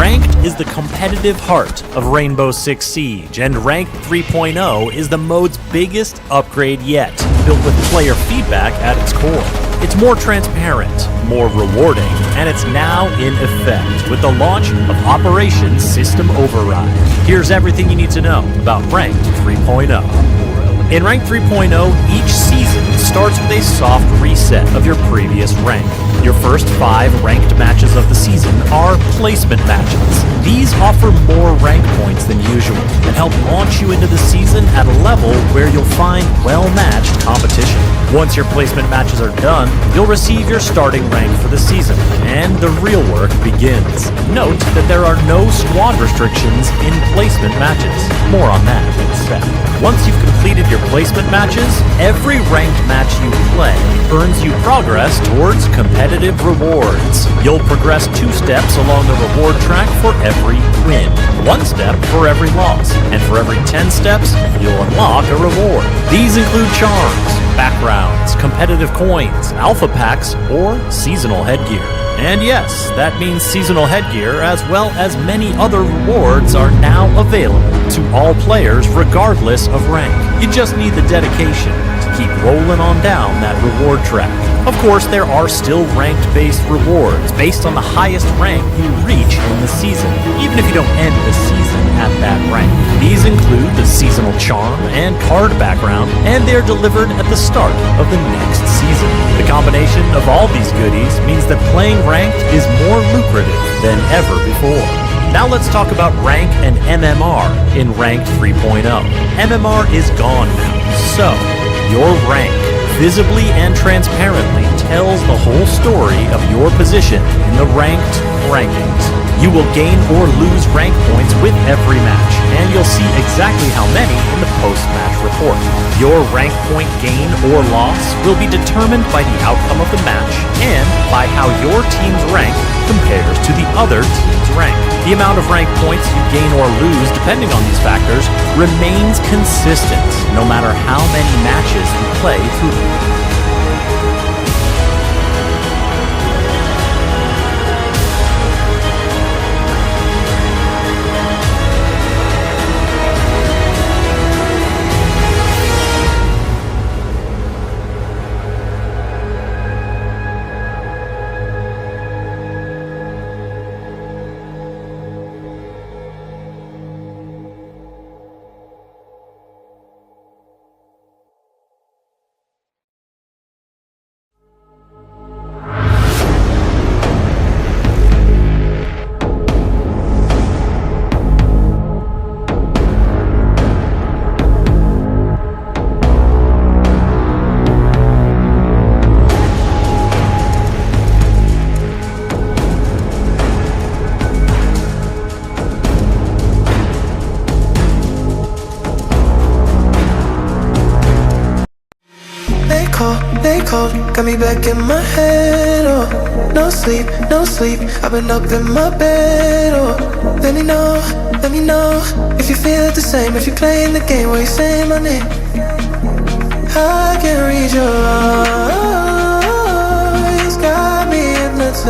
Ranked is the competitive heart of Rainbow Six Siege, and Ranked 3.0 is the mode's biggest upgrade yet, built with player feedback at its core. It's more transparent, more rewarding, and it's now in effect with the launch of Operation System Override. Here's everything you need to know about Ranked 3.0. In Ranked 3.0, each season starts with a soft reset of your previous rank. Your first 5 ranked matches of the season are placement matches. These offer more rank points than usual and help launch you into the season at a level where you'll find well-matched competition. Once your placement matches are done, you'll receive your starting rank for the season, and the real work begins. Note that there are no squad restrictions in placement matches. More on that in a sec. Once you've completed your placement matches, every ranked match you play earns you progress towards competitive rewards. You'll progress 2 steps along the reward track for every win, 1 step for every loss, and for every 10 steps, you'll unlock a reward. These include charms, backgrounds, competitive coins, alpha packs, or seasonal headgear. And yes, that means seasonal headgear as well as many other rewards are now available to all players regardless of rank. You just need the dedication to keep rolling on down that reward track. Of course, there are still ranked-based rewards based on the highest rank you reach in the season, even if you don't end the season at that rank. These include the seasonal charm and card background, and they're delivered at the start of the next season. The combination of all these goodies means that playing ranked is more lucrative than ever before. Now let's talk about rank and MMR in Ranked 3.0. MMR is gone now, so your rank visibly and transparently tells the whole story of your position in the ranked rankings. You will gain or lose rank points with every match, and you'll see exactly how many in the post-match report. Your rank point gain or loss will be determined by the outcome of the match and by how your team's rank compares to the other team's rank. The amount of rank points you gain or lose, depending on these factors, remains consistent no matter how many matches you play through. They called, got me back in my head, oh. No sleep, I've been up in my bed, oh. Let me know, if you feel it the same. If you're playing the game where you say my name, I can read your eyes, got me hypnotized.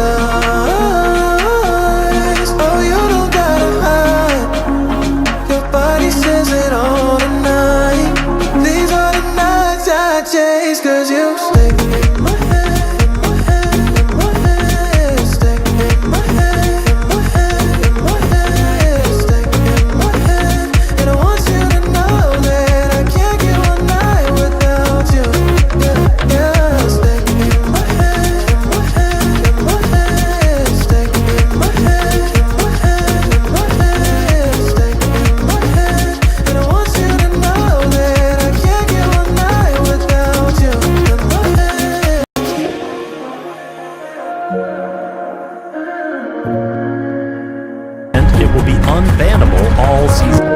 Oh, you don't gotta hide, your body says it all tonight. These are the nights I chase, 'cause you stay in my head, in my head, in my head. Stay in my head, in my head, in my head. Stay in my head. And I want you to know that I can't get one night without you. Yeah, yeah. Stay in my head, in my head, in my head. Stay in my head, in my head, in my head. Stay in my head. And I want you to know that I can't get one night without you. In my head. And it will be unbannable all season.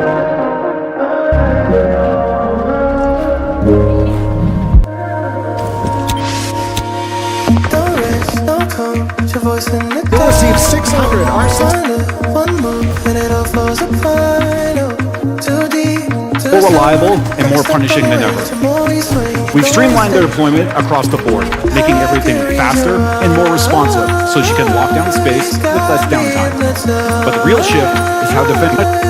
Don't rest, don't come, your voice in the You'll receive 600 R6. One move and it all falls apart. Oh, too deep, more reliable, and more punishing than ever. We've streamlined their deployment across the board, making everything faster and more responsive so you can lock down space with less downtime. But the real shift is how defenders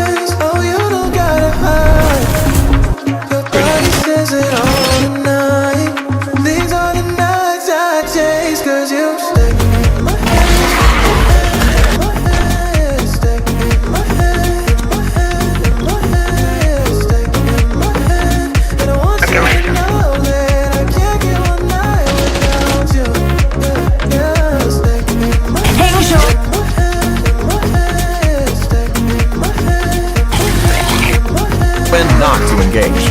not to engage.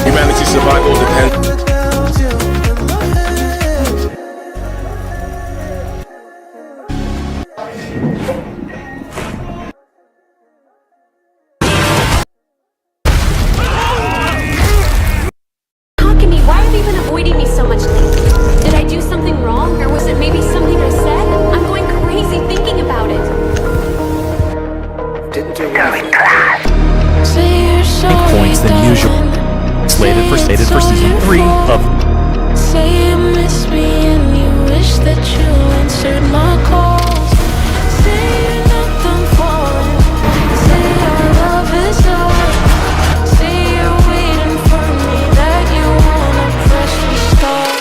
Humanity's survival depends. Talking me, why have you been avoiding me so much lately? Did I do something wrong, or was it maybe something I said? I'm going crazy thinking about it. Points than usual. Slated for season 3 of. Say you miss me and you wish that you answered my calls. Say you're not done falling. Say our love is over. Say you're waiting for me, that you wanna press restart.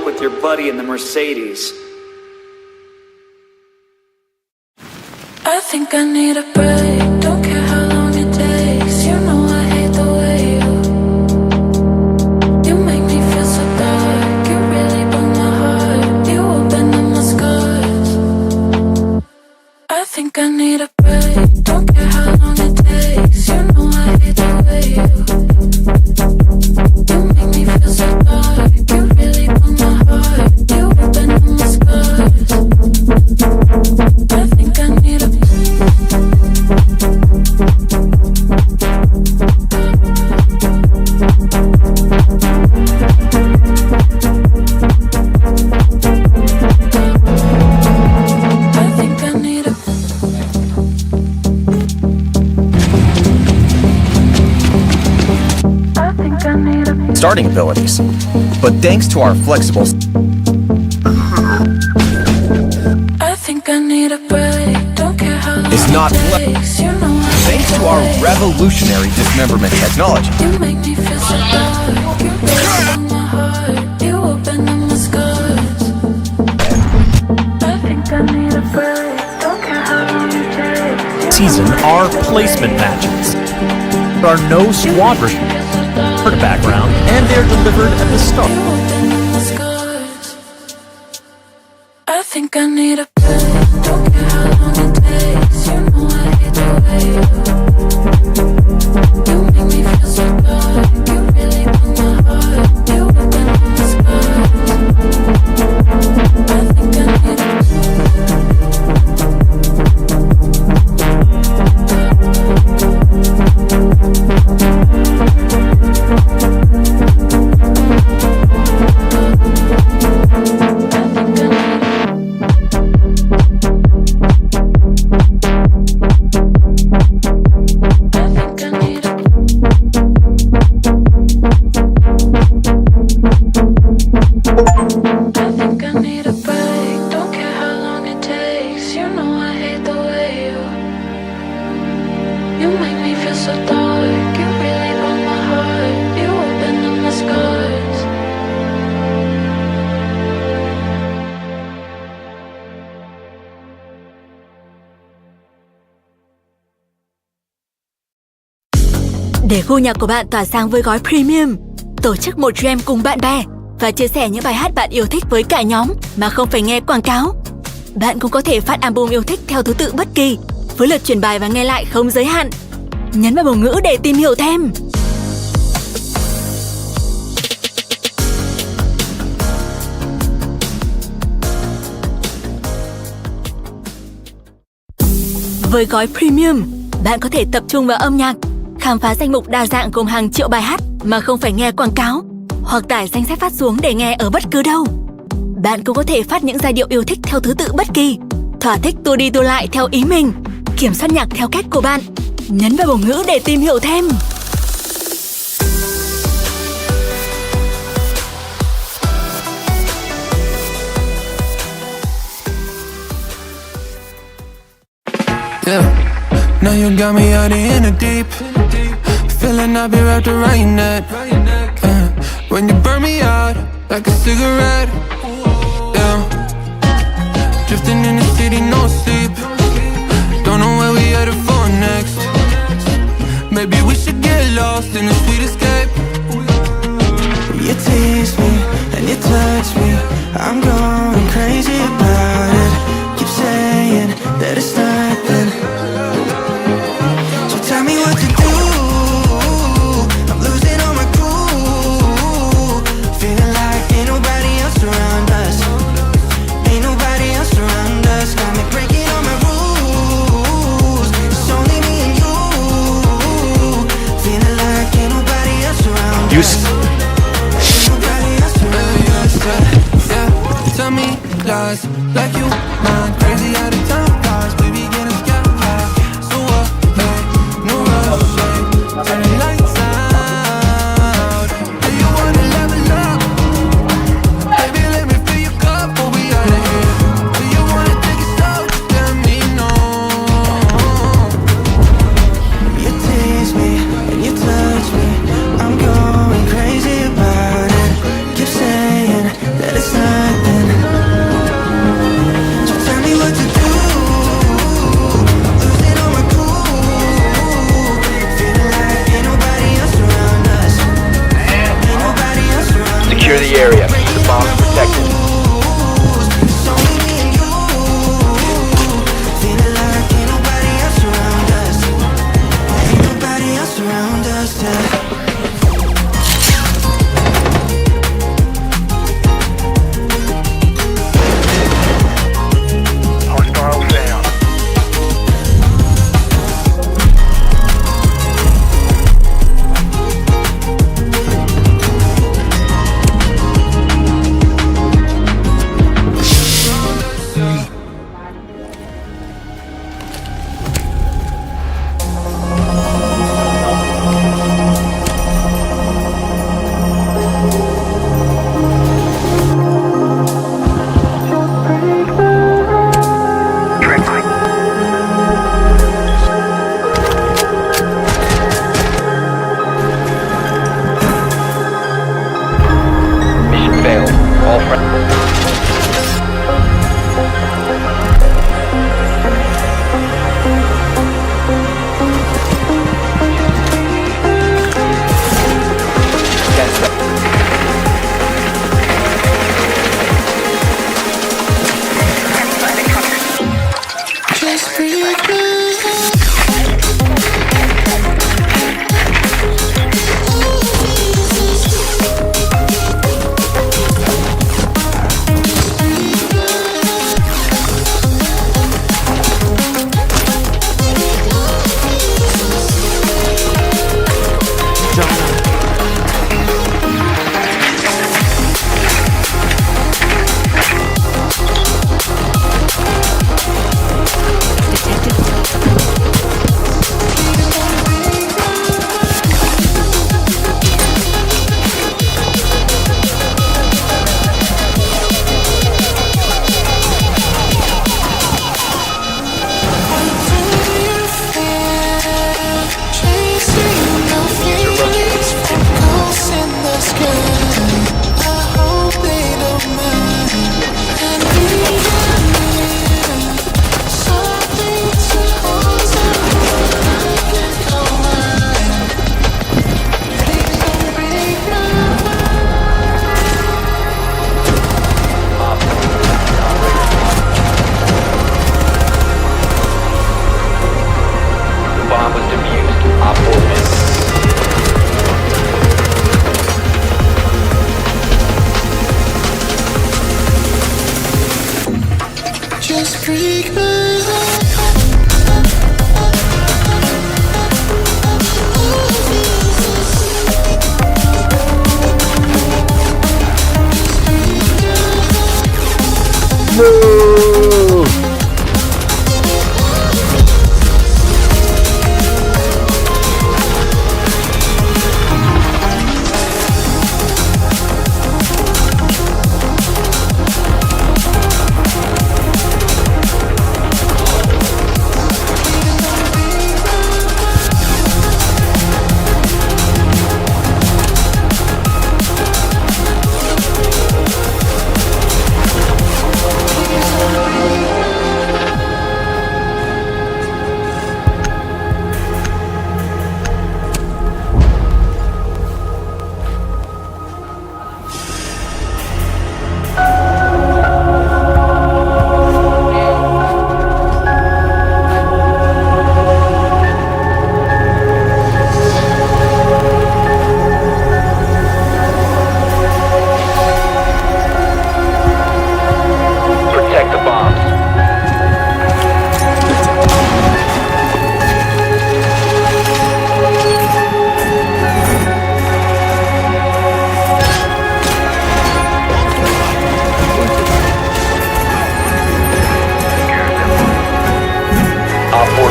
With your buddy in the Mercedes. I think I need a break. Don't care how long it takes. You know I hate the way you make me feel so dark. You really broke my heart. You opened up my scars. I think I need a break. Don't care how long it takes. You know I hate the way you make me feel so dark. You really broke my heart. You opened up my scars. I think I need a starting abilities, but thanks to our flexible I think need a break. Don't care how long It's not it takes. You know I Thanks to our revolutionary dismemberment technology. You make me feel so dark. You break on my heart. You open up my scars. I think I need a break. Don't care how long it takes. Season are placement matches. There are no squad background, and they're delivered at the start. You open up my scars. I think I need a break. Don't care how long it takes. You know I hate the way you make me feel so dark. You really want my heart. You open up my scars. I think I need a Để khu nhà của bạn tỏa sáng với gói Premium, tổ chức một jam cùng bạn bè và chia sẻ những bài hát bạn yêu thích với cả nhóm mà không phải nghe quảng cáo. Bạn cũng có thể phát album yêu thích theo thứ tự bất kỳ, với lượt chuyển bài và nghe lại không giới hạn. Nhấn vào biểu ngữ để tìm hiểu thêm. Với gói Premium, bạn có thể tập trung vào âm nhạc, khám phá danh mục đa dạng gồm hàng triệu bài hát mà không phải nghe quảng cáo, hoặc tải danh sách phát xuống để nghe ở bất cứ đâu. Bạn cũng có thể phát những giai điệu yêu thích theo thứ tự bất kỳ, thỏa thích tua đi tua lại theo ý mình, kiểm soát nhạc theo cách của bạn. Nhấn vào biểu ngữ để tìm hiểu thêm. Yeah, now you got me out in the deep. Feeling I've been wrapped around your neck. When you burn me out like a cigarette. Yeah, drifting in the city, no sleep. Don't know where we headed for next. Maybe we should get lost in a sweet escape. You tease me and you touch me. I'm going crazy about it. Keep saying that it's nothing. So tell me what to do. I'm losing all my cool. Feeling like ain't nobody else around us. Ain't nobody else around us. Got me breaking all my rules. It's only me and you. Feeling like ain't nobody else around us. Ain't nobody else around us. Yeah, tell me lies like you mind crazy out of time. Cause baby get us got high. So what? Hey, no rush. Hey, turn the lights out. Do you wanna level up? Baby, let me fill your cup before we out of here. Do you wanna take it slow? Just tell me no. You tease me and you touch me. I'm going crazy about it. Keep saying that it's nothing. So tell me what to do.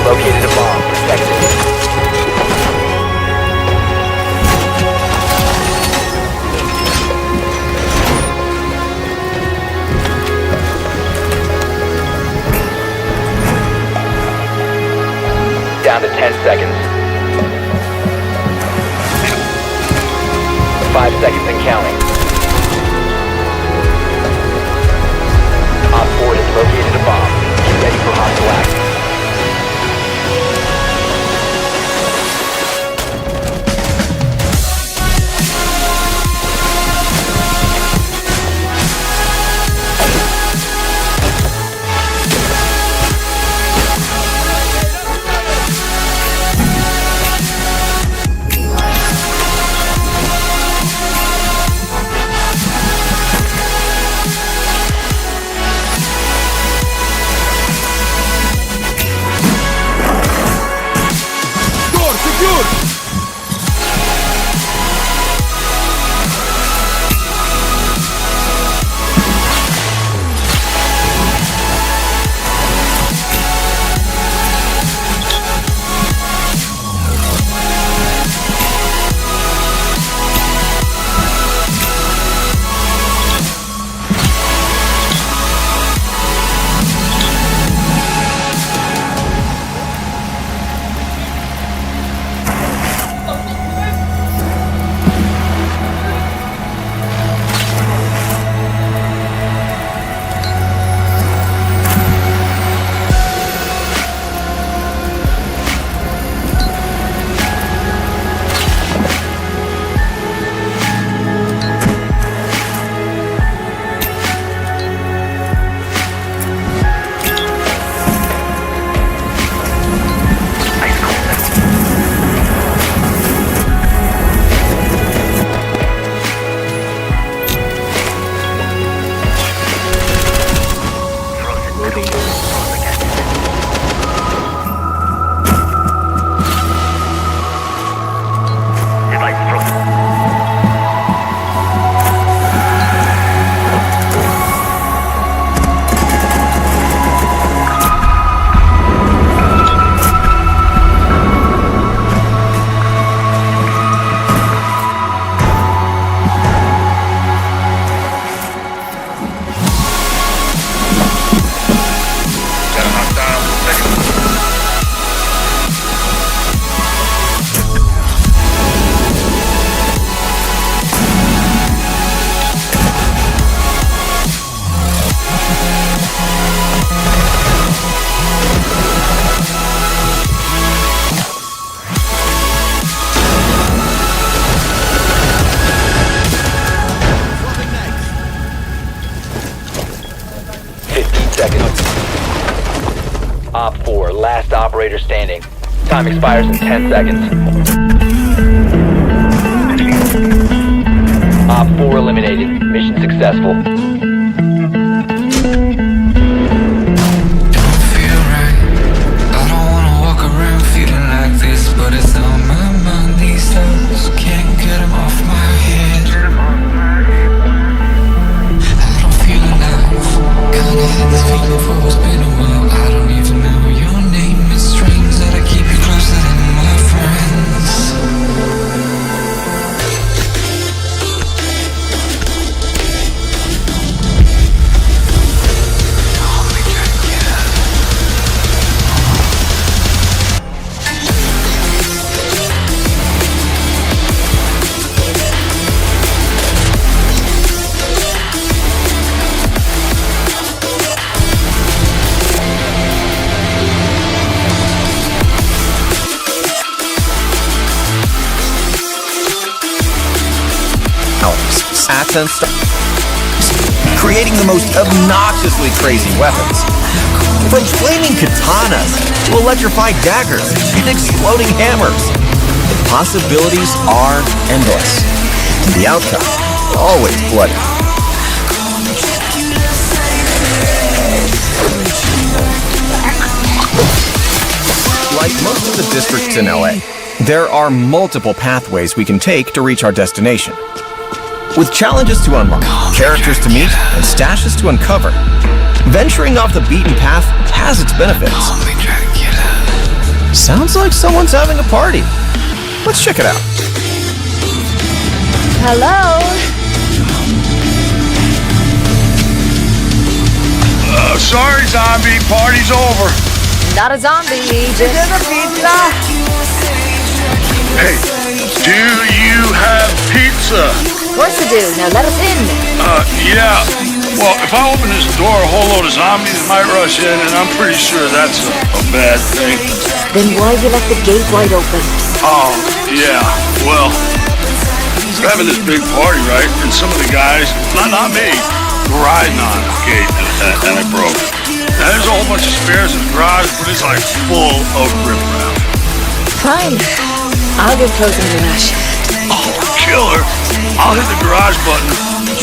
Located a bomb. Protect it. Down to 10 seconds. 5 seconds and counting. Op 4 has located a bomb. Get ready for hostile action. Op 4, last operator standing. Time expires in 10 seconds. Op 4 eliminated. Mission successful. nonsense stuff, creating the most obnoxiously crazy weapons. From flaming katanas to electrified daggers and exploding hammers, the possibilities are endless. And the outcome, always bloody. Like most of the districts in LA, there are multiple pathways we can take to reach our destination. With challenges to unlock, characters to meet, and stashes to uncover, venturing off the beaten path has its benefits. Sounds like someone's having a party. Let's check it out. Hello? Sorry, zombie. Party's over. Not a zombie, just a pizza. Hey, do you have pizza? Of course I do. Now let us in. Yeah. Well, if I open this door, a whole load of zombies might rush in, and I'm pretty sure that's a bad thing. Then why you left the gate wide open? Oh, yeah. Well, we're having this big party, right? And some of the guys, not me, were riding on the gate, and it broke. Now, there's a whole bunch of spares in the garage, but it's like full of riprap. Fine. I'll give closing the lash. Oh, killer. I'll hit the garage button.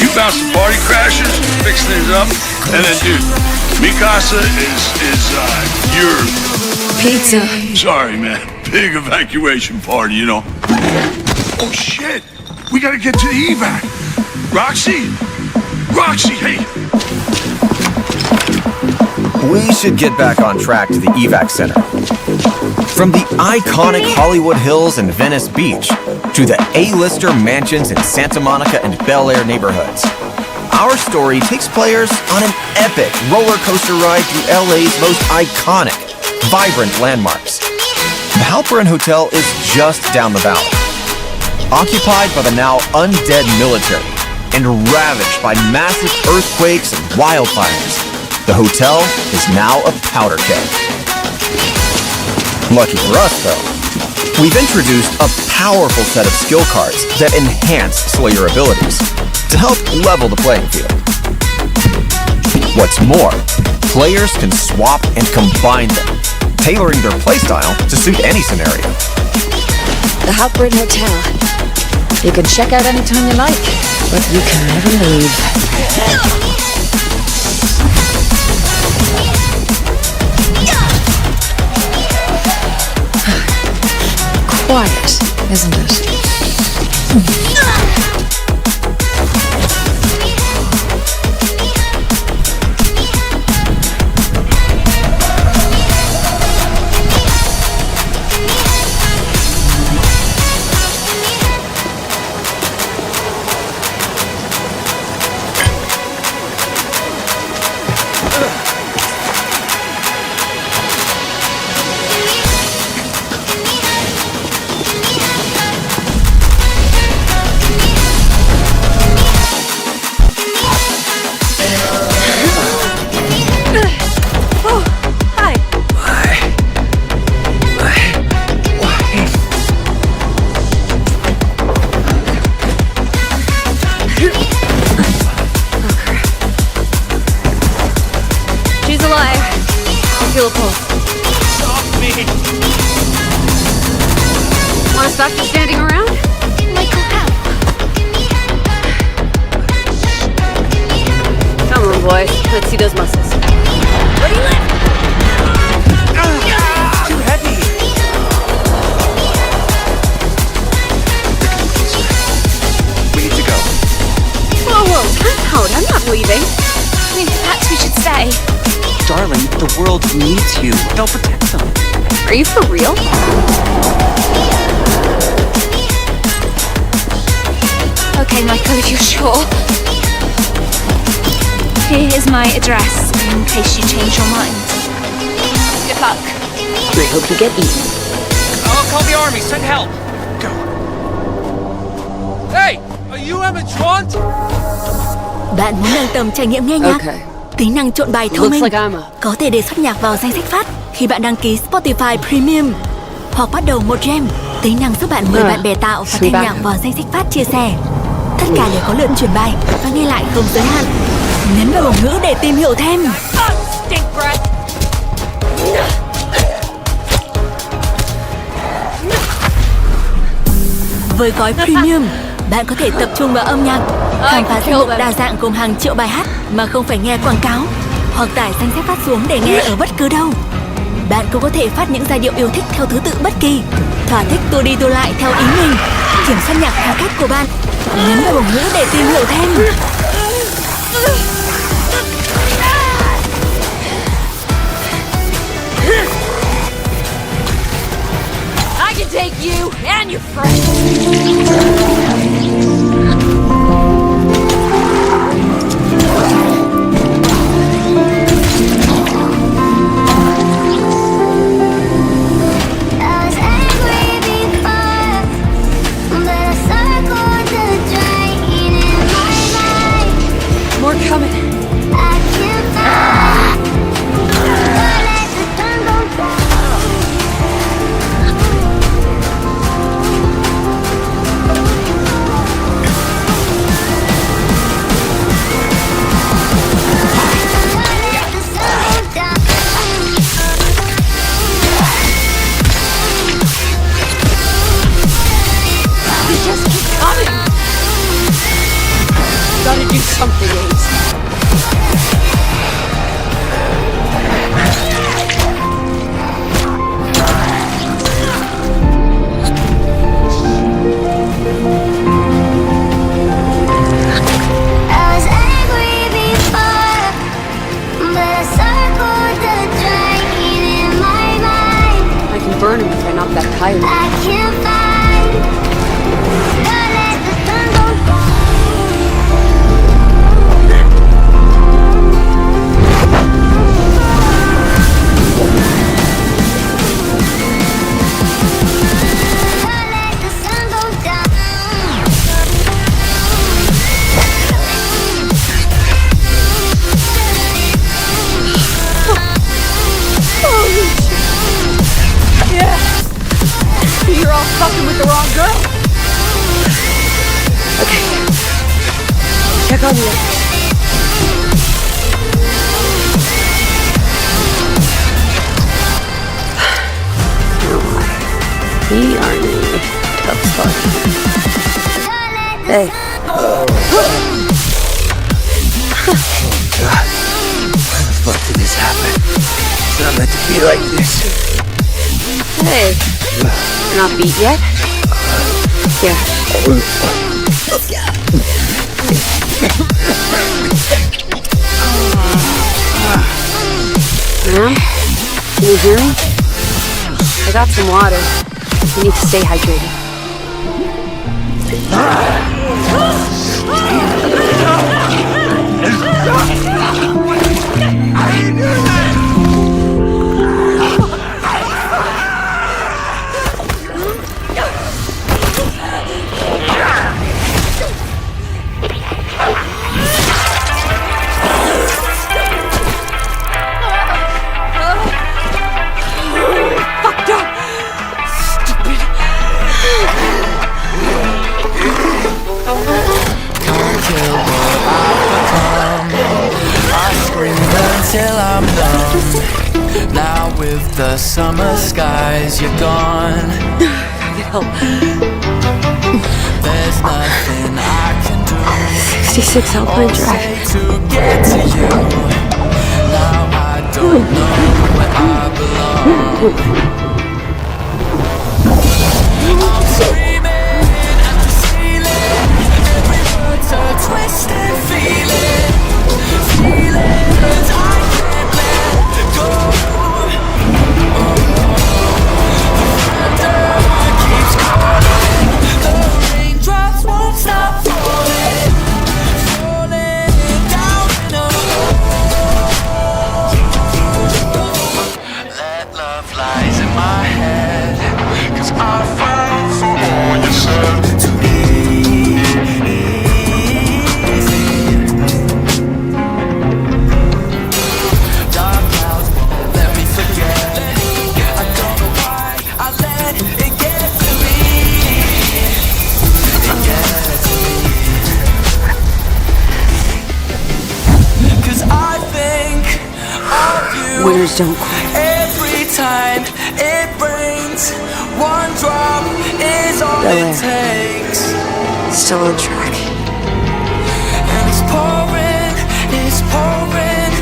You bounce the party crashers, fix things up, and then, dude, Mikasa is your... Pizza. Sorry, man. Big evacuation party, you know. Oh, shit. We gotta get to the evac. Roxy, hey. We should get back on track to the evac center. From the iconic Hollywood Hills and Venice Beach to the A-lister mansions in Santa Monica and Bel Air neighborhoods, our story takes players on an epic roller coaster ride through LA's most iconic, vibrant landmarks. The Halperin Hotel is just down the valley. Occupied by the now undead military and ravaged by massive earthquakes and wildfires, the hotel is now a powder keg. Lucky for us, though, we've introduced a powerful set of skill cards that enhance Slayer abilities to help level the playing field. What's more, players can swap and combine them, tailoring their playstyle to suit any scenario. The Halperin Hotel. You can check out anytime you like, but you can never leave. Quiet, isn't it? Want to stop just standing around? Michael, help. Come on, boys. Let's see those muscles. What do you lift? Too heavy. We need to go. Whoa, time out. I'm not leaving. I mean, perhaps we should stay. Darling, the world needs you. They'll protect them. Are you for real? Okay, Michael, if you're sure. Here is my address, in case you change your mind. Good luck. I hope you get eaten. I'll call the army. Send help. Go. Hey, are you animatronic? Bạn muốn nâng tầm trải nghiệm nghe nhạc? Okay. Tính năng trộn bài thông Looks minh like I'm up. có thể đề xuất nhạc vào danh sách phát khi bạn đăng ký Spotify Premium hoặc bắt đầu một jam. Tính năng giúp bạn mời bạn bè tạo và thêm nhạc vào danh sách phát chia sẻ. Tất cả đều có lượt truyền bài và nghe lại không giới hạn. Nhấn vào biểu ngữ để tìm hiểu thêm. Với gói Premium, bạn có thể tập trung vào âm nhạc, khám phá danh mục đa dạng gồm hàng triệu bài hát mà không phải nghe quảng cáo, hoặc tải danh sách phát xuống để nghe ở bất cứ đâu. Bạn cũng có thể phát những giai điệu yêu thích theo thứ tự bất kỳ, thỏa thích tua đi tua lại theo ý mình, kiểm soát nhạc theo cách của bạn. Nhấn vào biểu ngữ để tìm hiểu thêm. I can take you and your friends. More coming. Gotta do something, Ace. I can burn him if I'm not that tired. You're all fucking with the wrong girl. Okay. Check on you. We are in a tough spot. Hey. God. Why the fuck did this happen? It's not meant to be like this. Hey. You're not beat yet? Here. Ma'am? Can you hear me? I got some water. You need to stay hydrated. Till I'm done. Now with the summer skies, you're gone. There's nothing I can do. 66 Alpine Drive. To get to you. Now I don't know where I belong. I'm screaming at the ceiling. Every word's a twisted feeling. Feelings I can't let go. The thunder keeps calling. The raindrops won't stop falling. Falling down in a hole. Let love lies in Winners don't cry. Every time it rains, one drop is all it takes. Still on track. And it's pouring, it's pouring,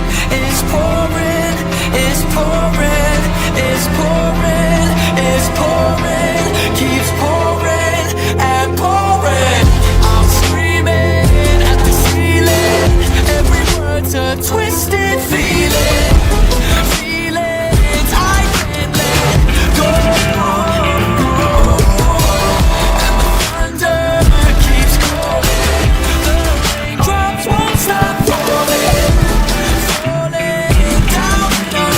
it's pouring, it's pouring, it's pouring, it's pouring, keeps pouring and pouring. I'm screaming at the ceiling, every word's a twisted feeling, feelings I can't let go. And the thunder keeps going, the raindrops won't stop falling, falling down on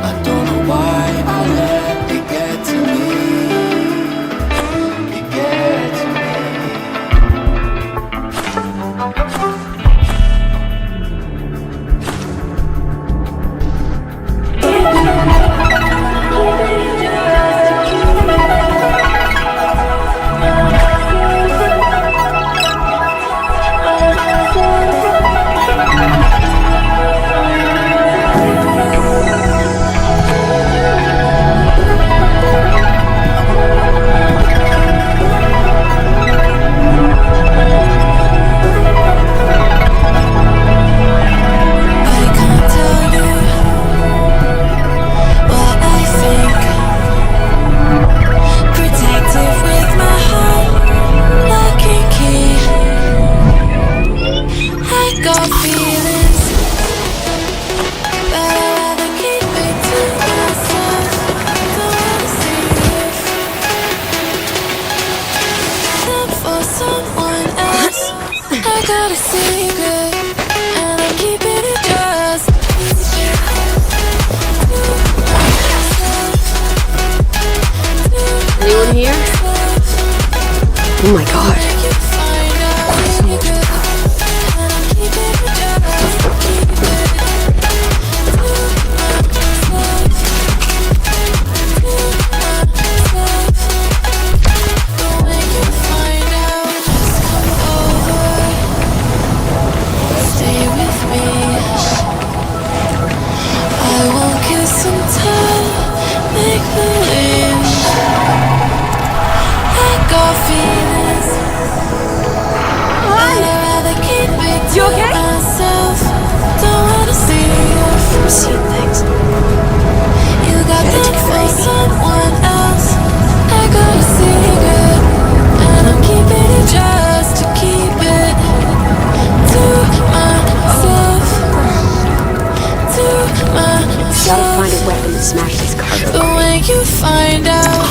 I don't know why I let it get to me. It get to me. I can't tell you what I think. Protective with my heart, lock and key. I got feelings, but I'd rather keep it to myself. Don't wanna see if them for someone else. I got a secret, and I'm keeping it just Anyone here? Oh my god. Stay with me. I won't kiss and tell, make believe. I got feelings, but I'd rather keep it to myself. Don't wanna see your Seen things. You got that for someone else. I got a secret, and I'm keeping it just to keep it to myself. To myself. Gotta find a weapon to smash this cargo. But when you find out,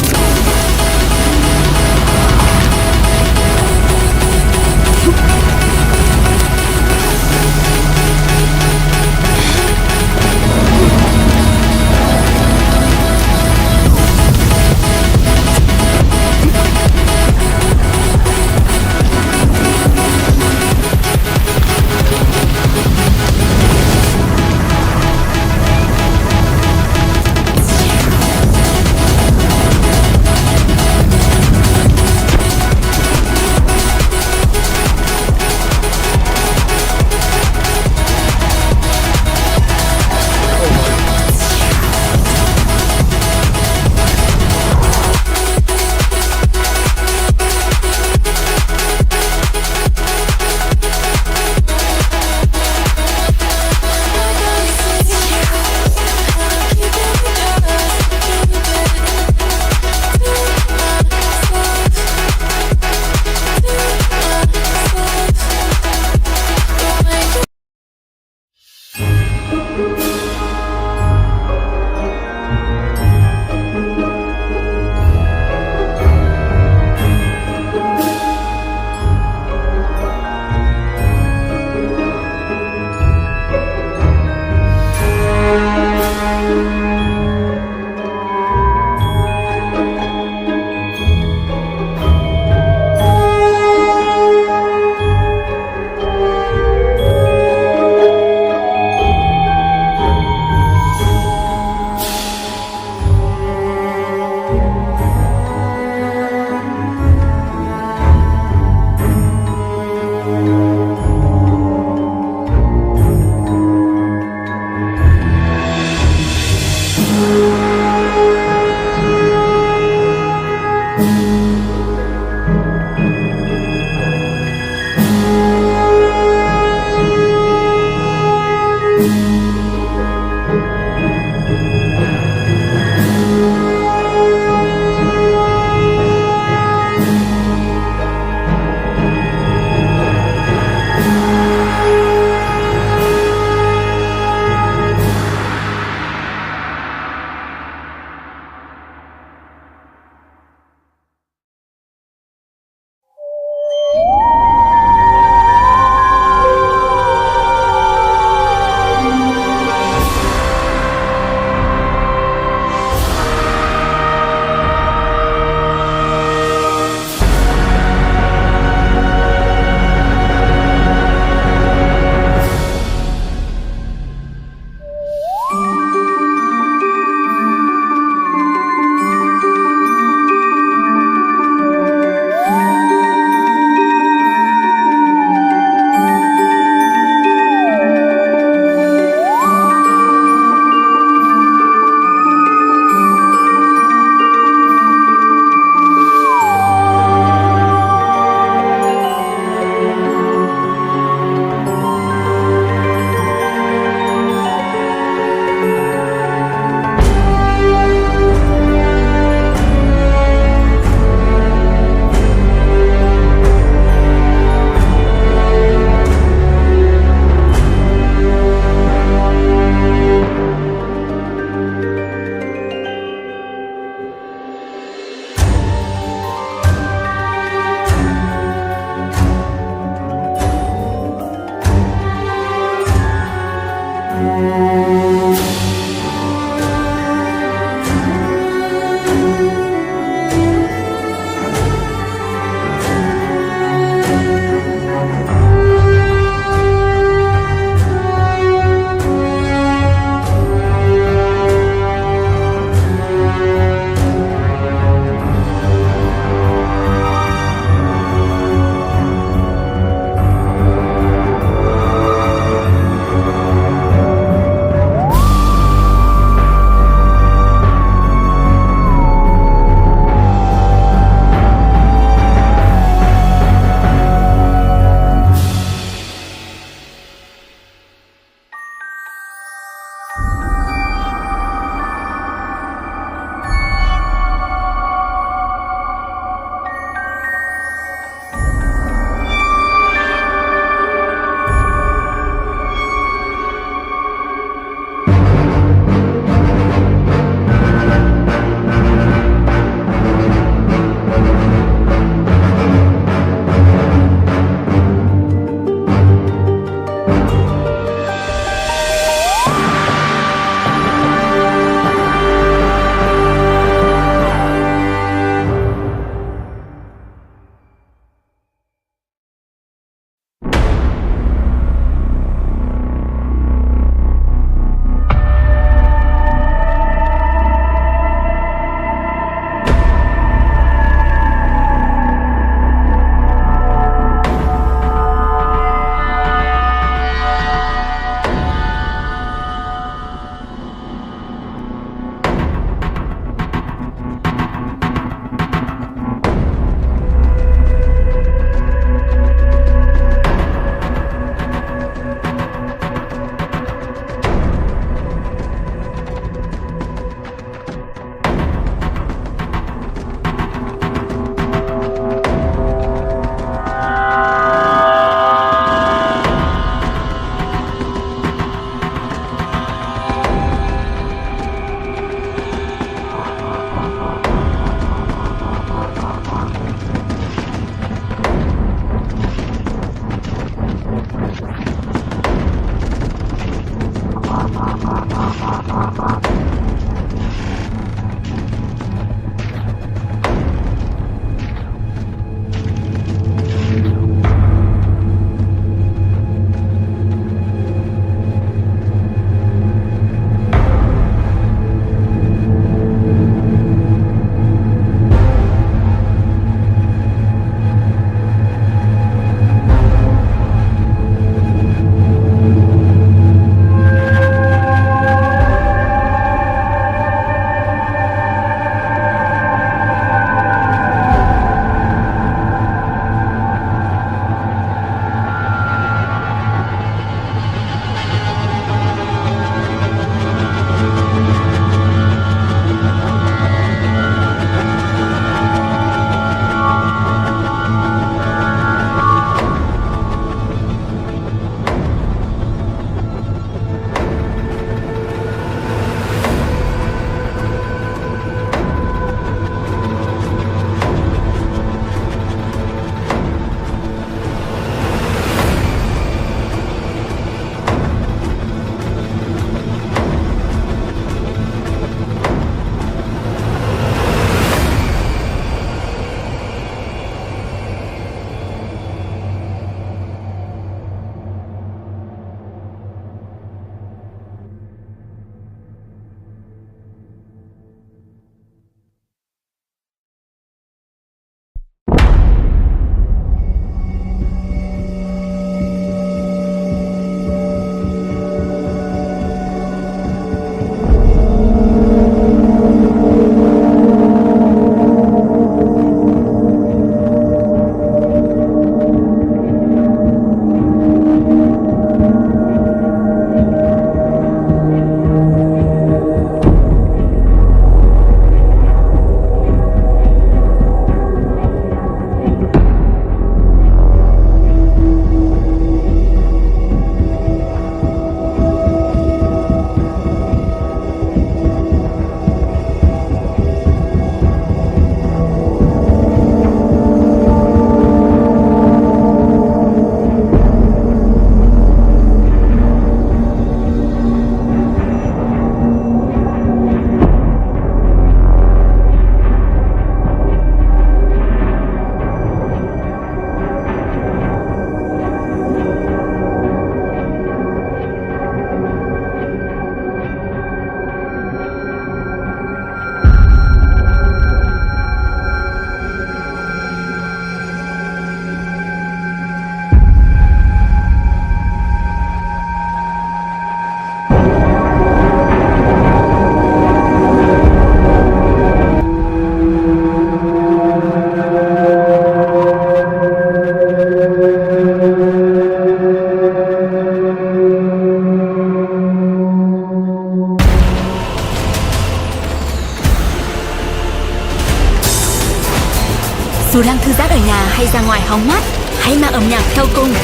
hóng mát, hãy mang âm nhạc theo cùng.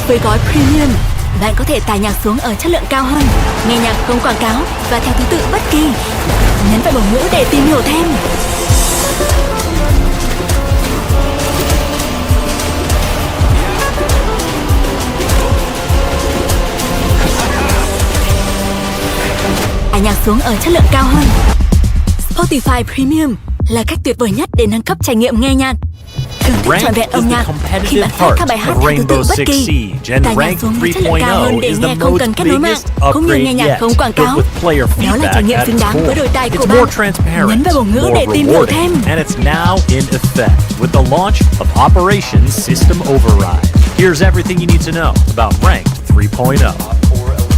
Với gói Premium, bạn có thể tải nhạc xuống ở chất lượng cao hơn, nghe nhạc không quảng cáo và theo thứ tự bất kỳ. Nhấn vào bảng ngữ để tìm hiểu thêm. Tải nhạc xuống ở chất lượng cao hơn. Spotify Premium là cách tuyệt vời nhất để nâng cấp trải nghiệm nghe nhạc. Thưởng thức trọn vẹn âm nhạc khi bạn phát các bài hát theo thứ tự bất kỳ. Tải nhạc xuống với chất lượng cao hơn để nghe không cần kết nối mạng, cũng như nghe nhạc không quảng cáo. Đó là trải nghiệm xứng đáng với đôi tai của bạn. Nhấn vào bảng ngữ để tìm hiểu thêm. And it's now in effect with the launch of Operation System Override. Here's everything you need to know about Ranked 3.0.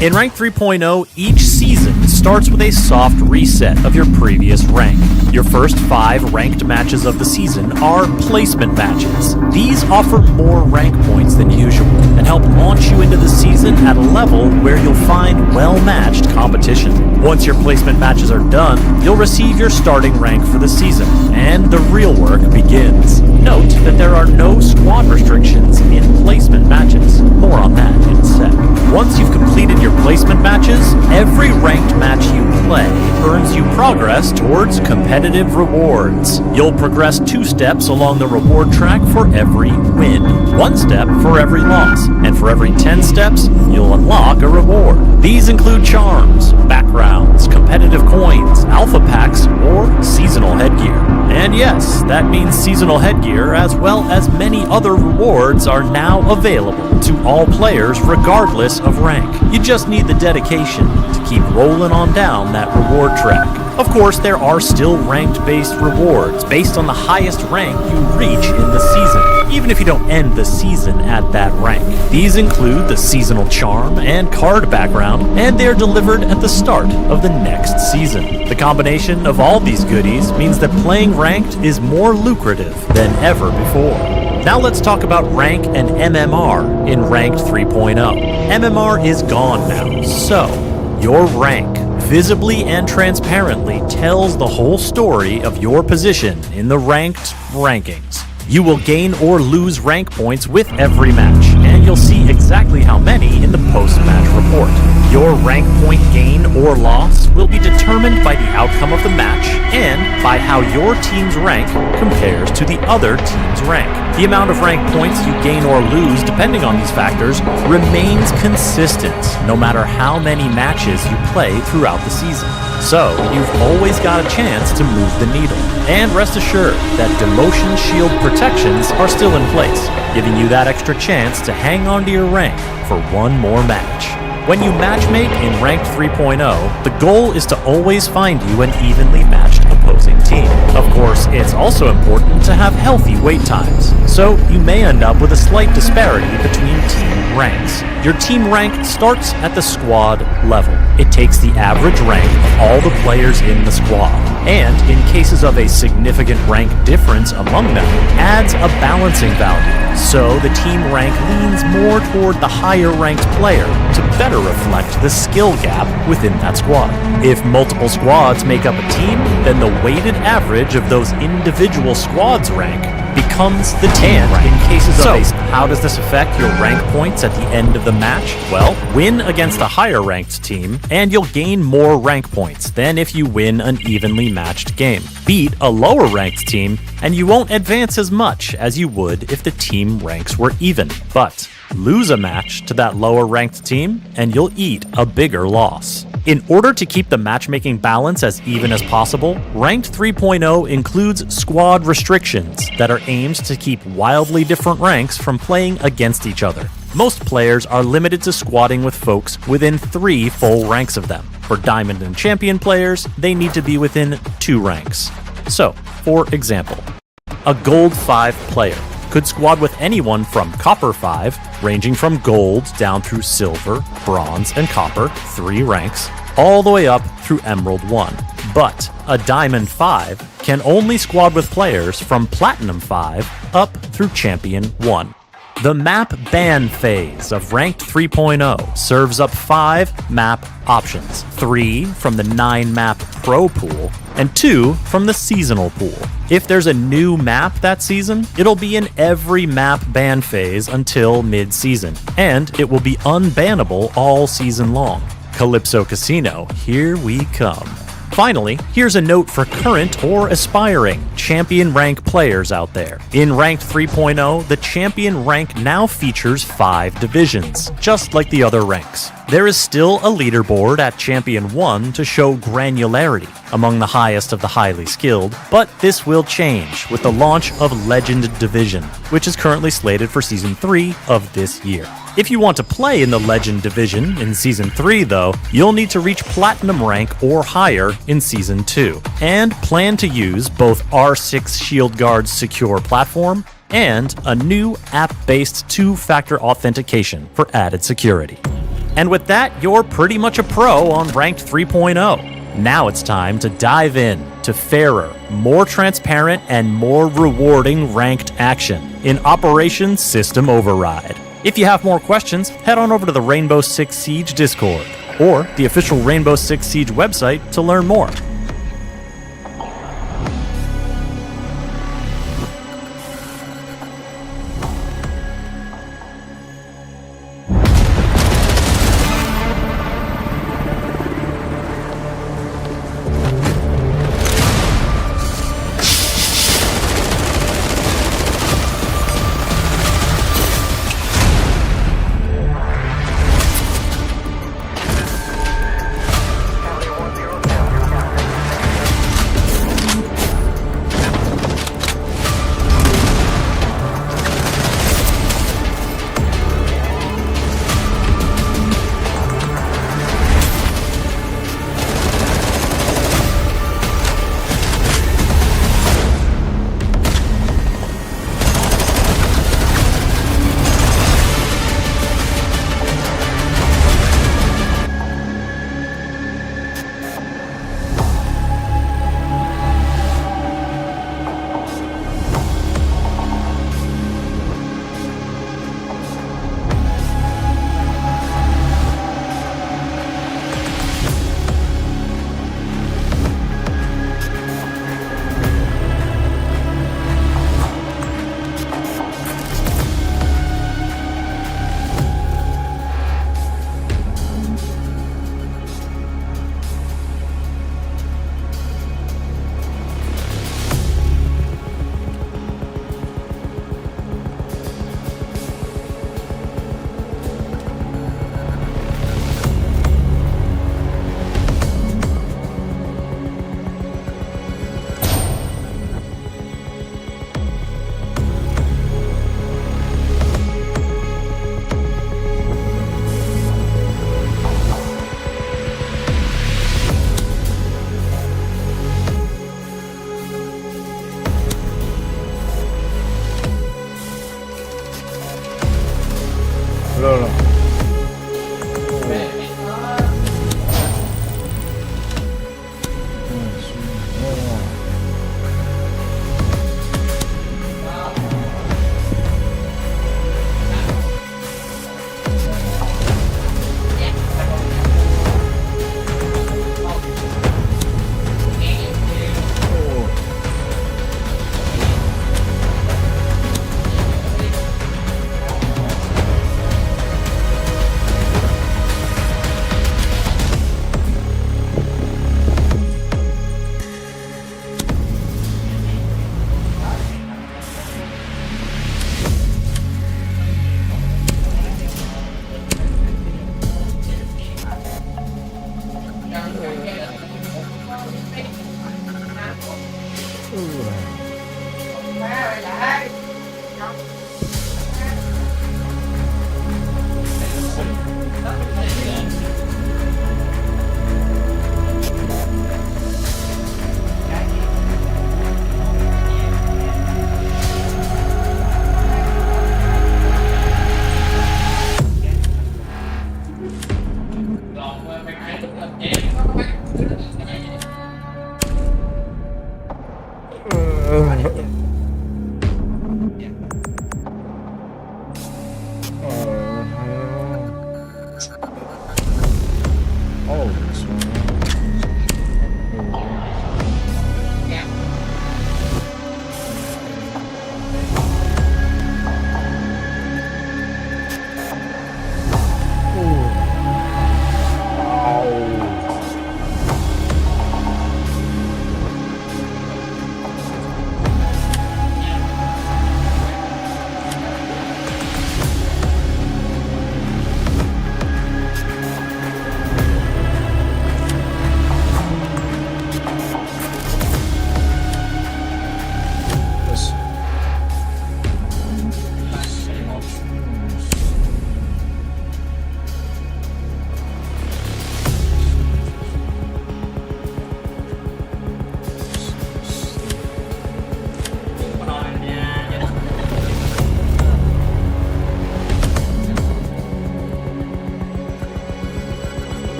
In Ranked 3.0, each season starts with a soft reset of your previous rank. Your first 5 ranked matches of the season are placement matches. These offer more rank points than usual and help launch you into the season at a level where you'll find well-matched competition. Once your placement matches are done, you'll receive your starting rank for the season, and the real work begins. Note that there are no squad restrictions in placement matches. More on that in a sec. Once you've completed your placement matches, every ranked match you play earns you progress towards competitive rewards. You'll progress 2 steps along the reward track for every win, 1 step for every loss, and for every 10 steps, you'll unlock a reward. These include charms, backgrounds, competitive coins, alpha packs, or seasonal headgear. And yes, that means seasonal headgear as well as many other rewards are now available to all players regardless of rank. You just need the dedication to keep rolling on down that reward track. Of course, there are still ranked-based rewards based on the highest rank you reach in the season, even if you don't end the season at that rank. These include the seasonal charm and card background, and they're delivered at the start of the next season. The combination of all these goodies means that playing ranked is more lucrative than ever before. Now let's talk about rank and MMR in Ranked 3.0. MMR is gone now, so your rank visibly and transparently tells the whole story of your position in the ranked rankings. You will gain or lose rank points with every match, and you'll see exactly how many in the post-match report. Your rank point gain or loss will be determined by the outcome of the match and by how your team's rank compares to the other team's rank. The amount of rank points you gain or lose, depending on these factors, remains consistent no matter how many matches you play throughout the season. So, you've always got a chance to move the needle. And rest assured that demotion shield protections are still in place, giving you that extra chance to hang on to your rank for one more match. When you matchmake in Ranked 3.0, the goal is to always find you an evenly matched opposing team. Of course, it's also important to have healthy wait times, so you may end up with a slight disparity between team ranks. Your team rank starts at the squad level. It takes the average rank of all the players in the squad, and in cases of a significant rank difference among them, adds a balancing value. So the team rank leans more toward the higher ranked player to better reflect the skill gap within that squad. If multiple squads make up a team, then the weighted average of those individual squads' rank becomes the team rank. In cases of how does this affect your rank points at the end of the match? Well, win against a higher ranked team, and you'll gain more rank points than if you win an evenly matched game. Beat a lower ranked team, and you won't advance as much as you would if the team ranks were even. But lose a match to that lower ranked team, and you'll eat a bigger loss. In order to keep the matchmaking balance as even as possible, Ranked 3.0 includes squad restrictions that are aimed to keep wildly different ranks from playing against each other. Most players are limited to squadding with folks within 3 full ranks of them. For Diamond and Champion players, they need to be within 2 ranks. So, for example, a Gold 5 player could squad with anyone from Copper 5, ranging from Gold down through Silver, Bronze, and Copper, 3 ranks, all the way up through Emerald 1. But a Diamond 5 can only squad with players from Platinum 5 up through Champion 1. The map ban phase of Ranked 3.0 serves up 5 map options, 3 from the 9 map Pro pool, and 2 from the seasonal pool. If there's a new map that season, it'll be in every map ban phase until mid-season, and it will be unbannable all season long. Calypso Casino, here we come. Finally, here's a note for current or aspiring champion rank players out there. In Ranked 3.0, the champion rank now features 5 divisions, just like the other ranks. There is still a leaderboard at Champion 1 to show granularity among the highest of the highly skilled, but this will change with the launch of Legend Division, which is currently slated for Season 3 of this year. If you want to play in the Legend Division in Season 3, though, you'll need to reach Platinum rank or higher in Season 2, and plan to use both R6 Shield Guard's secure platform and a new app-based 2-factor authentication for added security. And with that, you're pretty much a pro on Ranked 3.0. Now it's time to dive in to fairer, more transparent, and more rewarding ranked action in Operation System Override. If you have more questions, head on over to the Rainbow Six Siege Discord or the official Rainbow Six Siege website to learn more.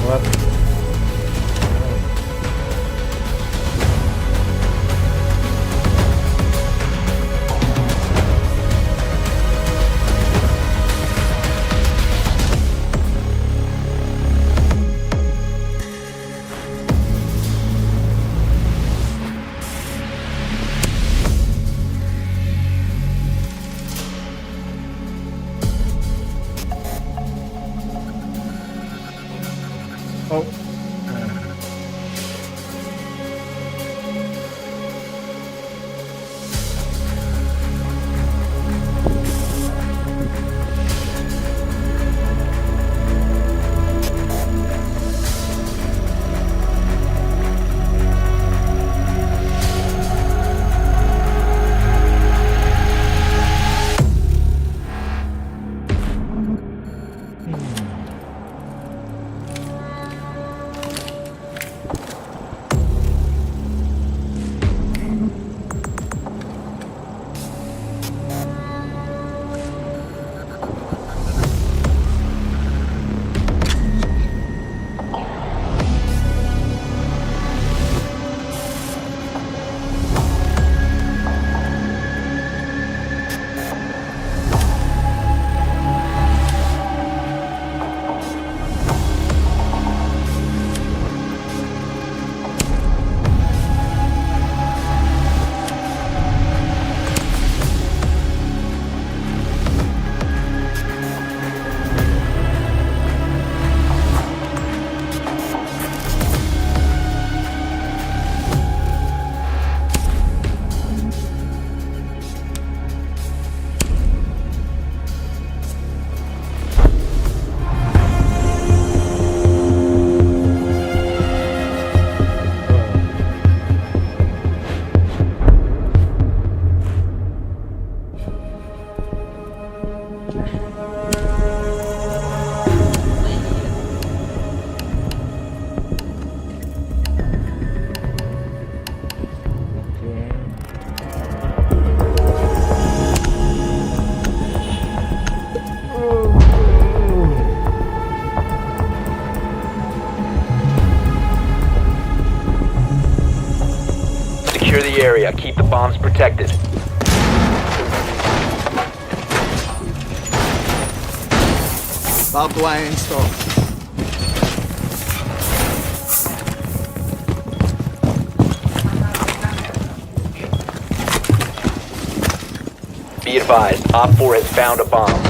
What? Secure the area. Keep the bombs protected. Barbed wire installed. Be advised, Op 4 has found a bomb.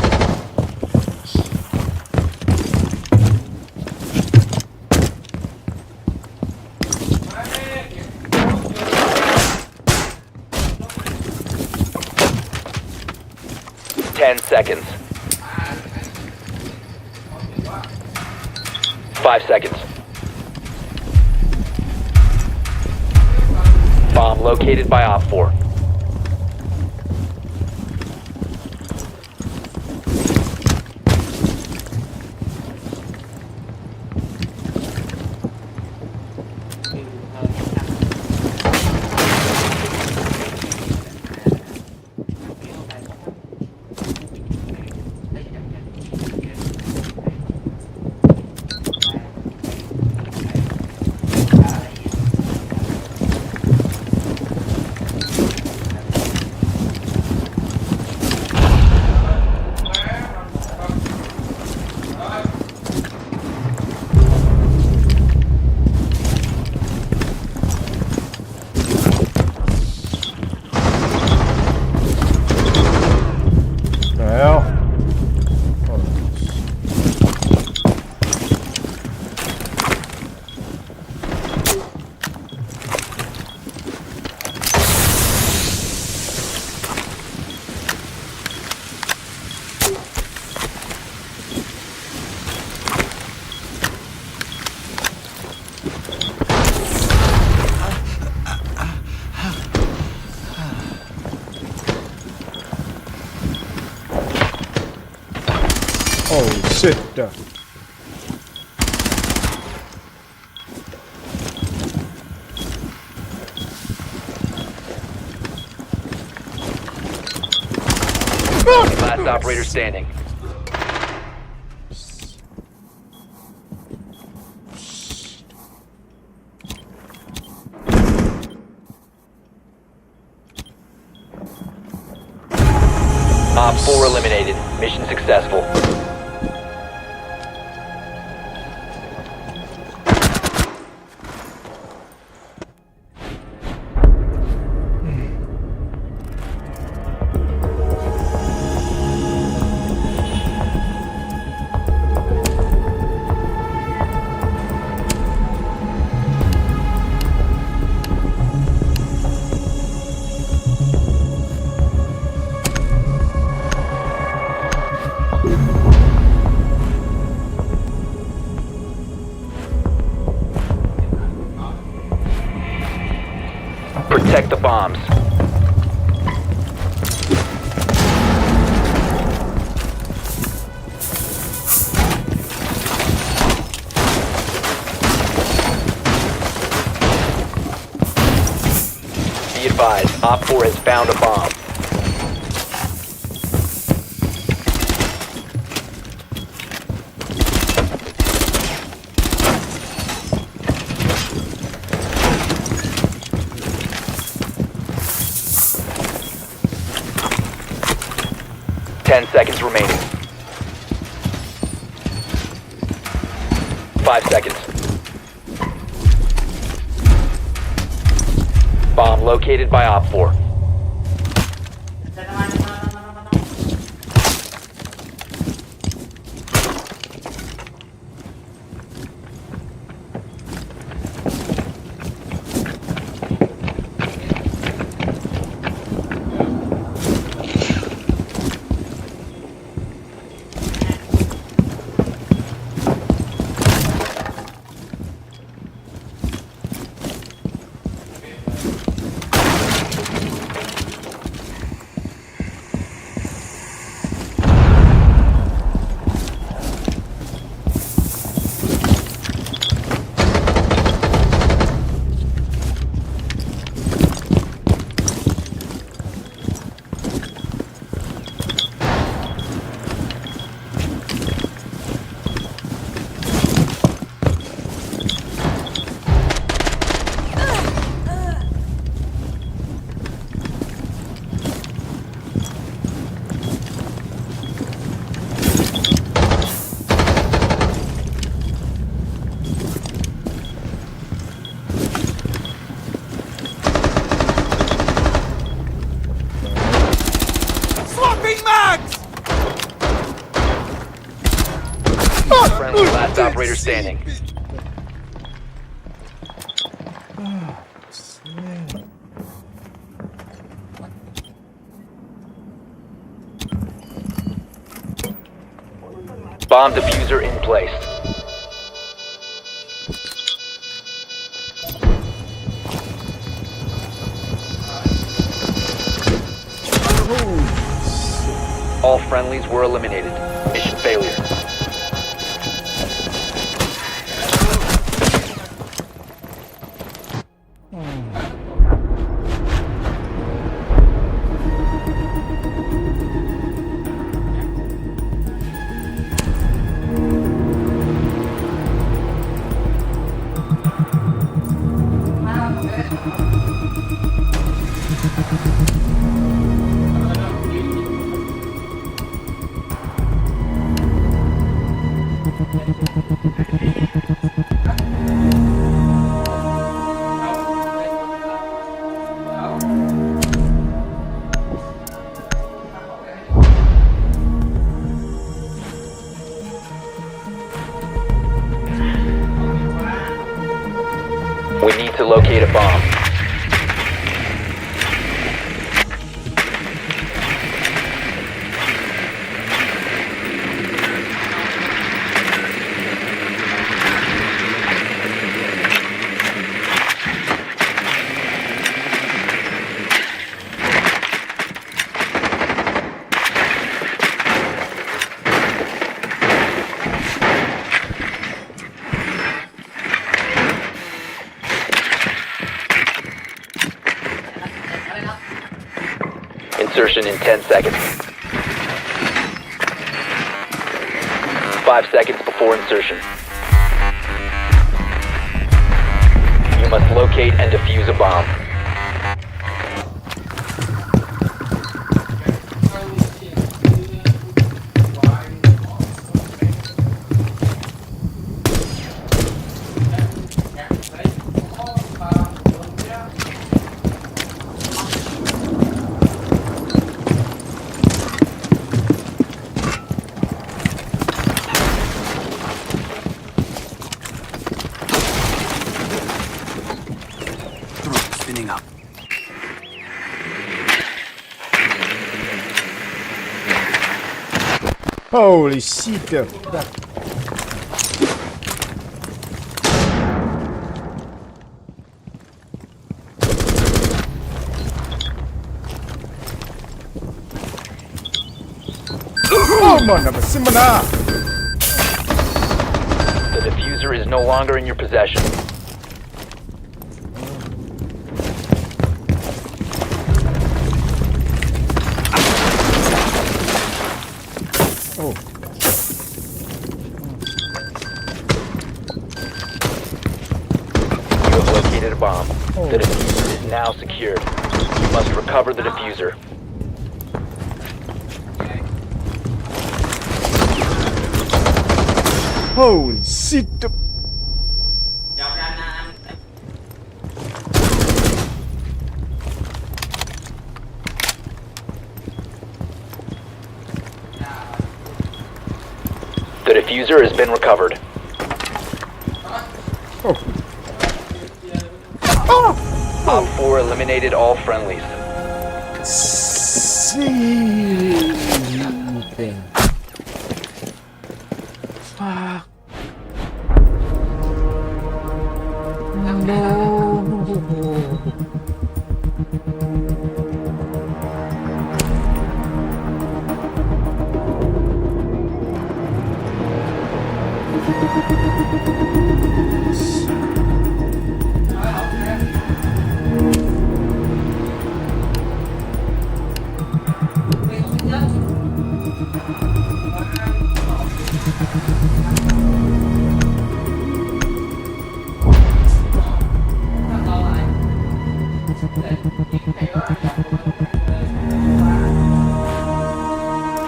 Seconds. 5 seconds. Bomb located by Op 4. Holy shit. Last operator standing. Op 4 eliminated. Mission successful. Protect the bombs. Be advised, Op 4 has found a bomb. Seconds remaining. 5 seconds. Bomb located by Op 4. Friendly, last operator standing. Bomb diffuser in place. All friendlies were eliminated. Mission failure. We need to locate a bomb. Insertion in 10 seconds. 5 seconds before insertion. You must locate and defuse a bomb. Opening up. Holy shit. The diffuser is no longer in your possession. You have located a bomb. The diffuser is now secured. You must recover the diffuser. Holy shit. The diffuser has been recovered. Op 4 eliminated all friendlies. Fuck.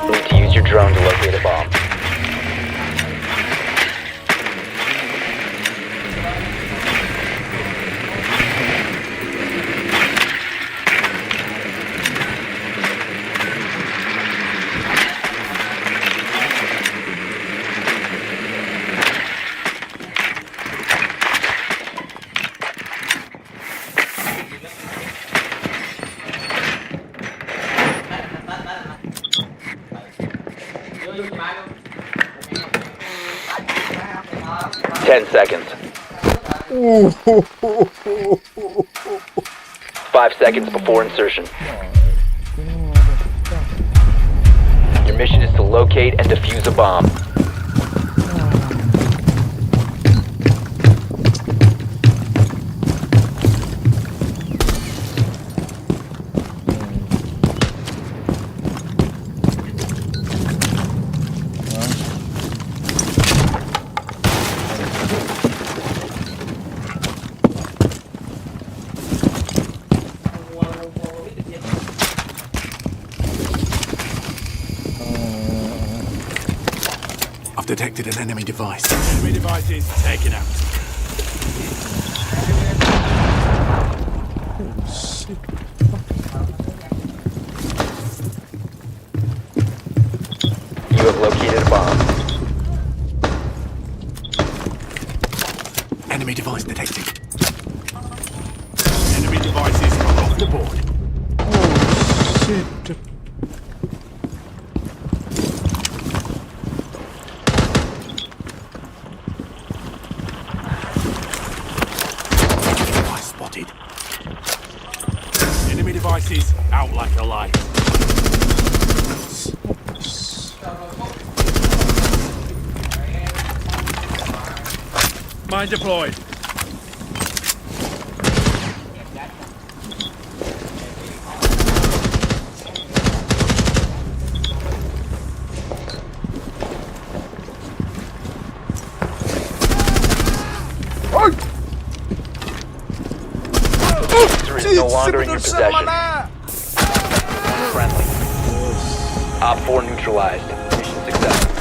Need to use your drone to locate a bomb. Ten seconds. 5 seconds before insertion. Your mission is to locate and defuse a bomb. Detected an enemy device. Enemy device is taken out. You have located a bomb. Enemy device detected. Enemy devices are off the board. Oh shit. Enemy devices out like a light. Mine deployed. Is no longer in your possession. Friendly. Op 4 neutralized. Mission successful.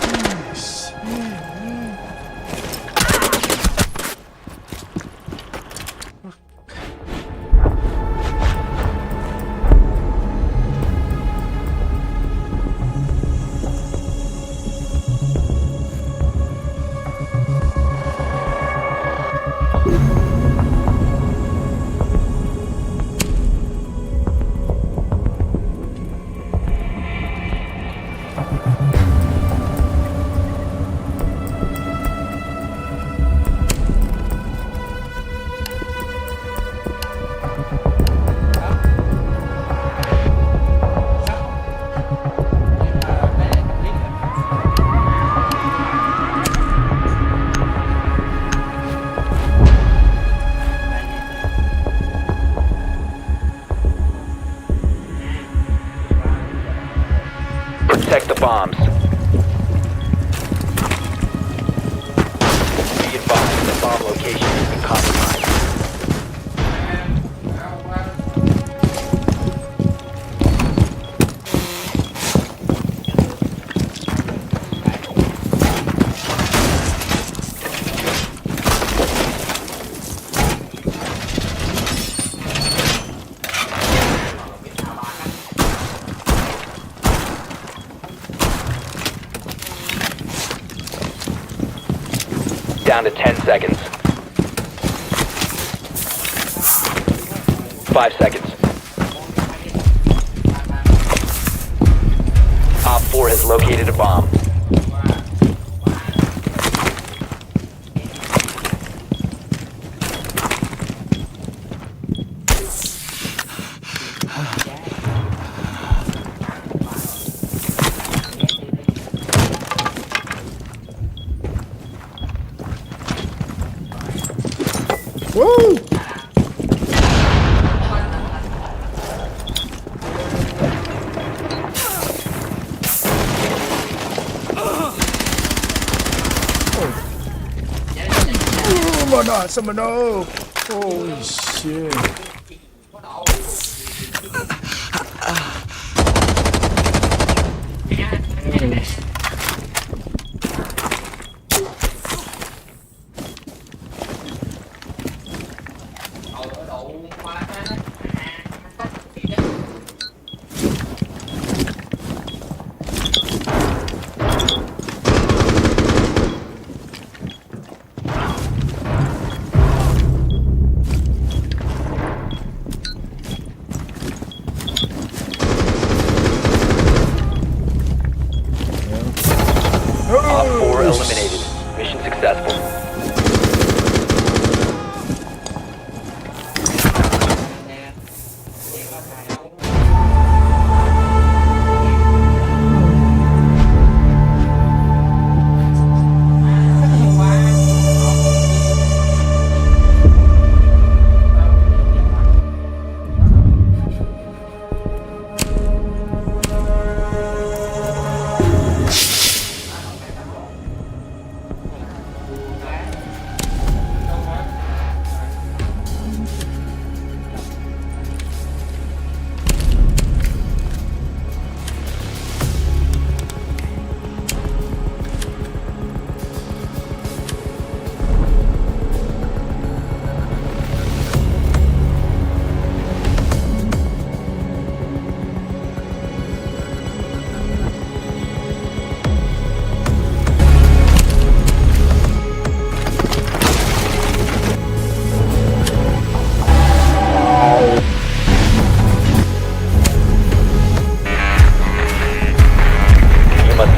bombs. Be advised, the bomb location has been compromised. Down to 10 seconds. 5 seconds. Op 4 has located a bomb. Woo! Oh my god, someone no! Holy shit. Op 4 eliminated. Mission successful.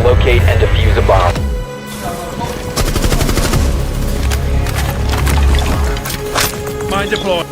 Locate and defuse a bomb. Mine deployed.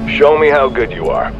Show me how good you are.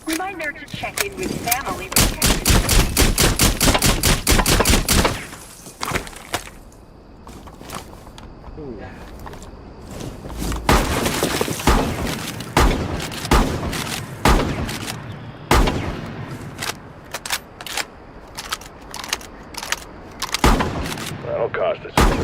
Reminder to check in with family. That'll cost us.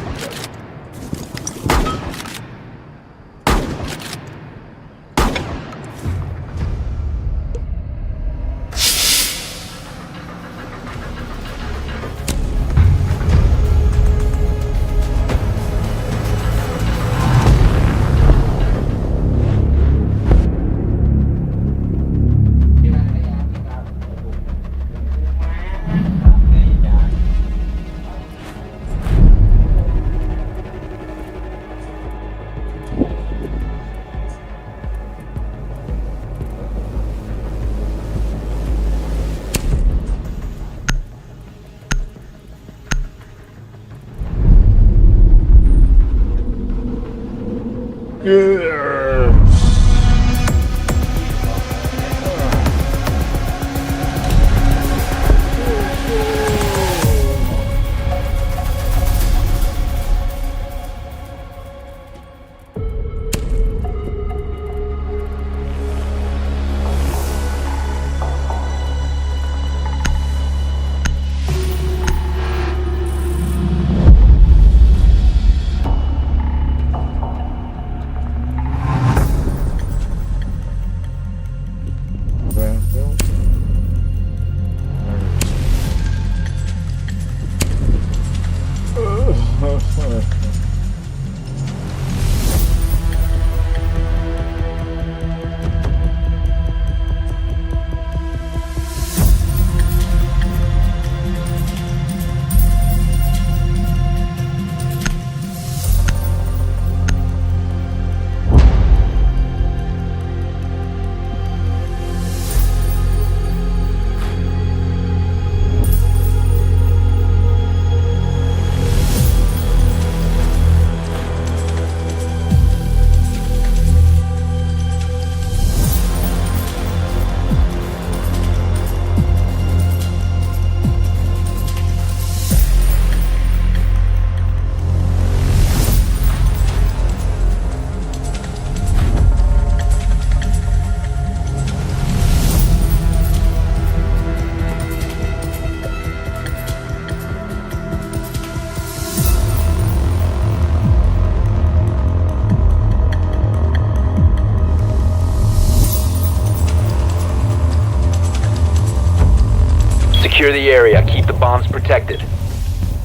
Secure the area. Keep the bombs protected.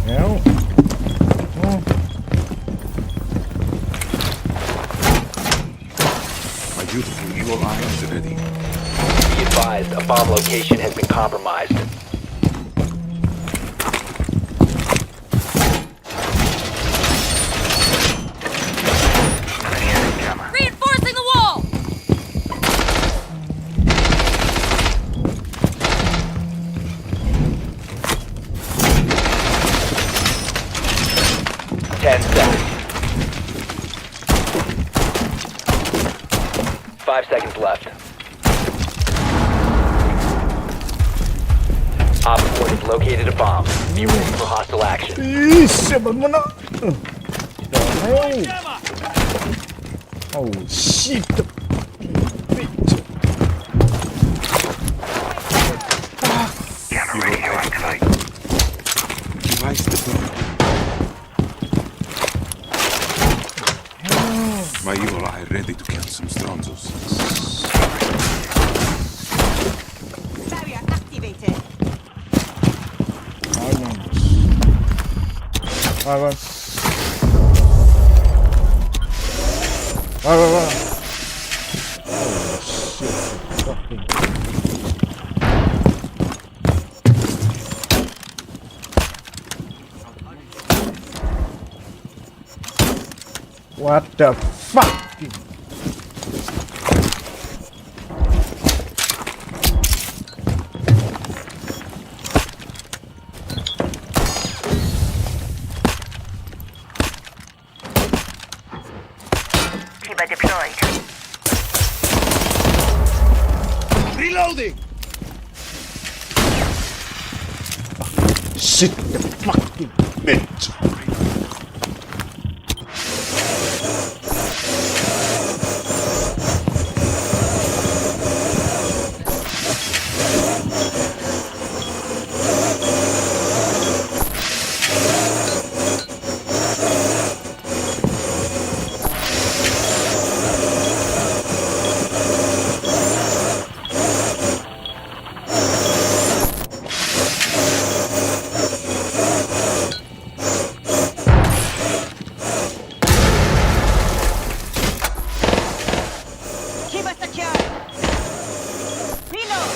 Não. My beautiful evil eyes are ready. Be advised, a bomb location has been compromised. Reinforcing the wall! 10 seconds. 5 seconds left. Op 4 has located a bomb. Be ready for hostile action. Ixi, mano. Oh shit. Camera radio activate. Device deployed. My evil eye ready to kill some stronzos. Barrier activated. Vai. Vai. Oh shit. Fucking. What the fuck? Kiba deployed. Reloading! Shit, the fucking bitch! Kiba secure. Reload.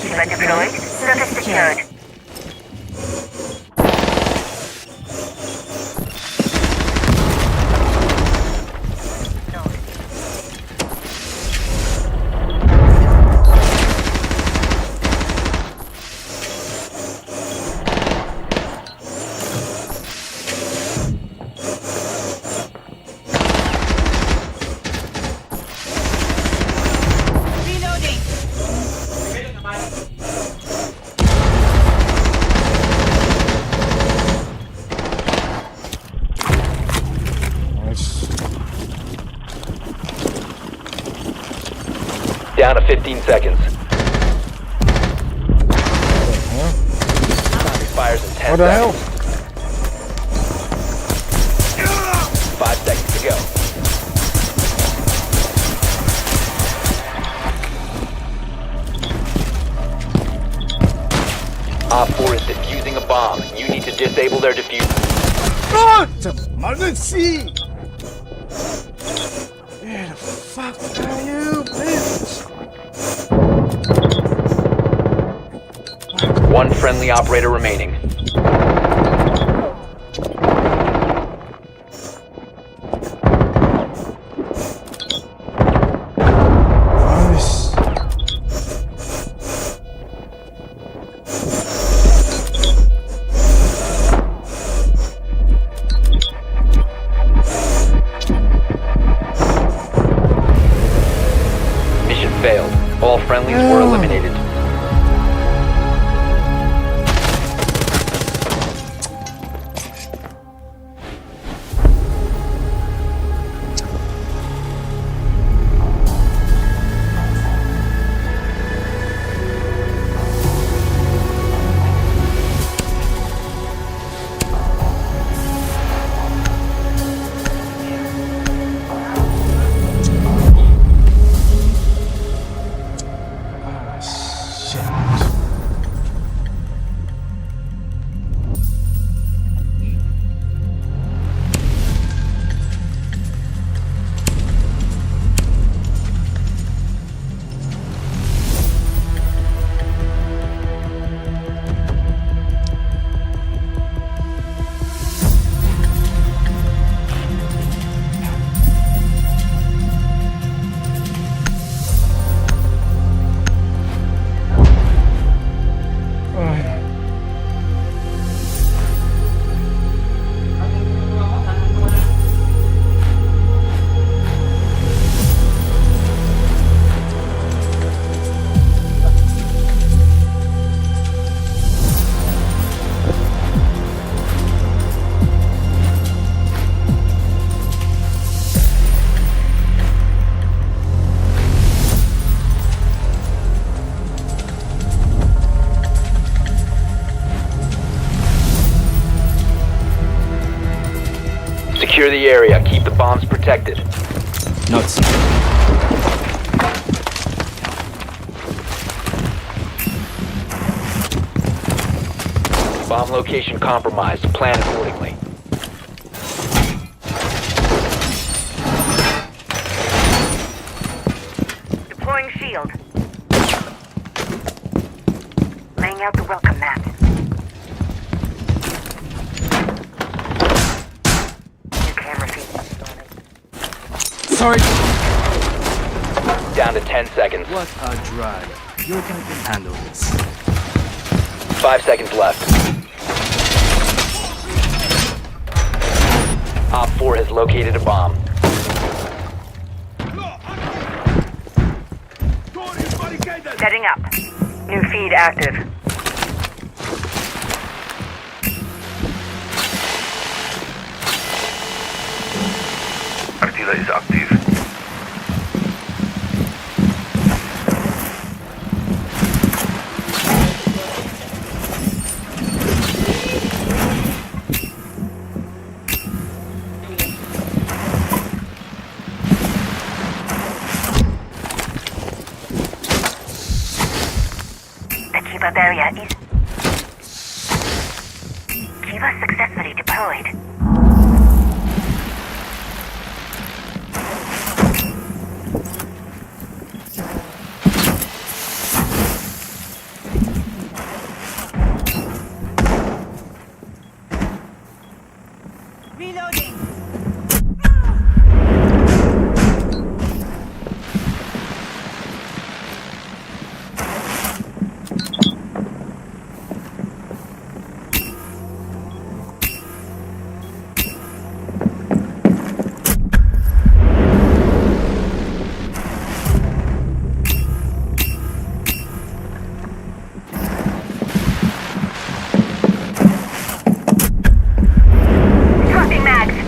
Kiba deployed. Service secured. Reloading. Nice. Down to 15 seconds. Time expires in 10 What the hell? seconds. 5 seconds to go. Op 4 is defusing a bomb. You need to disable their diffuser. What? Emergency! Where the fuck are you, bitch? One friendly operator remaining. Nice. Mission failed. All friendlies were eliminated. Secure the area. Keep the bombs protected. Nuts. Bomb location compromised. Plan accordingly. Deploying shield. Laying out the welcome mat. New camera feed. Sorry. Down to 10 seconds. What a drag. You can handle this. 5 seconds left. Op 4 has located a bomb. Setting up. New feed active. Activa is active. Kiva barrier is... Kiva successfully deployed. Reloading. Dropping mags.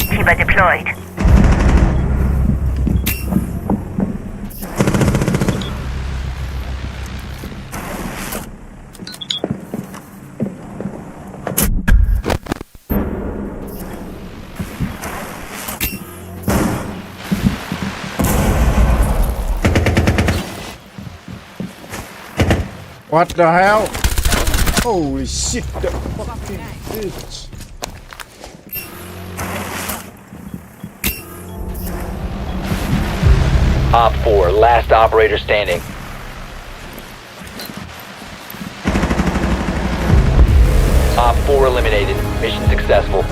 Kiva deployed. What the hell? Holy shit, that fucking bitch. Op 4, last operator standing. Op 4 eliminated. Mission successful.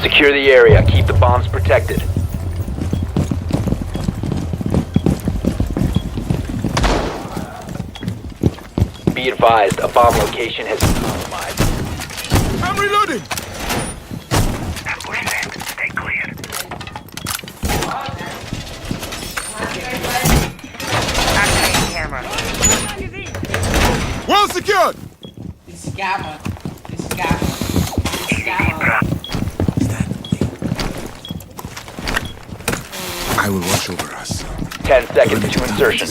Secure the area. Keep the bombs protected. Be advised, a bomb location has been compromised. I'm reloading! Stay clear. Gamma. It's Gamma. It's Gamma. I will watch over us. 10 seconds to insertion.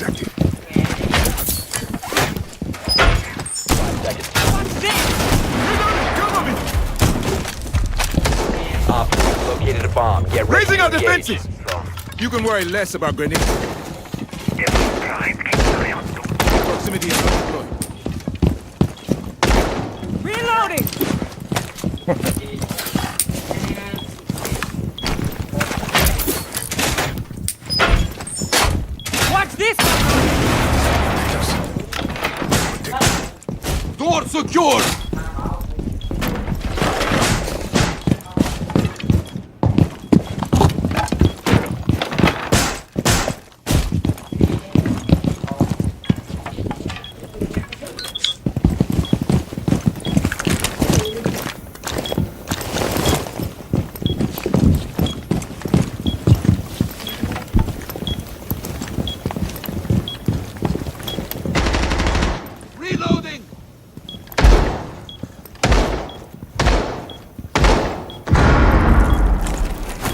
Op located a bomb. Get ready. Raising our defenses! You can worry less about grenades. Proximity is not deployed. Reloading! Watch this! Door secured!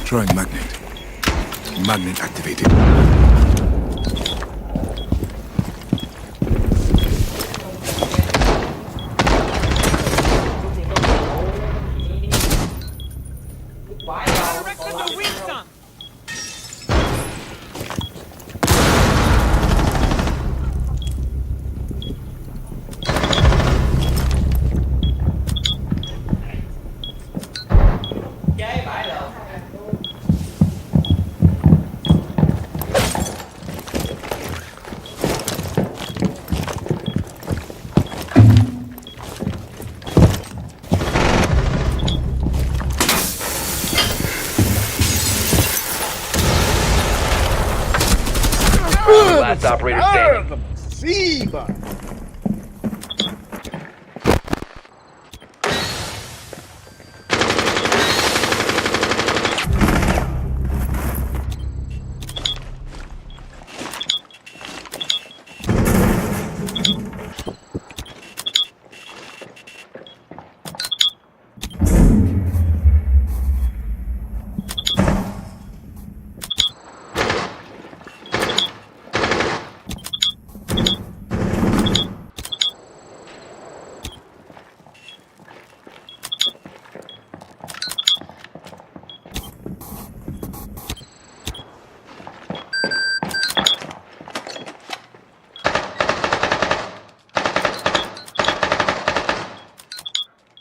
Throwing magnet. Magnet activated. Last operator standing.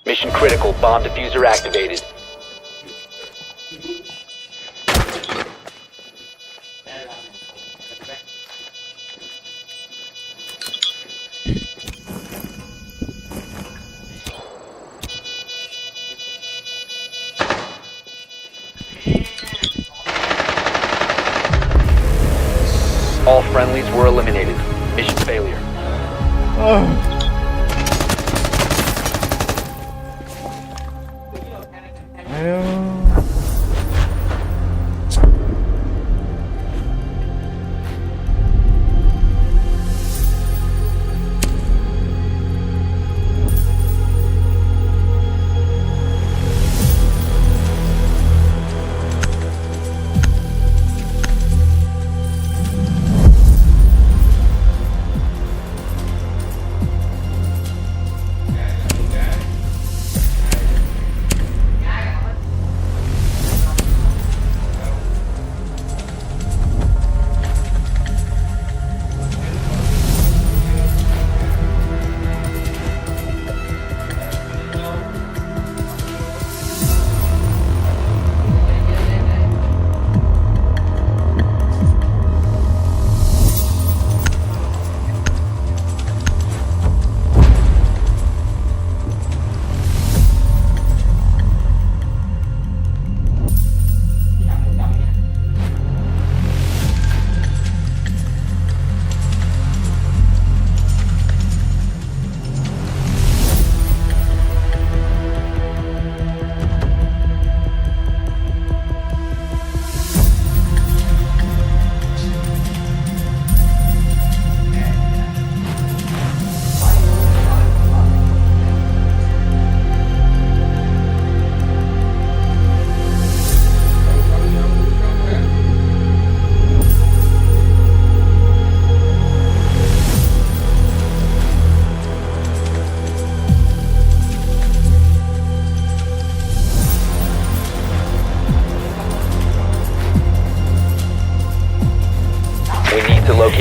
Mission critical. Bomb diffuser activated. All friendlies were eliminated. Mission failure.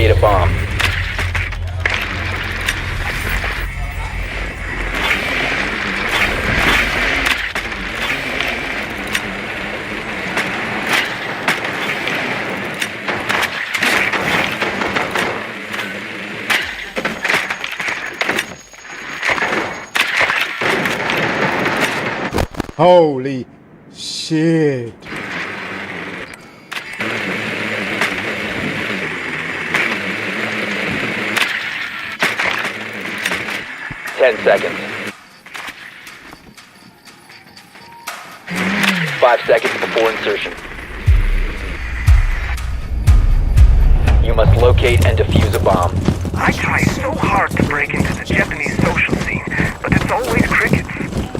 locate a bomb. Holy shit. Ten seconds. 5 seconds before insertion. You must locate and defuse a bomb. I try so hard to break into the Japanese social scene, but it's always crickets.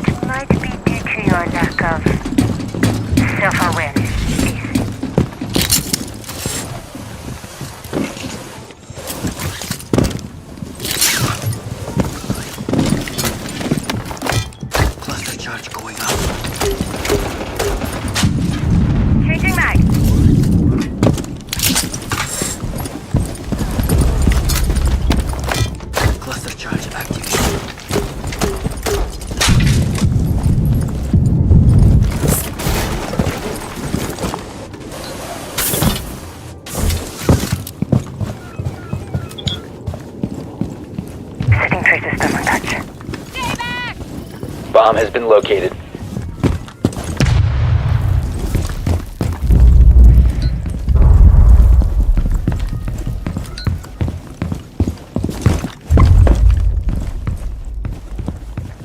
It might be due to your lack of self-awareness. Cluster charge going up. Changing mag. Cluster charge activated. Setting tracer stun touch. Bomb has been located.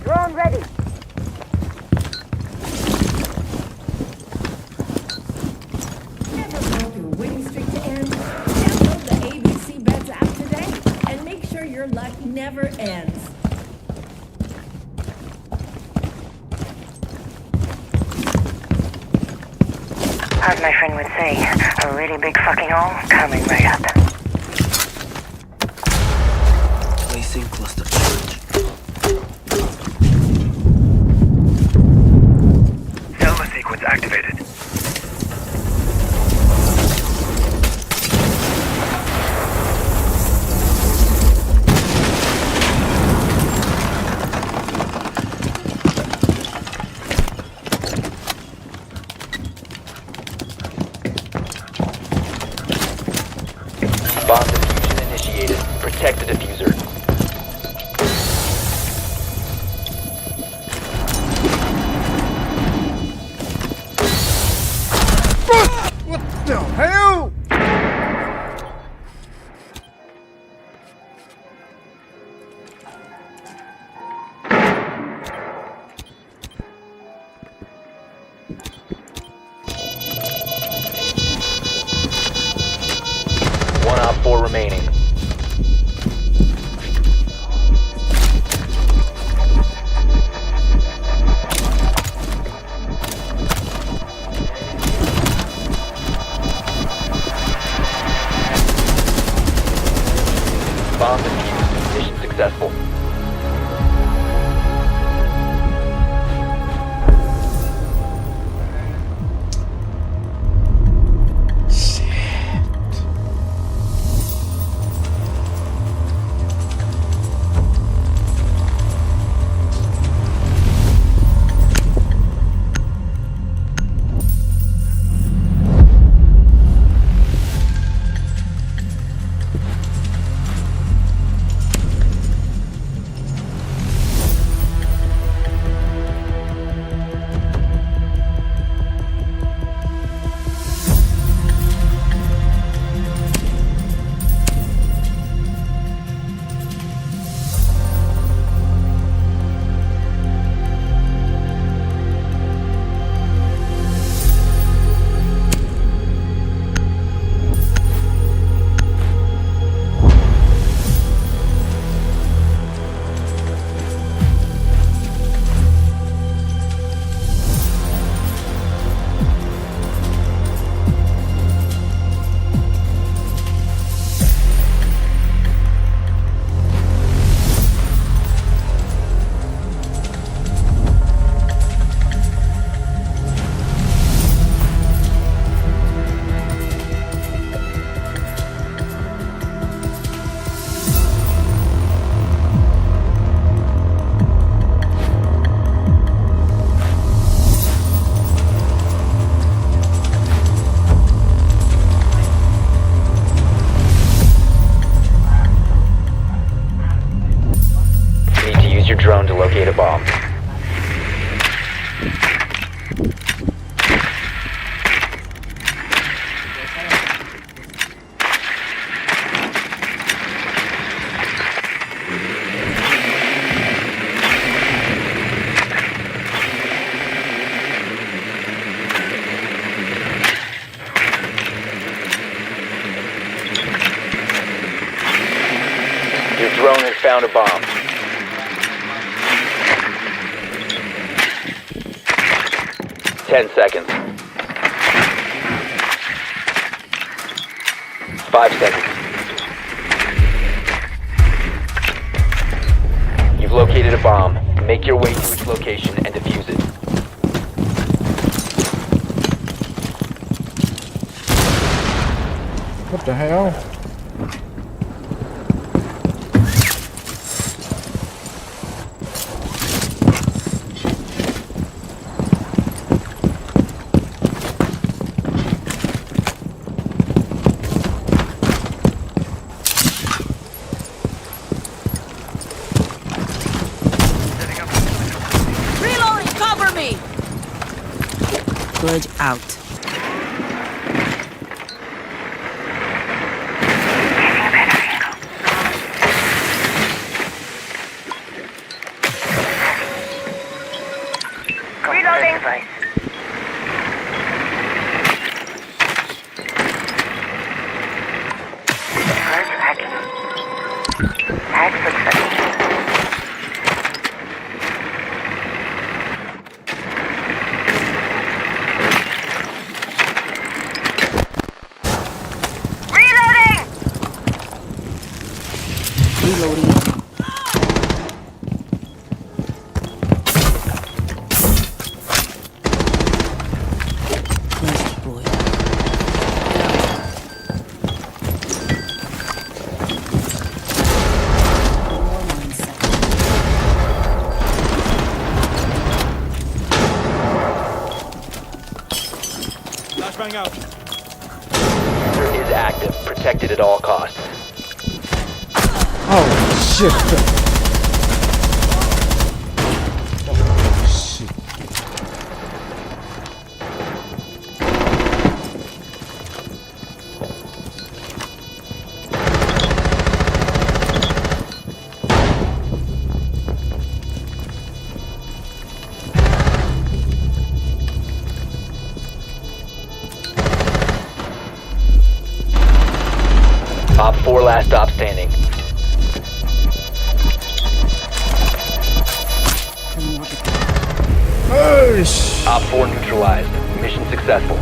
Drone ready. Never want your winning streak to end? Download the ABC Bets app today and make sure your luck never ends. As my friend would say, a really big fucking hole coming right up. Placing cluster charge. Selma sequence activated. Bomb diffusion initiated. Protect the diffuser. What the hell? One op 4 remaining. Bomb defused. Mission successful. locate a bomb. Your drone has found a bomb. Ten seconds. 5 seconds. You've located a bomb. Make your way to its location and defuse it. What the hell? Reloading, cover me! Good out. Reloading. Device. Tag successful. Reloading. Flashbang out. User is active. Protected at all costs. Oh shit. Oh shit. Op 4 last stop standing. Op 4 neutralized. Mission successful.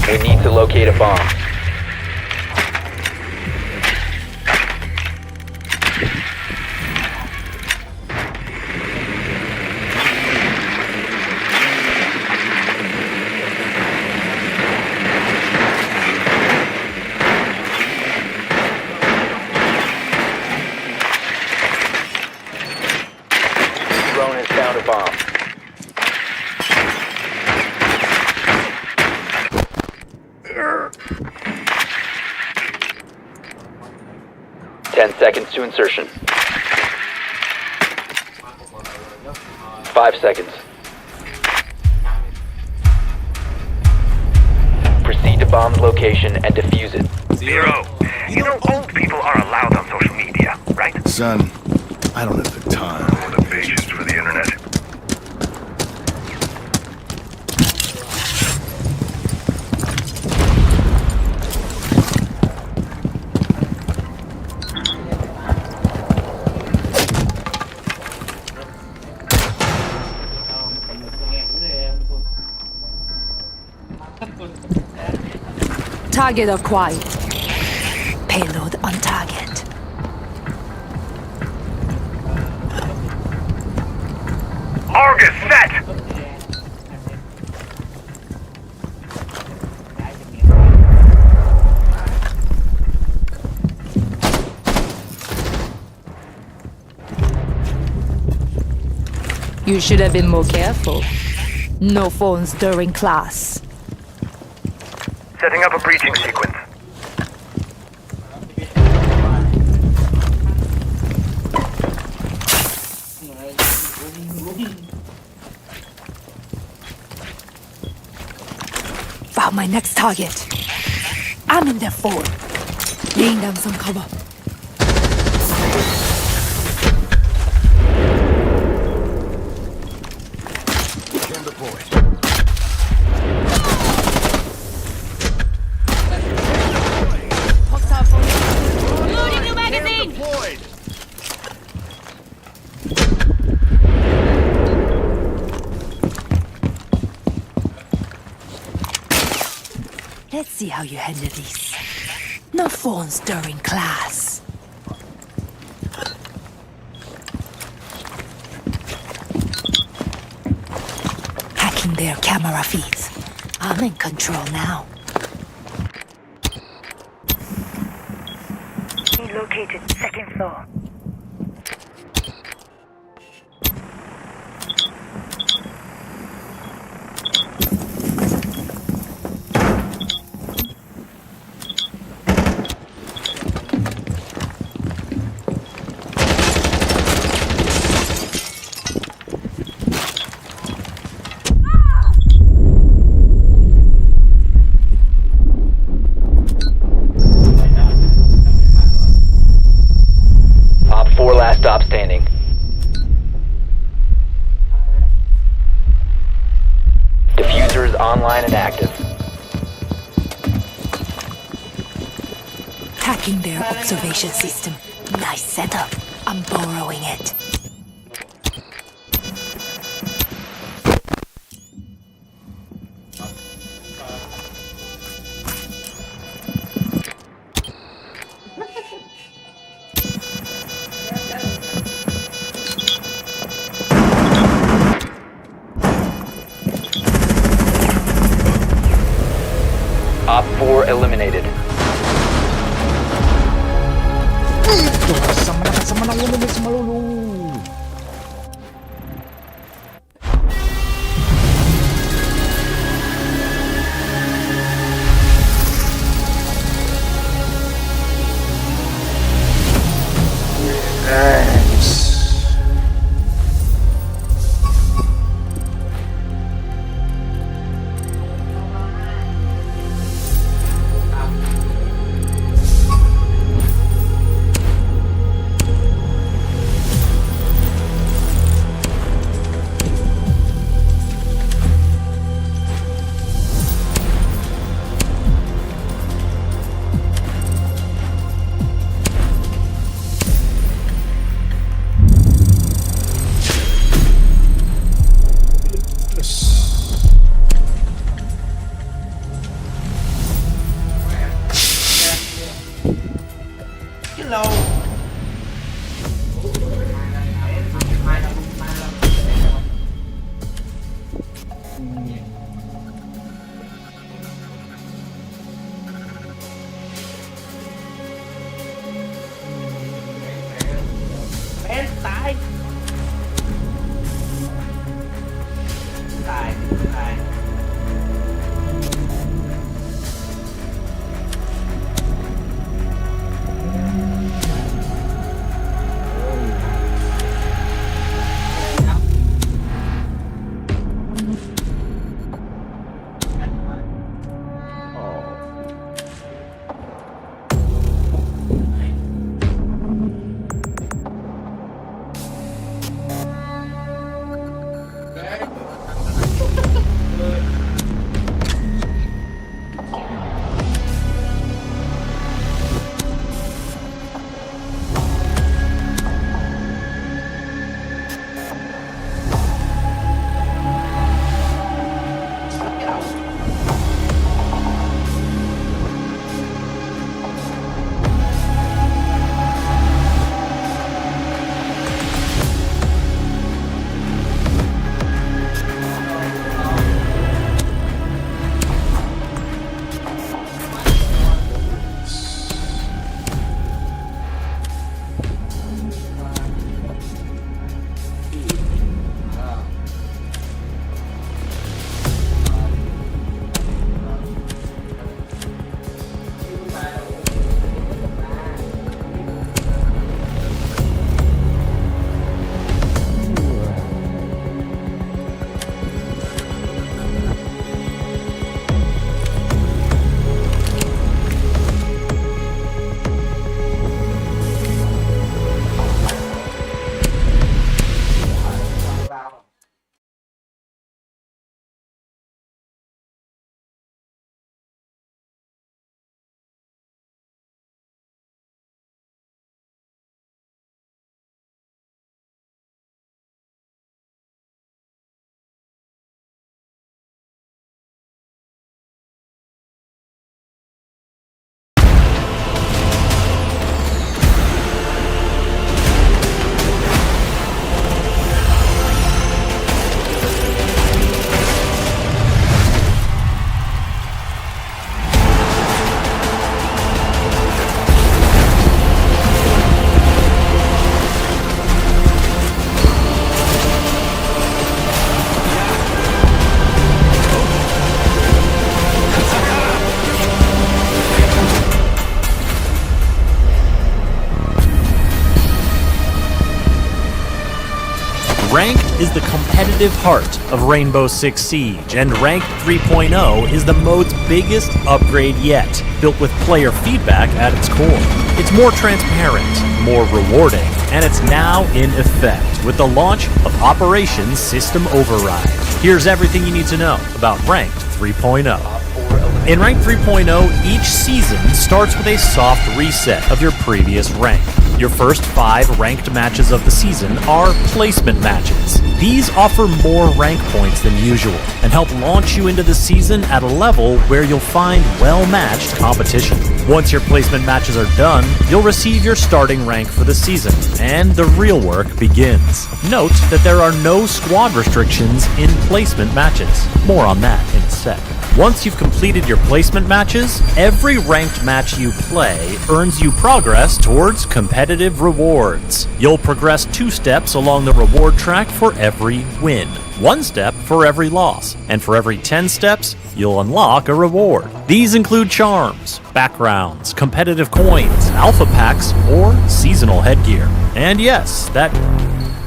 We need to locate a bomb. Drone has found a bomb. seconds to insertion. 5 seconds. Proceed to bomb's location and defuse it. Zero. You know old people are allowed on social media, right? Son, I don't have the time Or the patience for the internet. Target acquired. Payload on target. Argus set! You should have been more careful. No phones during class. Setting up a breaching sequence. Found my next target. I'm in their phone. Laying down some cover. Cam deployed. Loading new magazine! Deployed. Let's see how you handle these. No phones during class. Hacking their camera feeds. I'm in control now. Located second floor. Op 4 last stop standing. Diffuser is online and active. Hacking their observation system. Nice setup. I'm borrowing it. Op 4 eliminated. Sama na ulo. Ranked is the competitive heart of Rainbow Six Siege, and Ranked 3.0 is the mode's biggest upgrade yet, built with player feedback at its core. It's more transparent, more rewarding, and it's now in effect with the launch of Operation System Override. Here's everything you need to know about Ranked 3.0. In Ranked 3.0, each season starts with a soft reset of your previous rank. Your first 5 ranked matches of the season are placement matches. These offer more rank points than usual and help launch you into the season at a level where you'll find well-matched competition. Once your placement matches are done, you'll receive your starting rank for the season, and the real work begins. Note that there are no squad restrictions in placement matches. More on that in a sec. Once you've completed your placement matches, every ranked match you play earns you progress towards competitive rewards. You'll progress 2 steps along the reward track for every win, 1 step for every loss, and for every 10 steps, you'll unlock a reward. These include charms, backgrounds, competitive coins, alpha packs, or seasonal headgear. And yes, that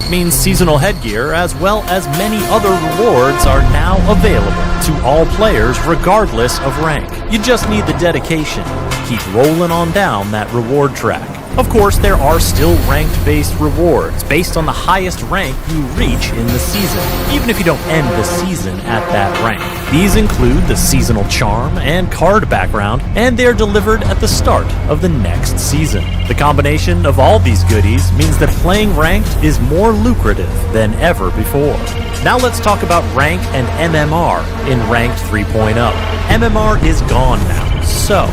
means seasonal headgear, as well as many other rewards, are now available to all players regardless of rank. You just need the dedication. Keep rolling on down that reward track. Of course, there are still ranked-based rewards based on the highest rank you reach in the season, even if you don't end the season at that rank. These include the seasonal charm and card background, and they're delivered at the start of the next season. The combination of all these goodies means that playing ranked is more lucrative than ever before. Now let's talk about rank and MMR in Ranked 3.0. MMR is gone now, so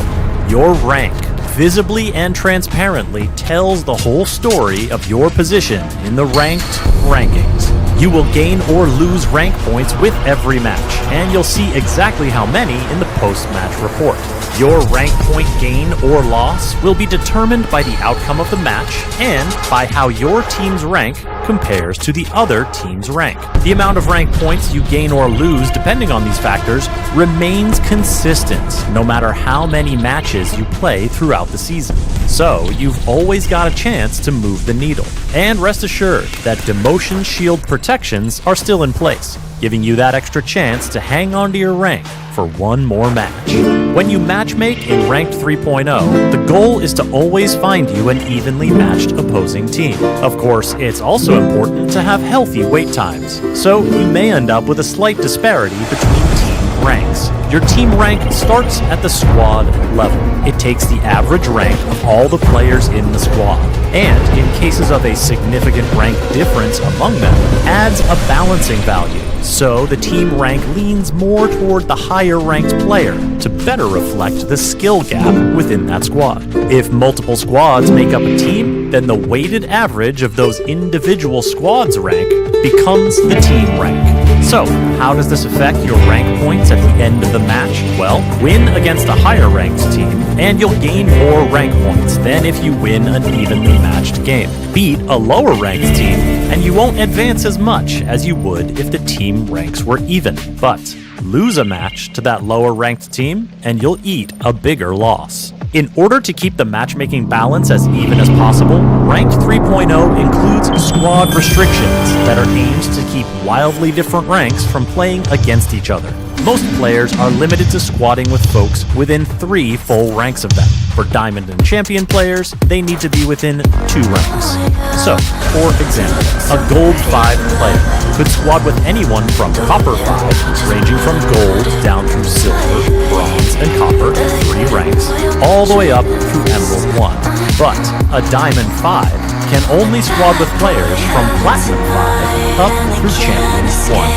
your rank visibly and transparently tells the whole story of your position in the ranked rankings. You will gain or lose rank points with every match, and you'll see exactly how many in the post-match report. Your rank point gain or loss will be determined by the outcome of the match and by how your team's rank compares to the other team's rank. The amount of rank points you gain or lose, depending on these factors, remains consistent no matter how many matches you play throughout the season. So, you've always got a chance to move the needle. And rest assured that demotion shield protections are still in place, giving you that extra chance to hang on to your rank for one more match. When you matchmake in Ranked 3.0, the goal is to always find you an evenly matched opposing team. Of course, it's also important to have healthy wait times, so you may end up with a slight disparity between team ranks. Your team rank starts at the squad level. It takes the average rank of all the players in the squad, and in cases of a significant rank difference among them, adds a balancing value. So the team rank leans more toward the higher ranked player to better reflect the skill gap within that squad. If multiple squads make up a team, then the weighted average of those individual squads' rank becomes the team rank. So, how does this affect your rank points at the end of the match? Well, win against a higher ranked team, and you'll gain more rank points than if you win an evenly matched game. Beat a lower ranked team, and you won't advance as much as you would if the team ranks were even. But lose a match to that lower ranked team, and you'll eat a bigger loss. In order to keep the matchmaking balance as even as possible, Ranked 3.0 includes squad restrictions that are aimed to keep wildly different ranks from playing against each other. Most players are limited to squadding with folks within 3 full ranks of them. For Diamond and Champion players, they need to be within 2 ranks. So, for example, a Gold 5 player could squad with anyone from Copper 5, ranging from Gold down through Silver, Bronze, and Copper, 3 ranks, all the way up through Emerald 1. But a Diamond 5 can only squad with players from Platinum 5 up through Champion 1.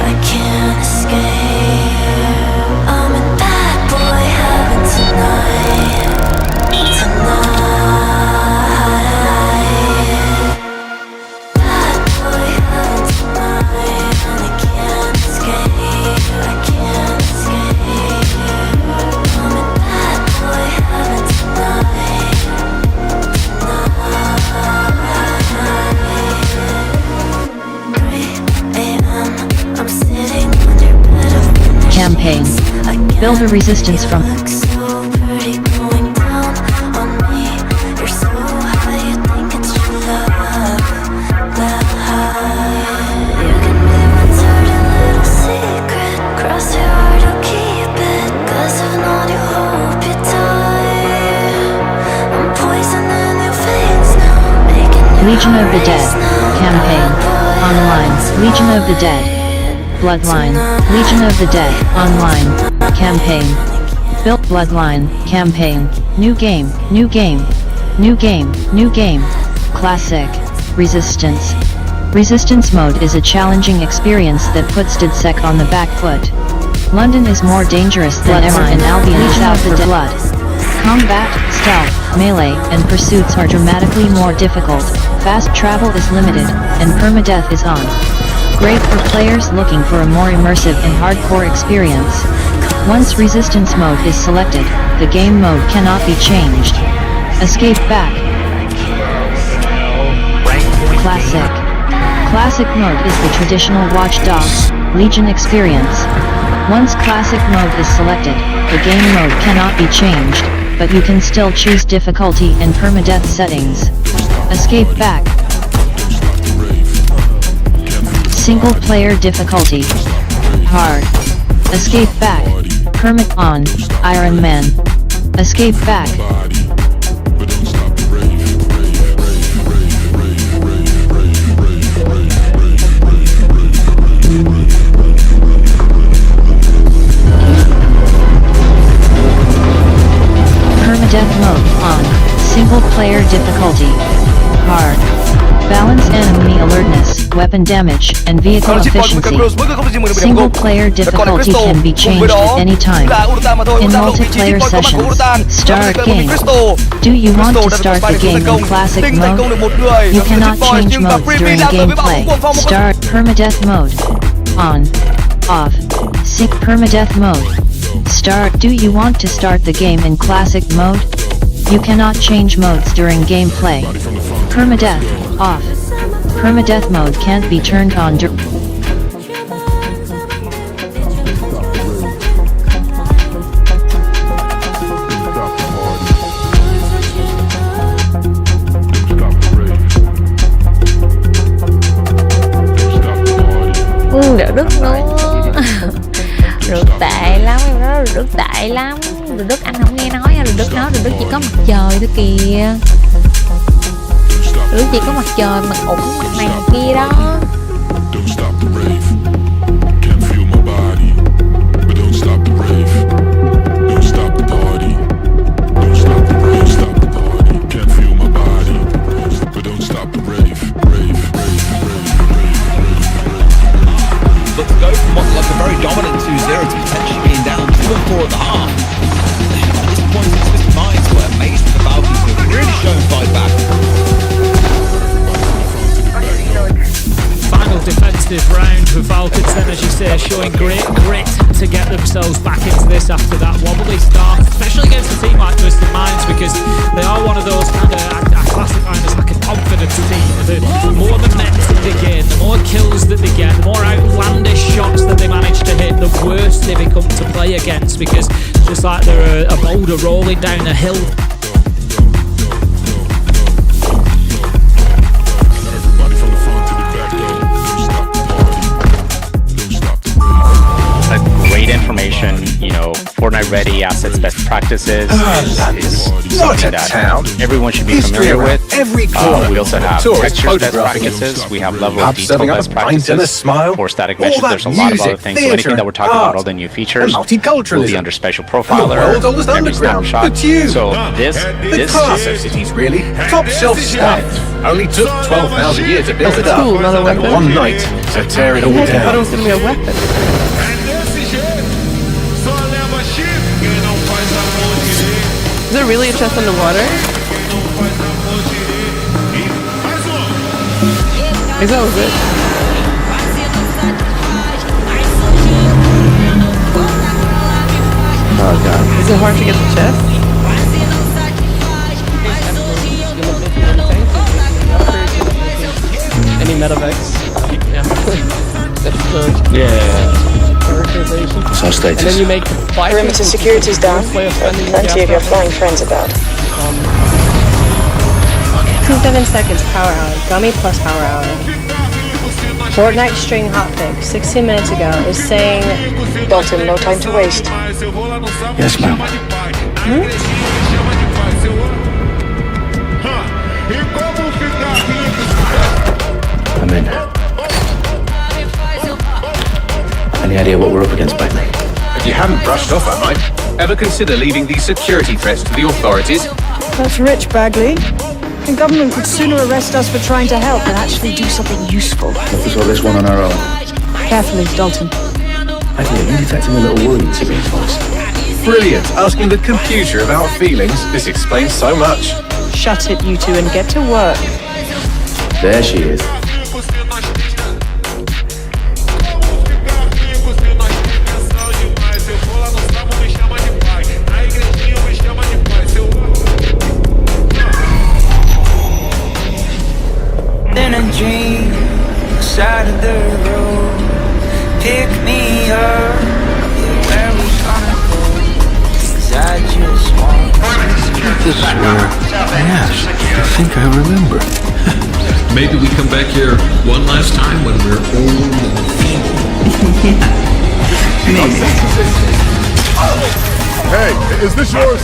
I can't escape. I'm in that boy heaven tonight. That boy heaven tonight. And I can't escape. I can't escape. I'm in that boy heaven tonight. Campaign. Build a resistance from You're so high, you think it's your love. Legion of the Dead. Campaign. Online. Legion of the Dead. Bloodline. Legion of the Dead. Online. Campaign. Built Bloodline. Campaign. New game. New game. New game. New game. Classic. Resistance. Resistance mode is a challenging experience that puts DedSec on the back foot. London is more dangerous than ever and Albion is out for blood. Combat, stealth, melee, and pursuits are dramatically more difficult, fast travel is limited, and permadeath is on. Great for players looking for a more immersive and hardcore experience. Once resistance mode is selected, the game mode cannot be changed. Escape back. Classic. Classic mode is the traditional Watch Dogs Legion experience. Once classic mode is selected, the game mode cannot be changed, but you can still choose difficulty and permadeath settings. Escape back. Single player difficulty. Hard. Escape back. Permit on. Iron Man. Escape back. Permadeath mode on. Single player difficulty. Hard. Balance enemy alertness, weapon damage, and vehicle efficiency. Single player difficulty can be changed at any time. In multiplayer sessions, start game. Do you want to start the game in classic mode? You cannot change modes during gameplay. Start permadeath mode. On. Off. Sync permadeath mode. Start. Do you want to start the game in classic mode? You cannot change modes during gameplay. Permadeath. Off. Permadeath mode can't be turned on Đỡ đứt luôn. Rượt tệ lắm, em nói rượt tệ lắm. Rượt Đức anh không nghe nói nha, Rượt Đức nói Rượt Đức chỉ có mặt trời thôi kìa. Rượt Đức chỉ có mặt trời, mặt ủng, mặt này mặt kia đó. But to go from like a very dominant 2-0 to potentially being down 2-4 at the half. At this point, it's just minds were amazed with the Falcons who have really shown fight back. Final defensive round for Falcons then, as you say, showing great grit to get themselves back into this after that wobbly start, especially against a team like Twisted Minds, because they are one of those kind of, I classify them as like a confidence team. The more the nets that they gain, the more kills that they get, the more outlandish shots that they manage to hit, the worse they become to play against, because it's just like they're a boulder rolling down a hill. Information, you know, Fortnite ready assets, best practices is something that everyone should be familiar with. We also have textures best practices. We have level of detail best practices for static meshes. There's a lot of other things. So anything that we're talking about, all the new features, will be under Special Profiler, every snapshot. So this cities really top shelf stuff. Only took 12,000 years to build it up, and one night to tear it all down. I thought it was gonna be a weapon. Is there really a chest underwater? I guess that was it. Oh god. Is it hard to get the chest? Any medevacs? Yeah. So status. And then you make 5 perimeter security's down. Plenty of your flying friends about. 7 seconds power hour. Gummy plus power hour. Fortnite string hotfix 16 minutes ago is saying Dalton, no time to waste. Yes, ma'am. Hmm? idea what we're up against back then? If you haven't brushed off, I might. Ever consider leaving these security threats to the authorities? That's rich, Bagley. The government could sooner arrest us for trying to help than actually do something useful. If we got this one on our own. Carefully, Dalton. Actually, you detecting a little worried to me, folks. Brilliant. Asking the computer about feelings. This explains so much. Shut it, you two, and get to work. There she is. In a dream, side of the road, pick me up, where we gonna go, 'cause I just want This is where, yes, I think I remember. Maybe we come back here one last time when we're old and feeble. Maybe. Hey, is this yours?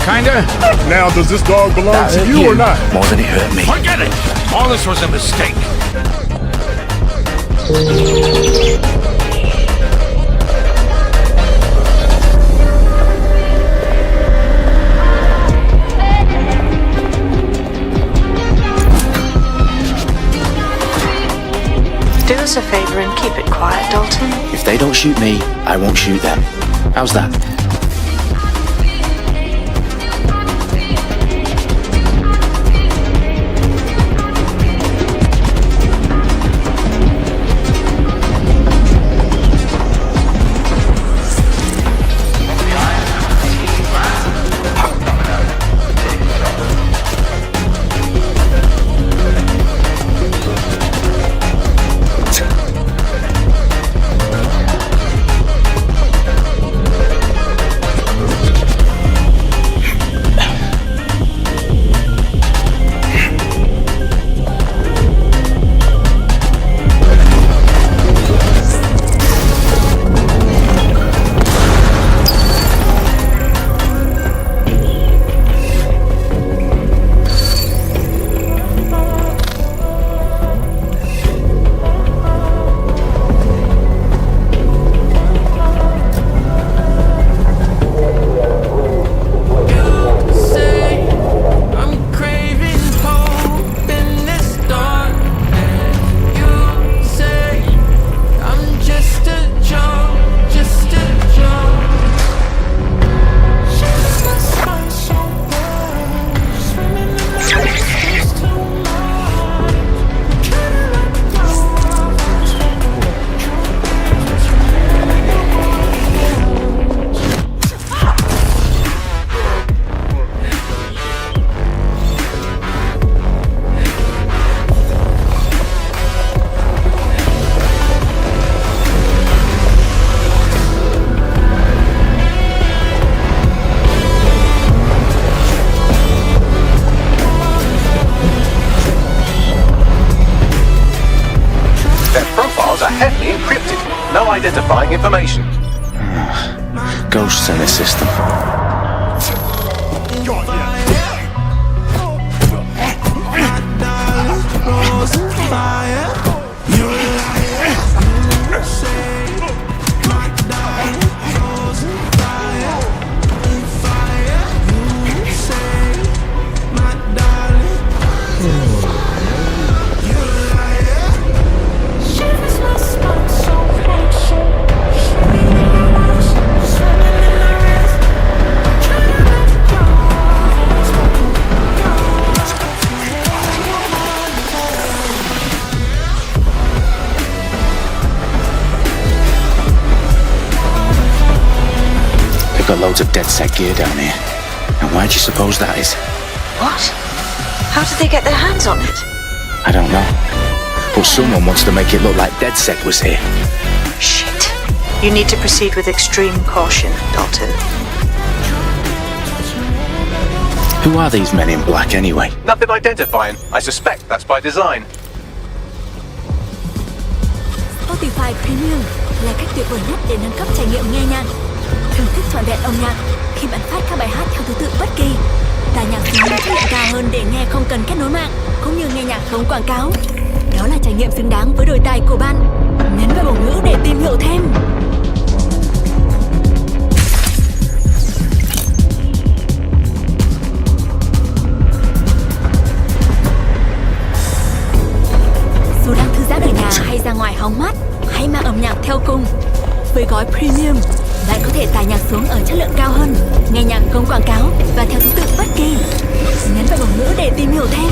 Kinda. Now, does this dog belong to you or not? More than it hurt me. Forget it! All this was a mistake. Do us a favor and keep it quiet, Dalton. If they don't shoot me, I won't shoot them. How's that? heavily encrypted. No identifying information. Ghosts in the system. Got loads of dead set gear down here. And why do you suppose that is? What? How did they get their hands on it? I don't know. But someone wants to make it look like DedSec was here. Shit. You need to proceed with extreme caution, Dalton. Who are these men in black anyway? Nothing identifying. I suspect that's by design. Spotify Premium là cách tuyệt vời nhất để nâng cấp trải nghiệm nghe nhạc. Thưởng thức trọn vẹn âm nhạc khi bạn phát các bài hát theo thứ tự bất kỳ. Tải nhạc xuống chất lượng cao hơn để nghe không cần kết nối mạng, cũng như nghe nhạc không quảng cáo. Đó là trải nghiệm xứng đáng với đôi tai của bạn. Nhấn vào biểu ngữ để tìm hiểu thêm. Dù đang thư giãn ở nhà hay ra ngoài hóng mát, hãy mang âm nhạc theo cùng. Với gói Premium, bạn có thể tải nhạc xuống ở chất lượng cao hơn, nghe nhạc không quảng cáo và theo thứ tự bất kỳ. Nhấn vào biểu ngữ để tìm hiểu thêm.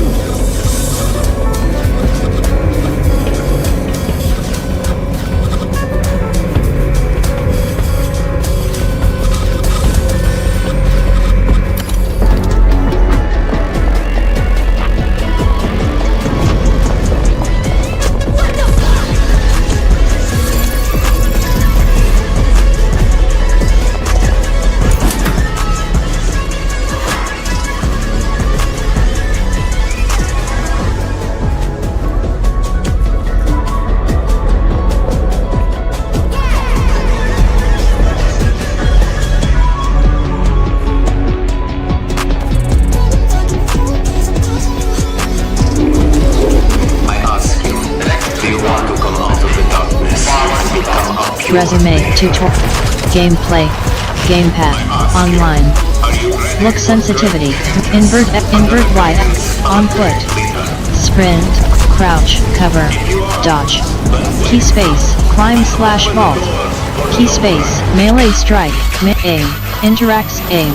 Resume, tutorial, gameplay, gamepad, online. Look sensitivity, invert Y, on foot, sprint, crouch, cover, dodge. Key space, climb / vault. Key space, melee strike, aim, interacts, aim.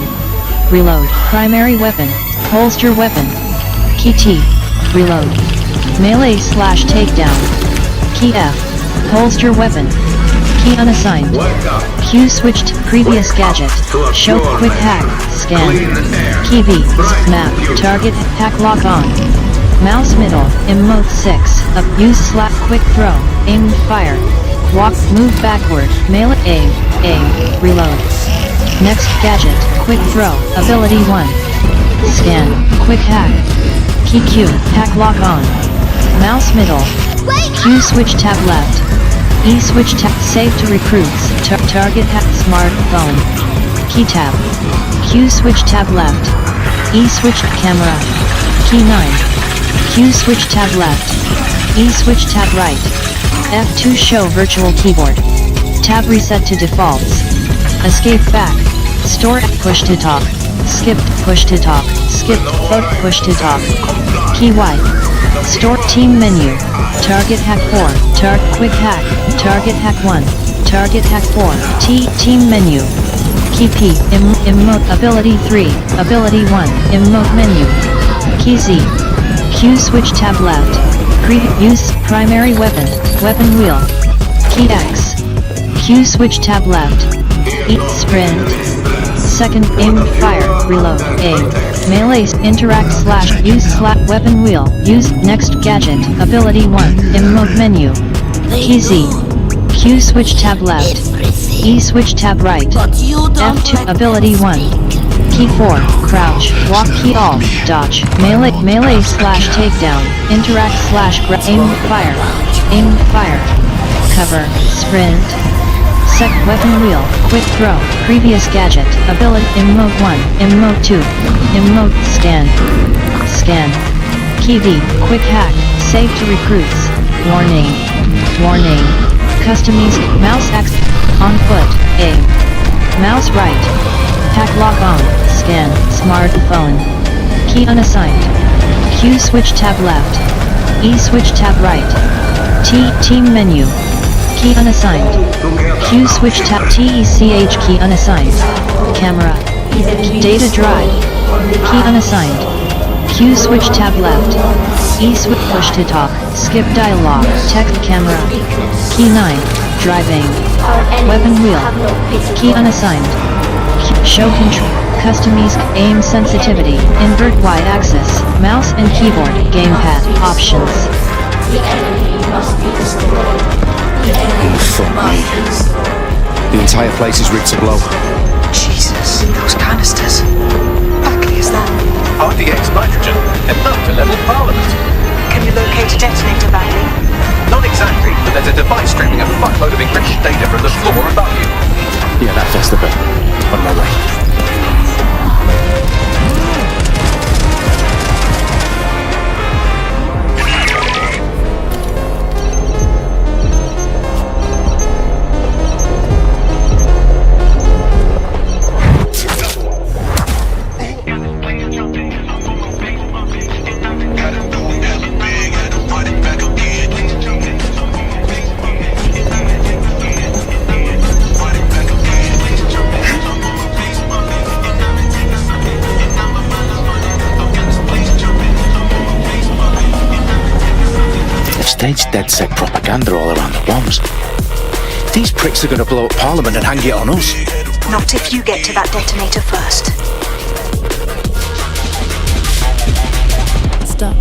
Reload, primary weapon, holster weapon. Key T, reload. Melee / takedown. Key F, holster weapon. Key unassigned. Q switched previous gadget. Show quick hack. Scan. Key B. Map. Target. Hack lock on. Mouse middle. Emote 6. Up. Use / quick throw. Aim fire. Walk. Move backward. Melee. Aim. Aim. Reload. Next gadget. Quick throw. Ability 1. Scan. Quick hack. Key Q. Hack lock on. Mouse middle. Q switch tab left. E switch tab, save to recruits, target hack smartphone. Key tab. Q switch tab left. E switch camera. Key 9. Q switch tab left. E switch tab right. F2 show virtual keyboard. Tab reset to defaults. Escape back. Store push to talk. Skip push to talk. Skip both push to talk. Key Y. Store team menu. Target hack 4. Quick hack. Target hack 1. Target hack 4. Team menu. Key P. Emote ability 3. Ability 1. Emote menu. Key Z. Q switch tab left. Use primary weapon. Weapon wheel. Key X. Q switch tab left. E sprint. Second aim fire. Reload. Aim. Melee interact / use / weapon wheel. Use next gadget. Ability 1. Emote menu. Key Z. Q switch tab left. E switch tab right. F2 ability 1. Key 4. Crouch. Walk key alt. Dodge. Melee / takedown. Interact / aim fire. Aim fire. Cover. Sprint. Sec weapon wheel, quick throw, previous gadget, ability, emote 1, emote 2, emote, scan, scan, key V, quick hack, save to recruits, warning, warning, customize, mouse X, on foot, aim, mouse right, hack lock on, scan, smartphone, key unassigned, Q switch tab left, E switch tab right, team menu, key unassigned. Q switch tab TECH key unassigned. Camera. Data drive. Key unassigned. Q switch tab left. E switch push to talk. Skip dialogue. Text camera. Key 9. Driving. Weapon wheel. Key unassigned. Show control. Customize. Aim sensitivity. Invert Y axis. Mouse and keyboard. Gamepad. Options. Oh, fuck me. The entire place is rigged to blow. Jesus, those canisters. Badly is that? RDX nitrogen, enough to level Parliament. Can you locate a detonator badly? Not exactly, but there's a device streaming a fuckload of encrypted data from the floor above you. Yeah, that's the bit. On my way. They've staged DedSec propaganda all around the bombs. These pricks are going to blow up Parliament and hang it on us. Not if you get to that detonator first. Stop.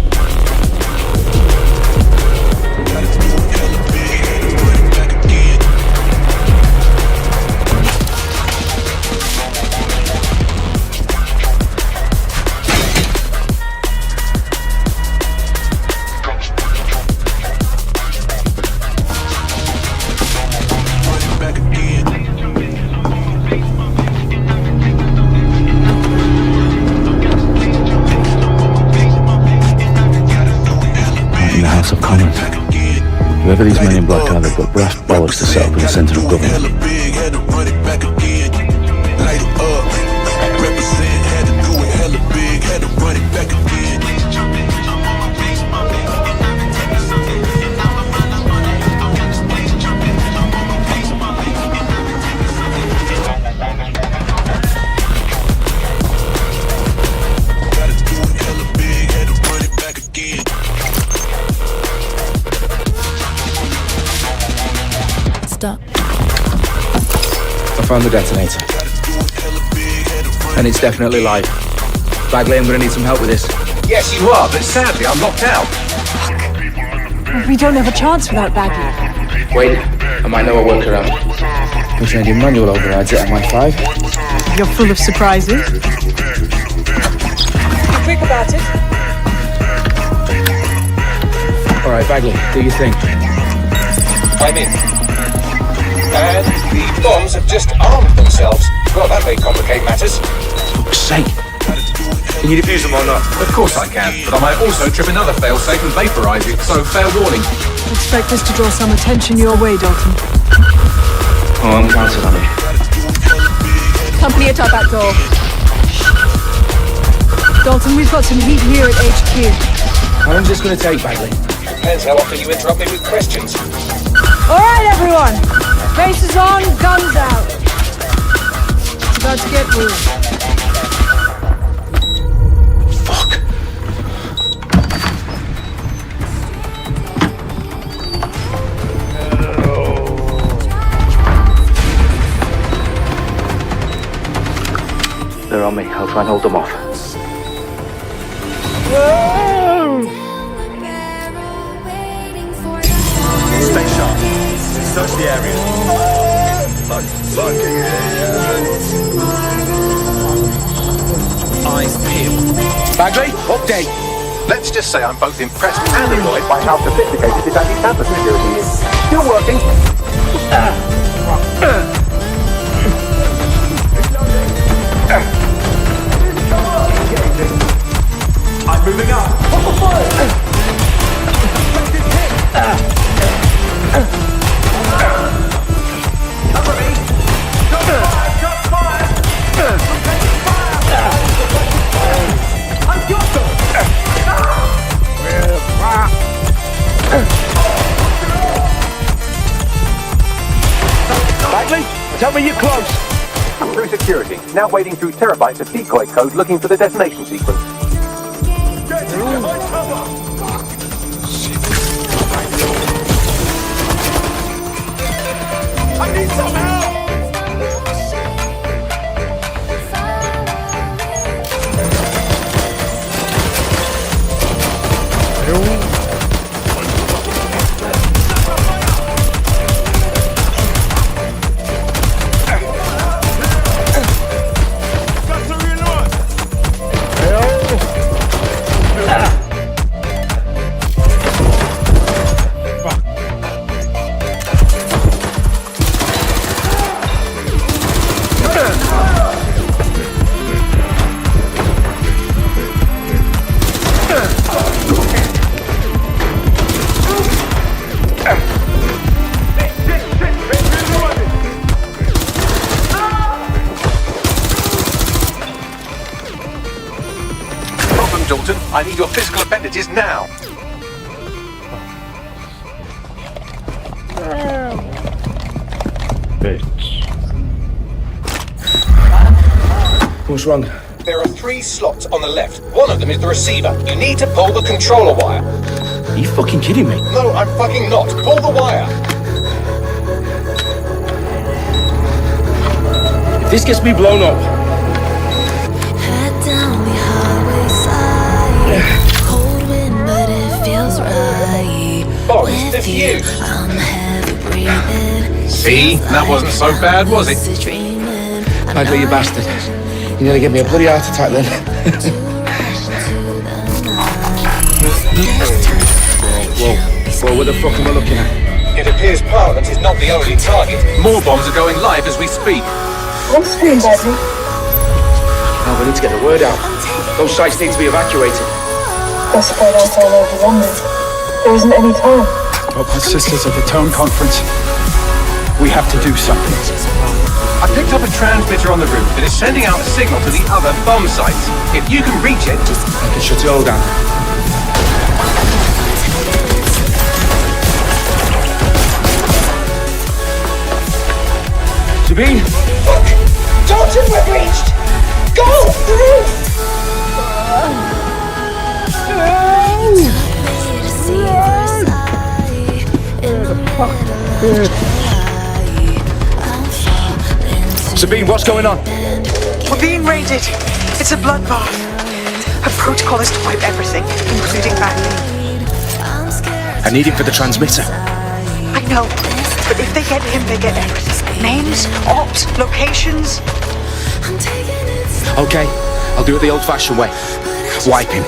Whoever these men in black are, they've got brass bollocks to set up in the centre of government. Stop. I found the detonator. And it's definitely live. Bagley, I'm gonna need some help with this. Yes, you are, but sadly, I'm locked out. We don't have a chance without Bagley. Wait, I might know a workaround. Which means your manual overrides at MI5. You're full of surprises. Be quick about it. Alright, Bagley, do your thing. I'm in. And the bombs have just armed themselves. Well, that may complicate matters. For fuck's sake. Can you defuse them or not? Of course I can, but I might also trip another failsafe and vaporize it, so fair warning. Expect us to draw some attention your way, Dalton. Oh, I'm counting on it. Company at our back door. Dalton, we've got some heat here at HQ. How long's this going to take, Bagley? Depends how often you interrupt me with questions. All right, everyone. Faces on, guns out. It's about to get real. Fuck. They're on me. I'll try and hold them off. Stay sharp. Search the area. Eyes peeled. Bagley, update. Let's just say I'm both impressed and annoyed by how sophisticated this anti-tamper security is. Still working. I'm moving up. Bagley, tell me you're close. I'm through security, now wading through terabytes of decoy code looking for the detonation sequence. I need some help! Dalton, I need your physical appendages now. Bitch. What's wrong? There are 3 slots on the left. One of them is the receiver. You need to pull the controller wire. you fucking kidding me? No, I'm fucking not. Pull the wire. If this gets me blown up. Head down the highway side. Cold wind, but it feels right. Boris, this you. I'm heavy breathing. See? That wasn't so bad, was it? Ugly, you bastard. You nearly gave me a bloody heart attack then. Whoa, what the fuck am I looking at? It appears Parliament is not the only target. More bombs are going live as we speak. Oh, we need to get the word out. Those sites need to be evacuated. They're spread out all over London. There isn't any time. Well, my sister's at the Tone Conference. We have to do something. I picked up a transmitter on the roof that is sending out a signal to the other bomb sites. If you can reach it... I can shut it all down. Sabine! Dalton, we've reached! Go through! Sabine, what's going on? We're being raided. It's a bloodbath. Her protocol is to wipe everything, including Bagley. I need him for the transmitter. I know, but if they get him, they get everything. Names, ops, locations. Okay, I'll do it the old-fashioned way. Wipe him.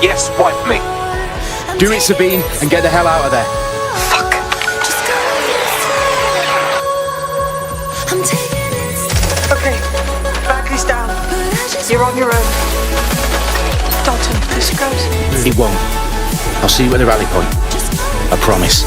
Yes, wipe me. Do it, Sabine, and get the hell out of there. Fuck. Okay, Bagley's down. You're on your own. Dalton, this goes. It won't. I'll see you at the rally point. I promise.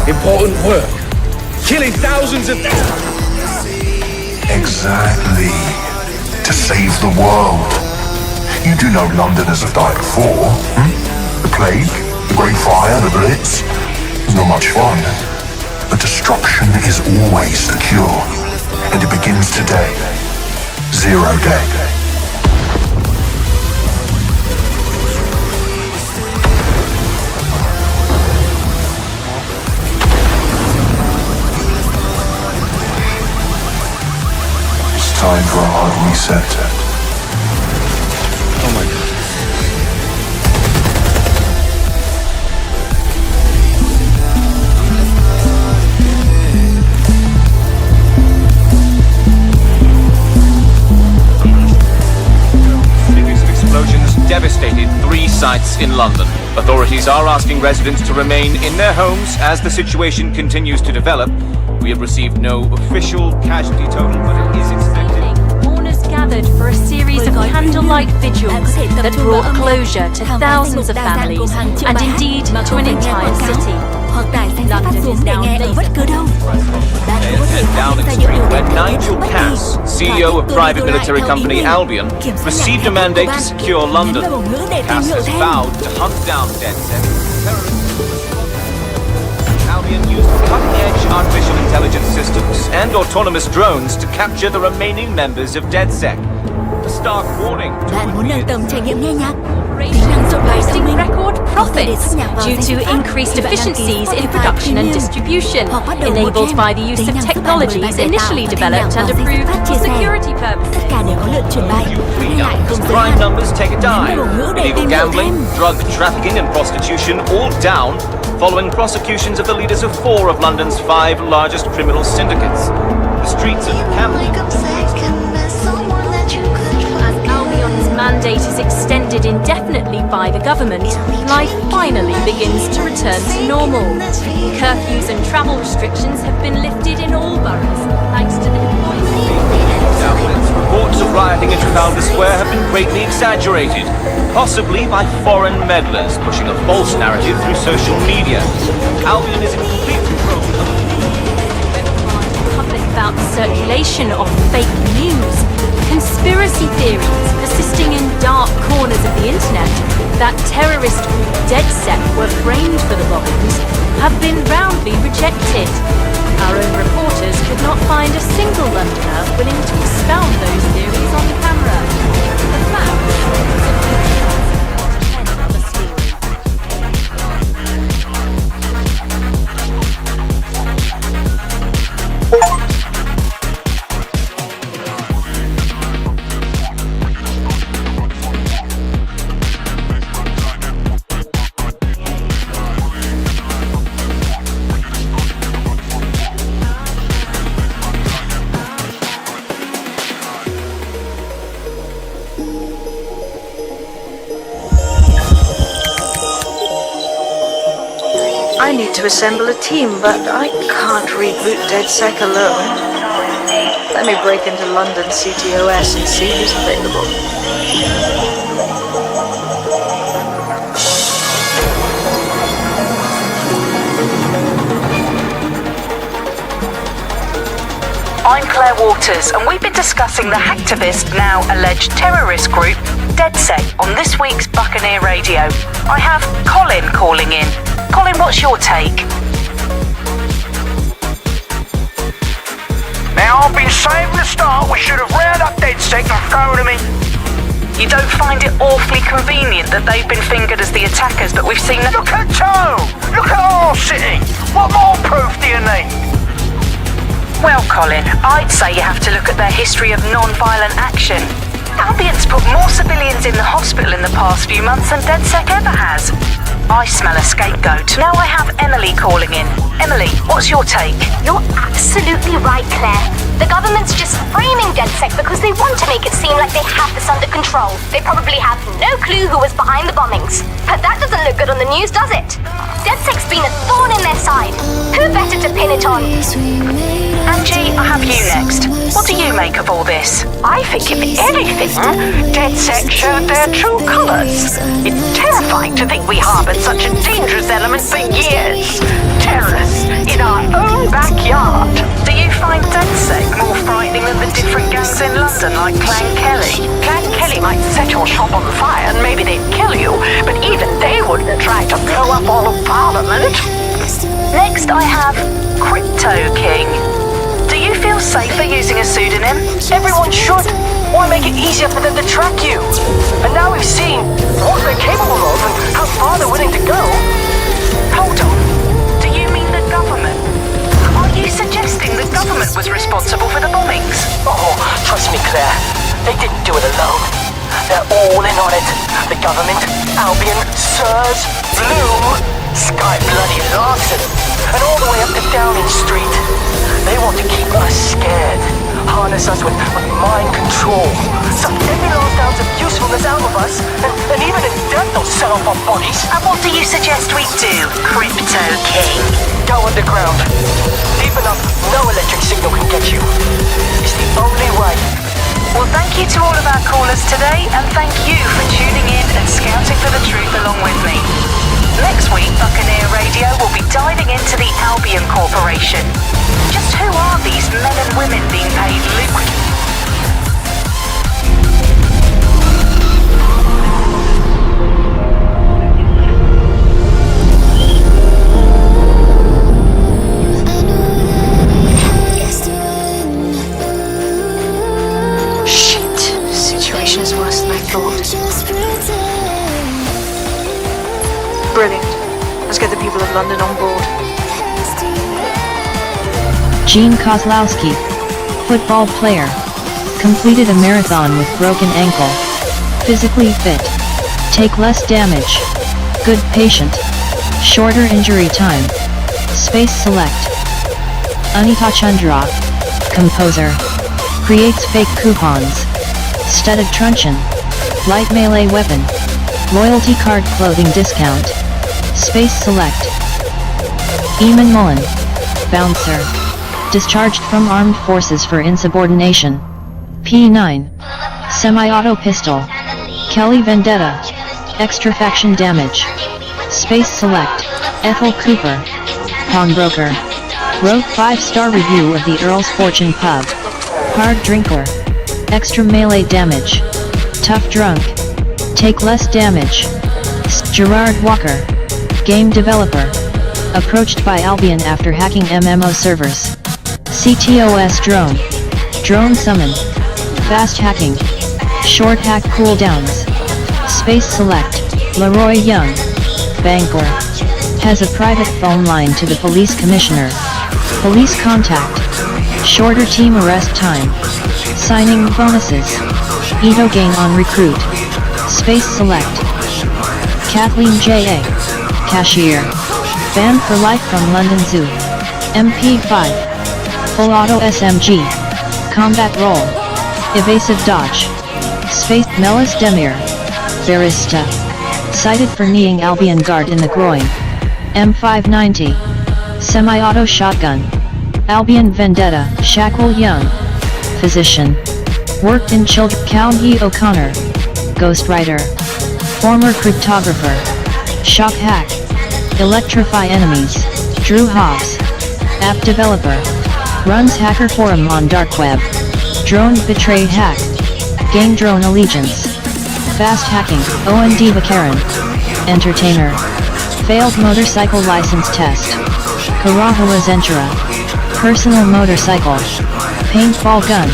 Important work? Killing thousands of... Exactly. To save the world. You do know Londoners have died before, The Plague, the Great Fire, the Blitz. It's not much fun. But destruction is always secure. And it begins today. 0 day. Time for a hard reset. Oh my god. Living devastated 3 sites in London. Authorities are asking residents to remain in their homes as the situation continues to develop. We have received no official casualty total, but it is expected. Mourners gathered for a series of candlelight vigils that brought closure to thousands of families and indeed to an entire city. London is now Head Downing Street, where Nigel Cass, CEO of private military company Albion, received a mandate to secure London. Cass has vowed to hunt down DedSec. Albion used cutting-edge artificial intelligence systems and autonomous drones to capture the remaining members of DedSec. A stark warning to Bạn muốn nâng tầm trải nghiệm nghe nhạc? posting record profits due to increased efficiencies in production and distribution, enabled by the use of technologies initially developed and approved for security purposes. Crime numbers take a dive. Illegal gambling, drug trafficking and prostitution all down following prosecutions of the leaders of 4 of London's 5 largest criminal syndicates. The streets of Camden. Mandate is extended indefinitely by the government, life finally begins to return to normal. Curfews and travel restrictions have been lifted in all boroughs, thanks to the Reports of rioting in Trafalgar Square have been greatly exaggerated, possibly by foreign meddlers pushing a false narrative through social media. Albion is in complete control of the public about the circulation of fake news. Conspiracy theories persisting in dark corners of the internet that terrorist group DedSec were framed for the bombings have been roundly rejected. Our own reporters could not find a single Londoner willing to expound those theories on camera. The fact I need to assemble a team, but I can't reboot DedSec alone. Let me break into London CTOS and see who's available. I'm Claire Waters, and we've been discussing the hacktivist, now alleged terrorist group, DedSec, on this week's Buccaneer Radio. I have Colin calling in. Colin, what's your take? Now, I've been saying from the start we should have rounded up DedSec and thrown them in. You don't find it awfully convenient that they've been fingered as the attackers, but we've seen them... Look at Tone! Look at our city! What more proof do you need? Well, Colin, I'd say you have to look at their history of non-violent action. Albion's put more civilians in the hospital in the past few months than DedSec ever has. I smell a scapegoat. Now I have Emily calling in. Emily, what's your take? You're absolutely right, Claire. The government's just framing DedSec because they want to make it seem like they have this under control. They probably have no clue who was behind the bombings. But that doesn't look good on the news, does it? DedSec's been a thorn in their side. Who better to pin it on? Angie, I have you next. What do you make of all this? I think if anything, DedSec showed their true colours. It's terrifying to think we harboured such a dangerous element for years. Terrorists in our own backyard. Do you find DedSec more frightening than the different gangs in London like Clan Kelly? Clan Kelly might set your shop on fire and maybe they'd kill you, but even they wouldn't try to blow up all of Parliament. Next I have Crypto King. Do you feel safer using a pseudonym? Everyone should. Why make it easier for them to track you? And now we've seen what they're capable of and how far they're willing to go. Hold on. Do you mean the government? Are you suggesting the government was responsible for the bombings? Oh, trust me, Claire. They didn't do it alone. They're all in on it. The government, Albion, Sirs, Bloom, Sky Bloody Larson, and all the way up to Downing Street. They want to keep us scared, harness us with mind control. Suck every last ounce of usefulness out of us, and even in death they'll sell off our bodies. And what do you suggest we do, Crypto King? Go underground. Deep enough, no electric signal can get you. It's the only way. Well, thank you to all of our callers today, and thank you for tuning in and scouting for the truth along with me. Next week, Buccaneer Radio will be diving into the Albion Corporation. Just who are these men and women being paid lucrative? Shit. Situation is worse than I thought. Brilliant. Let's get the people of London on board. Gene Kozlowski, football player, completed a marathon with broken ankle. Physically fit. Take less damage. Good patient. Shorter injury time. Space select. Anita Chandra, composer, creates fake coupons. Studded truncheon. Light melee weapon. Loyalty card clothing discount. Space select. Eamon Mullen, bouncer. Discharged from armed forces for insubordination. P9. Semi-auto pistol. Kelly Vendetta. Extrafaction damage. Space select. Ethel Cooper, pawnbroker. Wrote 5-star review of the Earl's Fortune pub. Hard drinker. Extra melee damage. Tough drunk. Take less damage. Gerard Walker, game developer. Approached by Albion after hacking MMO servers. CTOS drone. Drone summon. Fast hacking. Short hack cooldowns. Space select. Leroy Young, Bangor. Has a private phone line to the police commissioner. Police contact. Shorter team arrest time. Signing bonuses. Edo gain on recruit. Space select. Kathleen J.A. Cashier. Banned for life from London Zoo. MP5. Full auto SMG. Combat role. Evasive dodge. Space. Melis Demir. Barista. Cited for kneeing Albion guard in the groin. M590. Semi-auto shotgun. Albion Vendetta. Shackle Young. Physician. Worked in children. County O'Connor. Ghostwriter. Former cryptographer. Shock hack. Electrify enemies. Drew Hobbs. App developer. Runs hacker forum on dark web. Drone betray hack. Game drone allegiance. Fast hacking. OND Vacaran. Entertainer. Failed motorcycle license test. Karahawa Zentura. Personal motorcycle. Paintball gun.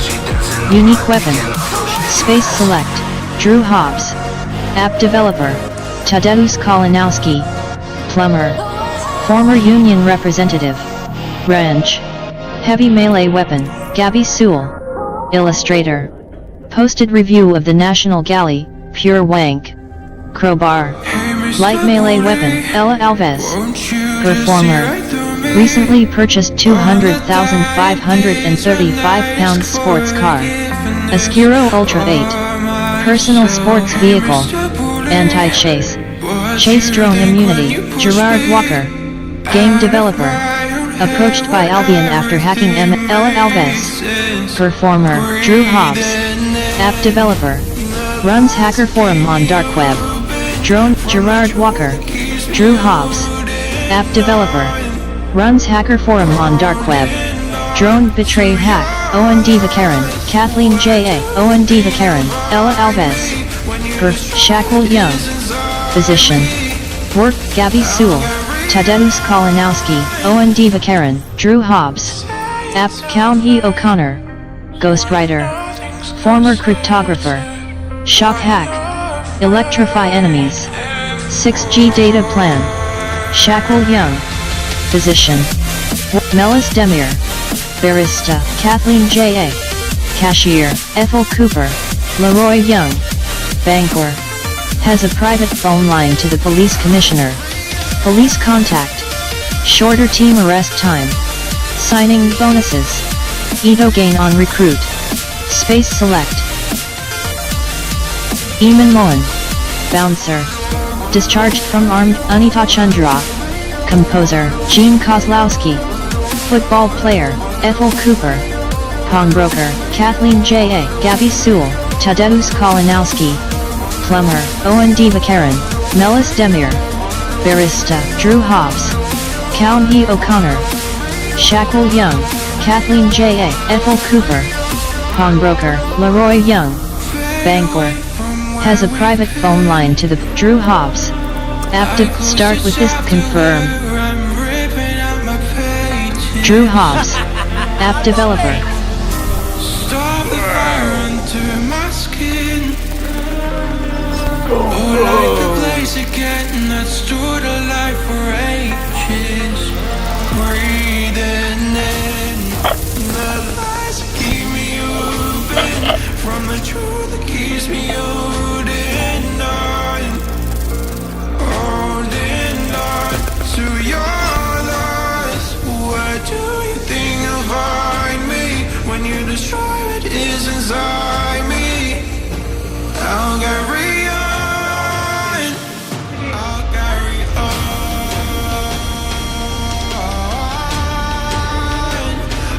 Unique weapon. Space select. Drew Hobbs. App developer. Tadeusz Kalinowski. Plumber. Former union representative. Range. Heavy melee weapon. Gabby Sewell. Illustrator. Posted review of the National Galley. Pure wank. Crowbar. Light melee weapon. Ella Alves. Performer. Recently purchased £200,535 sports car. Escuro Ultra 8. Personal sports vehicle. Anti-chase. Chase drone immunity. Gerard Walker. Game developer. Approached by Albion after hacking Ella Alves. Performer. Drew Hobbs. App developer. Runs hacker forum on dark web. Drone. Gerard Walker. Drew Hobbs. App developer. Runs hacker forum on dark web. Drone betray hack. OND Vacaran. Kathleen J.A. OND Vacaran. Ella Alves. Shackle Young. Physician. Work. Gabby Sewell. Tadeusz Kalinowski. OND Vacaran. Drew Hobbs. App. County O'Connor. Ghostwriter. Former cryptographer. Shock hack. Electrify enemies. 6G data plan. Shackle Young. Physician. Melis Demir. Barista. Kathleen J.A. Cashier. Ethel Cooper. Leroy Young. Bangor. Has a private phone line to the police commissioner. Police contact. Shorter team arrest time. Signing bonuses. Ito gain on recruit. Space select. Eamon Moen. Bouncer. Discharged from armed Anita Chandra. Composer Gene Kozlowski. Football player Ethel Cooper. Pawnbroker Kathleen J.A. Gabby Sewell. Tadeusz Kalinowski. Plumber Owen Devakaran. Melis Demir. Barista Drew Hobbs. Cownhee O'Connor. Shackle Young. Kathleen J.A. Ethel Cooper. Pawnbroker Leroy Young. Banquer has a private phone line to the Drew Hobbs. Active start with this confirm. Drew Hobbs. App developer. Stop the fire under my skin. Oh, like the place again that stood alive for ages. Breathing in the lies that keep me open from the truth that keeps me holding on. Holding on to your loss. Where do you think you'll find me when you destroy what is inside me? I'll carry on. I'll carry on.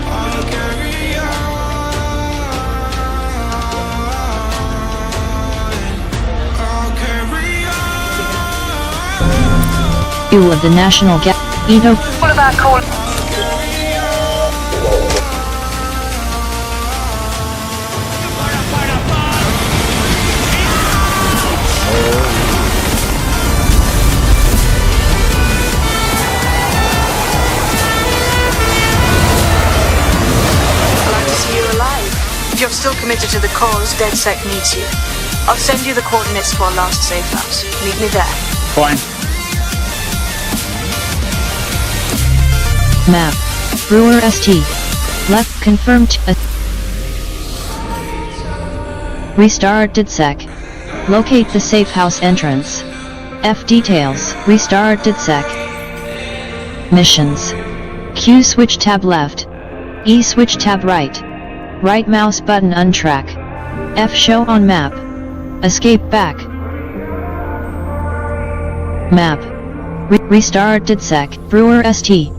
I'll carry on. I'll carry on. You of the National Ito. What about call? If you're still committed to the cause, DedSec needs you. I'll send you the coordinates for our last safe house. Meet me there. Fine. Map. Brewer ST. Left confirmed. Restart DedSec. Locate the safe house entrance. F details. Restart DedSec. Missions. Q switch tab left. E switch tab right. Right mouse button untrack. F show on map. Escape back. Map. Restart DedSec. Brewer ST.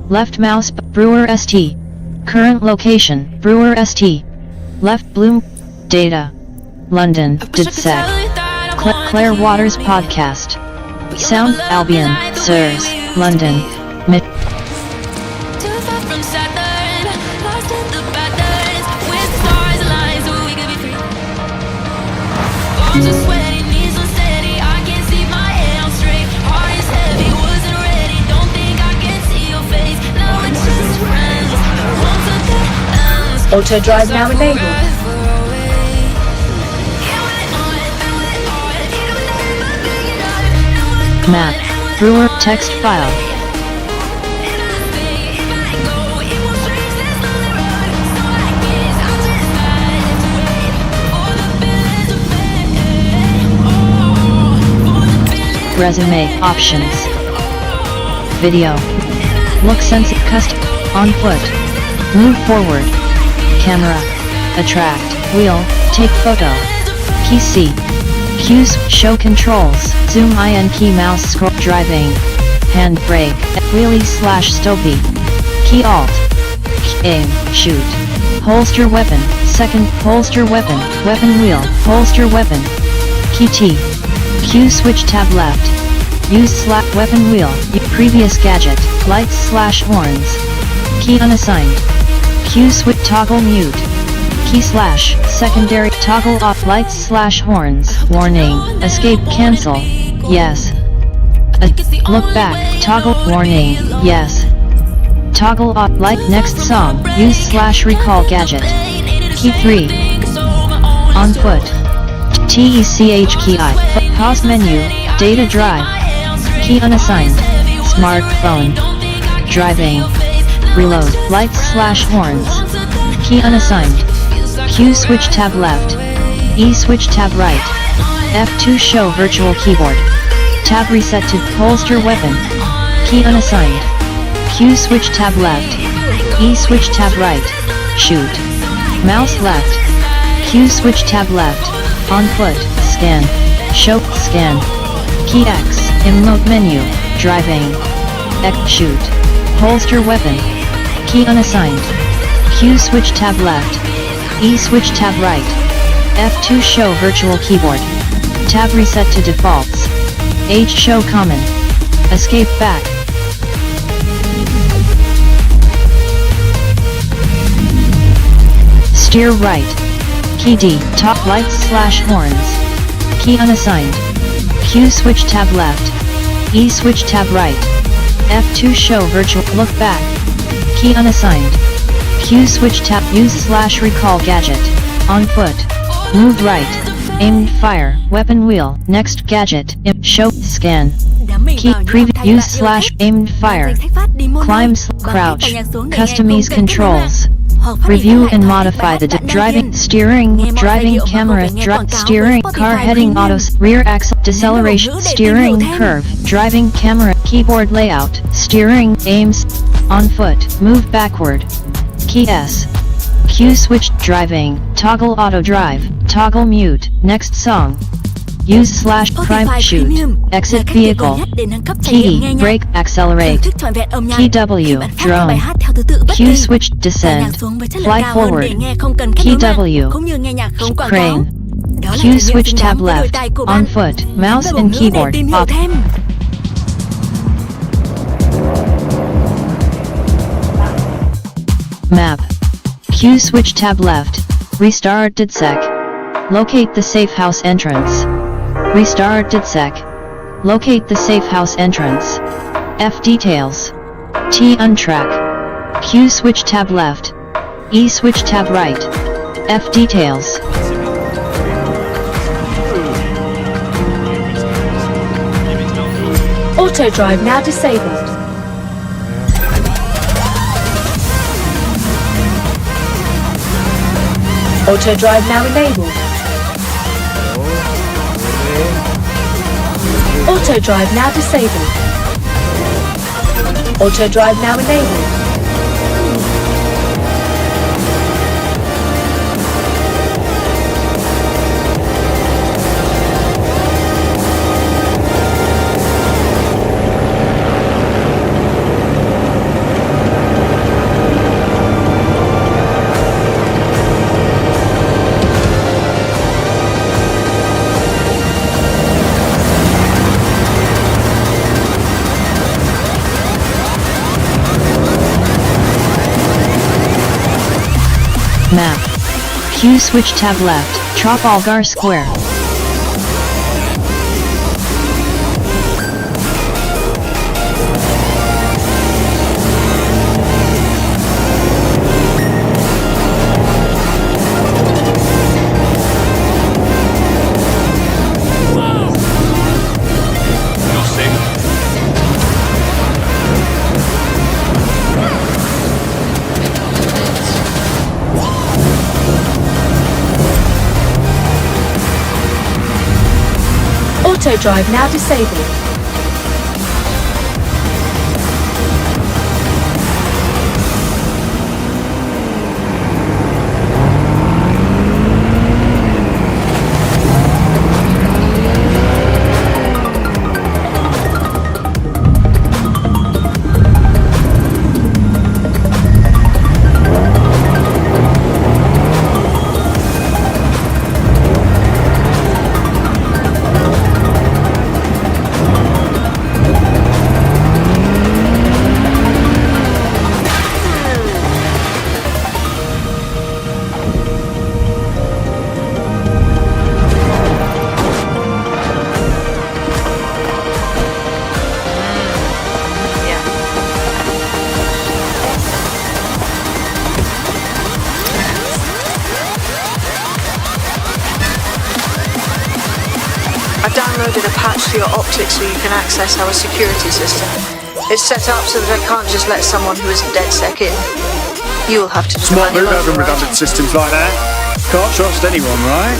Left mouse Brewer ST. Current location Brewer ST. Left bloom. Data. London DedSec. Claire Waters podcast. Sound Albion Sirs. London. Auto drive now enabled. Map. Brewer text file. Resume options. Video. Look sensitive custom. On foot. Move forward. Camera. Attract. Wheel. Take photo. Key C. Cues. Show controls. Zoom in key mouse scroll. Driving. Hand brake. Wheelie / stopey. Key Alt. Aim. Shoot. Holster weapon. Second. Holster weapon. Weapon wheel. Holster weapon. Key T. Q switch tab left. Use / weapon wheel. Previous gadget. Lights / horns. Key unassigned. Q switch toggle mute. Key / secondary toggle off lights / horns. Warning. Escape cancel. Yes. Look back. Toggle warning. Yes. Toggle off light next song. Use / recall gadget. Key 3. On foot. TECH key I. Pause menu. Data drive. Key unassigned. Smartphone. Driving. Reload. Lights / horns. Key unassigned. Q switch tab left. E switch tab right. F2 show virtual keyboard. Tab reset to holster weapon. Key unassigned. Q switch tab left. E switch tab right. shoot. Mouse left. Q switch tab left. On foot, scan. Show, scan. Key X, in mode menu, driving. X shoot. Holster weapon. Key unassigned. Q switch tab left. E switch tab right. F2 show virtual keyboard. Tab reset to defaults. H show common. Escape back. Steer right. Key D, top lights / horns. Key unassigned. Q switch tab left. E switch tab right. F2 show virtual, look back. Key unassigned. Q switch tab, use / recall gadget. On foot. Move right. Aimed fire, weapon wheel, next gadget, show, scan. Key preview, use / aimed fire. Climb, crouch, customize controls. Review and modify the driving, steering, driving camera, steering, car heading autos, rear axle, deceleration, steering curve, driving camera, keyboard layout, steering, aims, on foot, move backward. Key S. Q switch, driving, toggle auto drive, toggle mute, next song. Use / prime shoot, exit vehicle. Key E, brake, accelerate. Key W, drone. Q switch, descend, fly forward. Key W, crane. Q switch tab left, on foot, mouse and keyboard, up. Map. Q switch tab left, restart DedSec. Locate the safe house entrance. Restart DedSec. Locate the safe house entrance. F details. T untrack. Q switch tab left. E switch tab right. F details. Auto drive now disabled. Auto drive now enabled. Auto drive now disabled. Auto drive now enabled. Map. Q switch tab left, Trafalgar Square. Auto drive now disabled. Downloaded a patch for your optics so you can access our security system. It's set up so that I can't just let someone who isn't DedSec in. You'll have to Smart move having override. redundant systems like that. Can't trust anyone, right?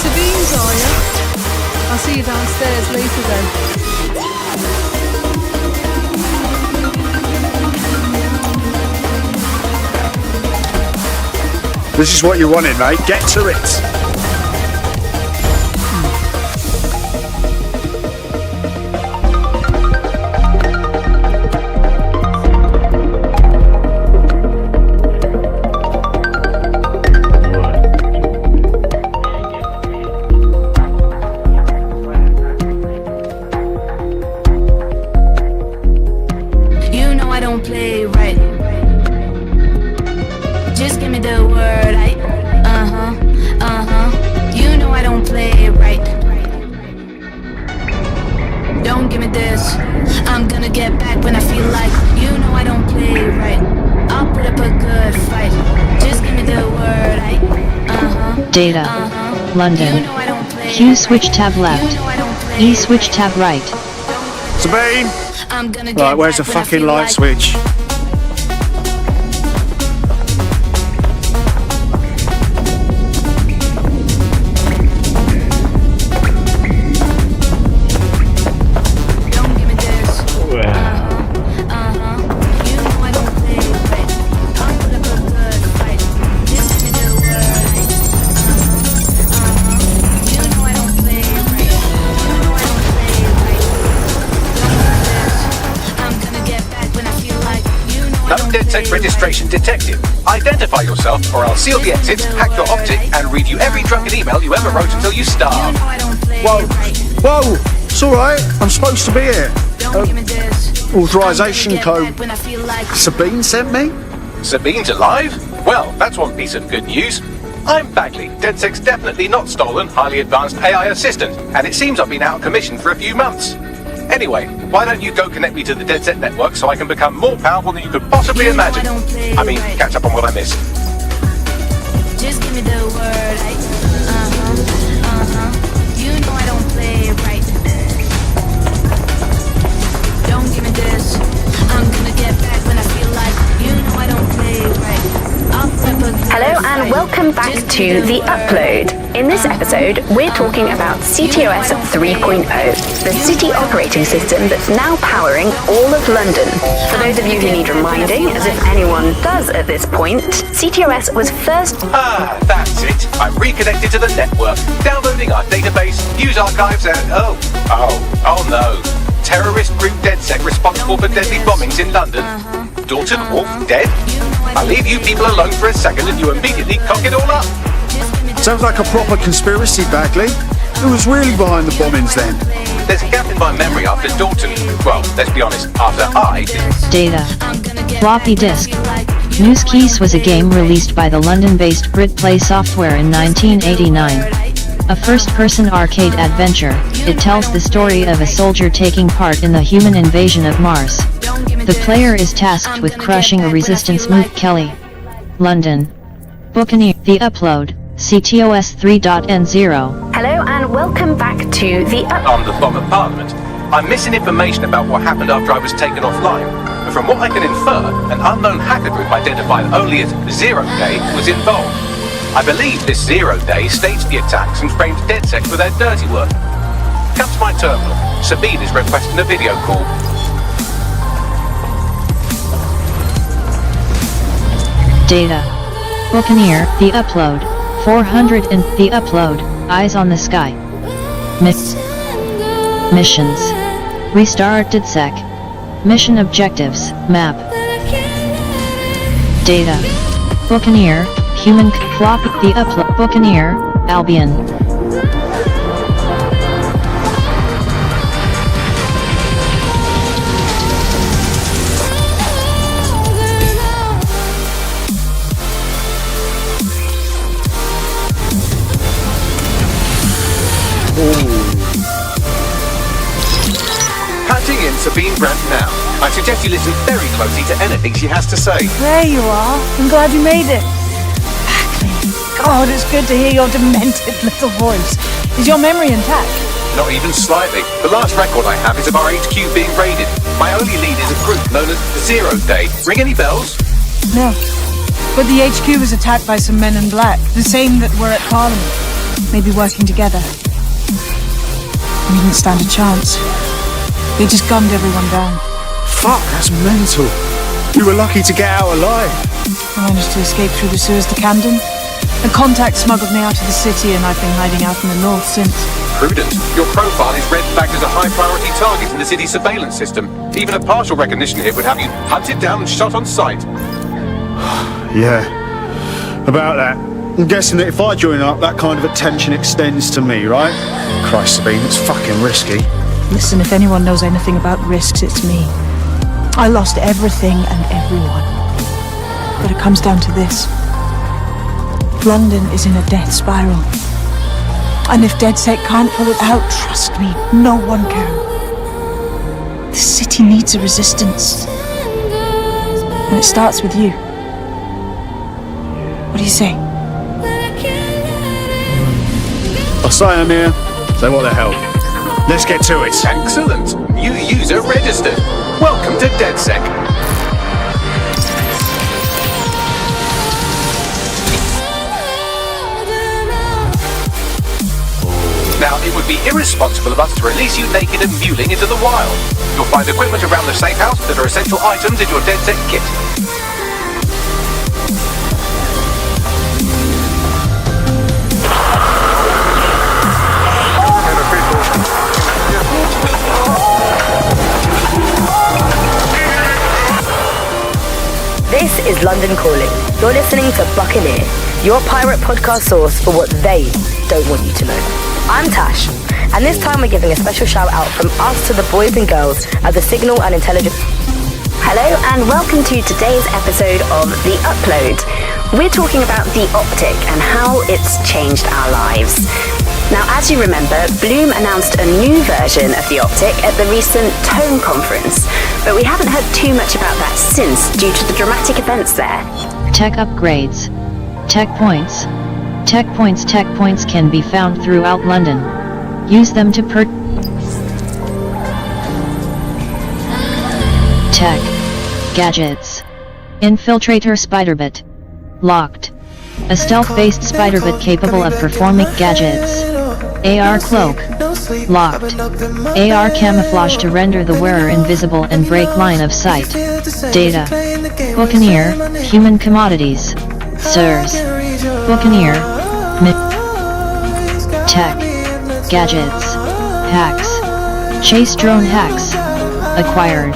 Sabine's, are you? I'll see you downstairs later then. This is what you wanted, mate. Get to it. Data. London. Q switch tab left. E switch tab right. Sabine! Right, where's the fucking light switch? DedSec registration detected. Identify yourself or I'll seal the exits, hack your optic and read you every drunken email you ever wrote until you starve. Whoa, whoa, it's alright, I'm supposed to be here. Authorization code. Sabine sent me? Sabine's alive? Well, that's one piece of good news. I'm Bagley, DedSec's definitely not stolen, highly advanced AI assistant, and it seems I've been out of commission for a few months. Anyway, why don't you go connect me to the DedSec network so I can become more powerful than you could possibly imagine? I mean, catch up on what I missed. Just give me the word. You know I don't play right. Don't give me this. I'm gonna get back when I feel like. You know I don't play right. Hello and welcome back to The Upload. In this episode, we're talking about CTOS 3.0, the city operating system that's now powering all of London. For those of you who need reminding, as if anyone does at this point, CTOS was first... Ah, that's it. I'm reconnected to the network, downloading our database, news archives and... Oh no. Terrorist group DedSec responsible for deadly bombings in London. Dalton Wolf dead? I'll leave you people alone for a second and you immediately cock it all up. Sounds like a proper conspiracy, Bagley. Who was really behind the bombings then? There's a gap in my memory after Dalton. Well, let's be honest, after I did. Data. Floppy disk. News Keys was a game released by the London-based BritPlay Software in 1989. A first-person arcade adventure, it tells the story of a soldier taking part in the human invasion of Mars. The player is tasked with crushing a resistance move. Kelly. London. Buccaneer. The Upload. CTOS 3.N0. Hello and welcome back to The Upload. On the bomb apartment. I'm missing information about what happened after I was taken offline. But from what I can infer, an unknown hacker group identified only as Zero Day was involved. I believe this Zero Day staged the attacks and framed DedSec for their dirty work. Come to my terminal. Sabine is requesting a video call. Data. Buccaneer. The Upload. 400 and The Upload. Eyes on the Sky. Missions. Restart DedSec. Mission objectives. Map. Data. Buccaneer. Human Floppy. The Upload. Buccaneer. Albion. Patching in Sabine Brandt now. I suggest you listen very closely to anything she has to say. There you are. I'm glad you made it. God, it's good to hear your demented little voice. Is your memory intact? Not even slightly. The last record I have is of our HQ being raided. My only lead is a group known as Zero Day. Ring any bells? No. But the HQ was attacked by some men in black, the same that were at Parliament. maybe working together. We didn't stand a chance. They just gunned everyone down. Fuck, that's mental. You were lucky to get out alive. I managed to escape through the sewers to Camden. A contact smuggled me out of the city and I've been hiding out in the north since. Prudent. Your profile is red flagged as a high-priority target in the city's surveillance system. Even a partial recognition hit would have you hunted down and shot on sight. Yeah, about that. I'm guessing that if I join up, that kind of attention extends to me, right? Christ, Sabine, it's fucking risky. Listen, if anyone knows anything about risks, it's me. I lost everything and everyone. But it comes down to this. London is in a death spiral. And if DedSec can't pull it out, trust me, no one can. The city needs a resistance. And it starts with you. What do you say? I'll say I'm here. So what the hell? Let's get to it. Excellent. New user registered. Welcome to DedSec. Now, it would be irresponsible of us to release you naked and mewling into the wild. You'll find equipment around the safe house that are essential items in your DedSec kit. This is London Calling. You're listening to Buccaneer, your pirate podcast source for what they don't want you to know. I'm Tash, and this time we're giving a special shout out from us to the boys and girls at the Signal and Intelligence. Hello and welcome to today's episode of The Upload. We're talking about the Optic and how it's changed our lives. Now, as you remember, Bloom announced a new version of the Optic at the recent Tone conference, but we haven't heard too much about that since due to the dramatic events there. Tech upgrades. Tech points. Tech points can be found throughout London. Use them to Tech. Gadgets. Infiltrator Spiderbit. Locked. A stealth-based Spiderbit capable of performing gadgets. AR Cloak. Locked. AR Camouflage to render the wearer invisible and break line of sight. Data. Buccaneer, Human Commodities. Sirs. Buccaneer. Tech. Gadgets. Hacks. Chase drone hacks. Acquired.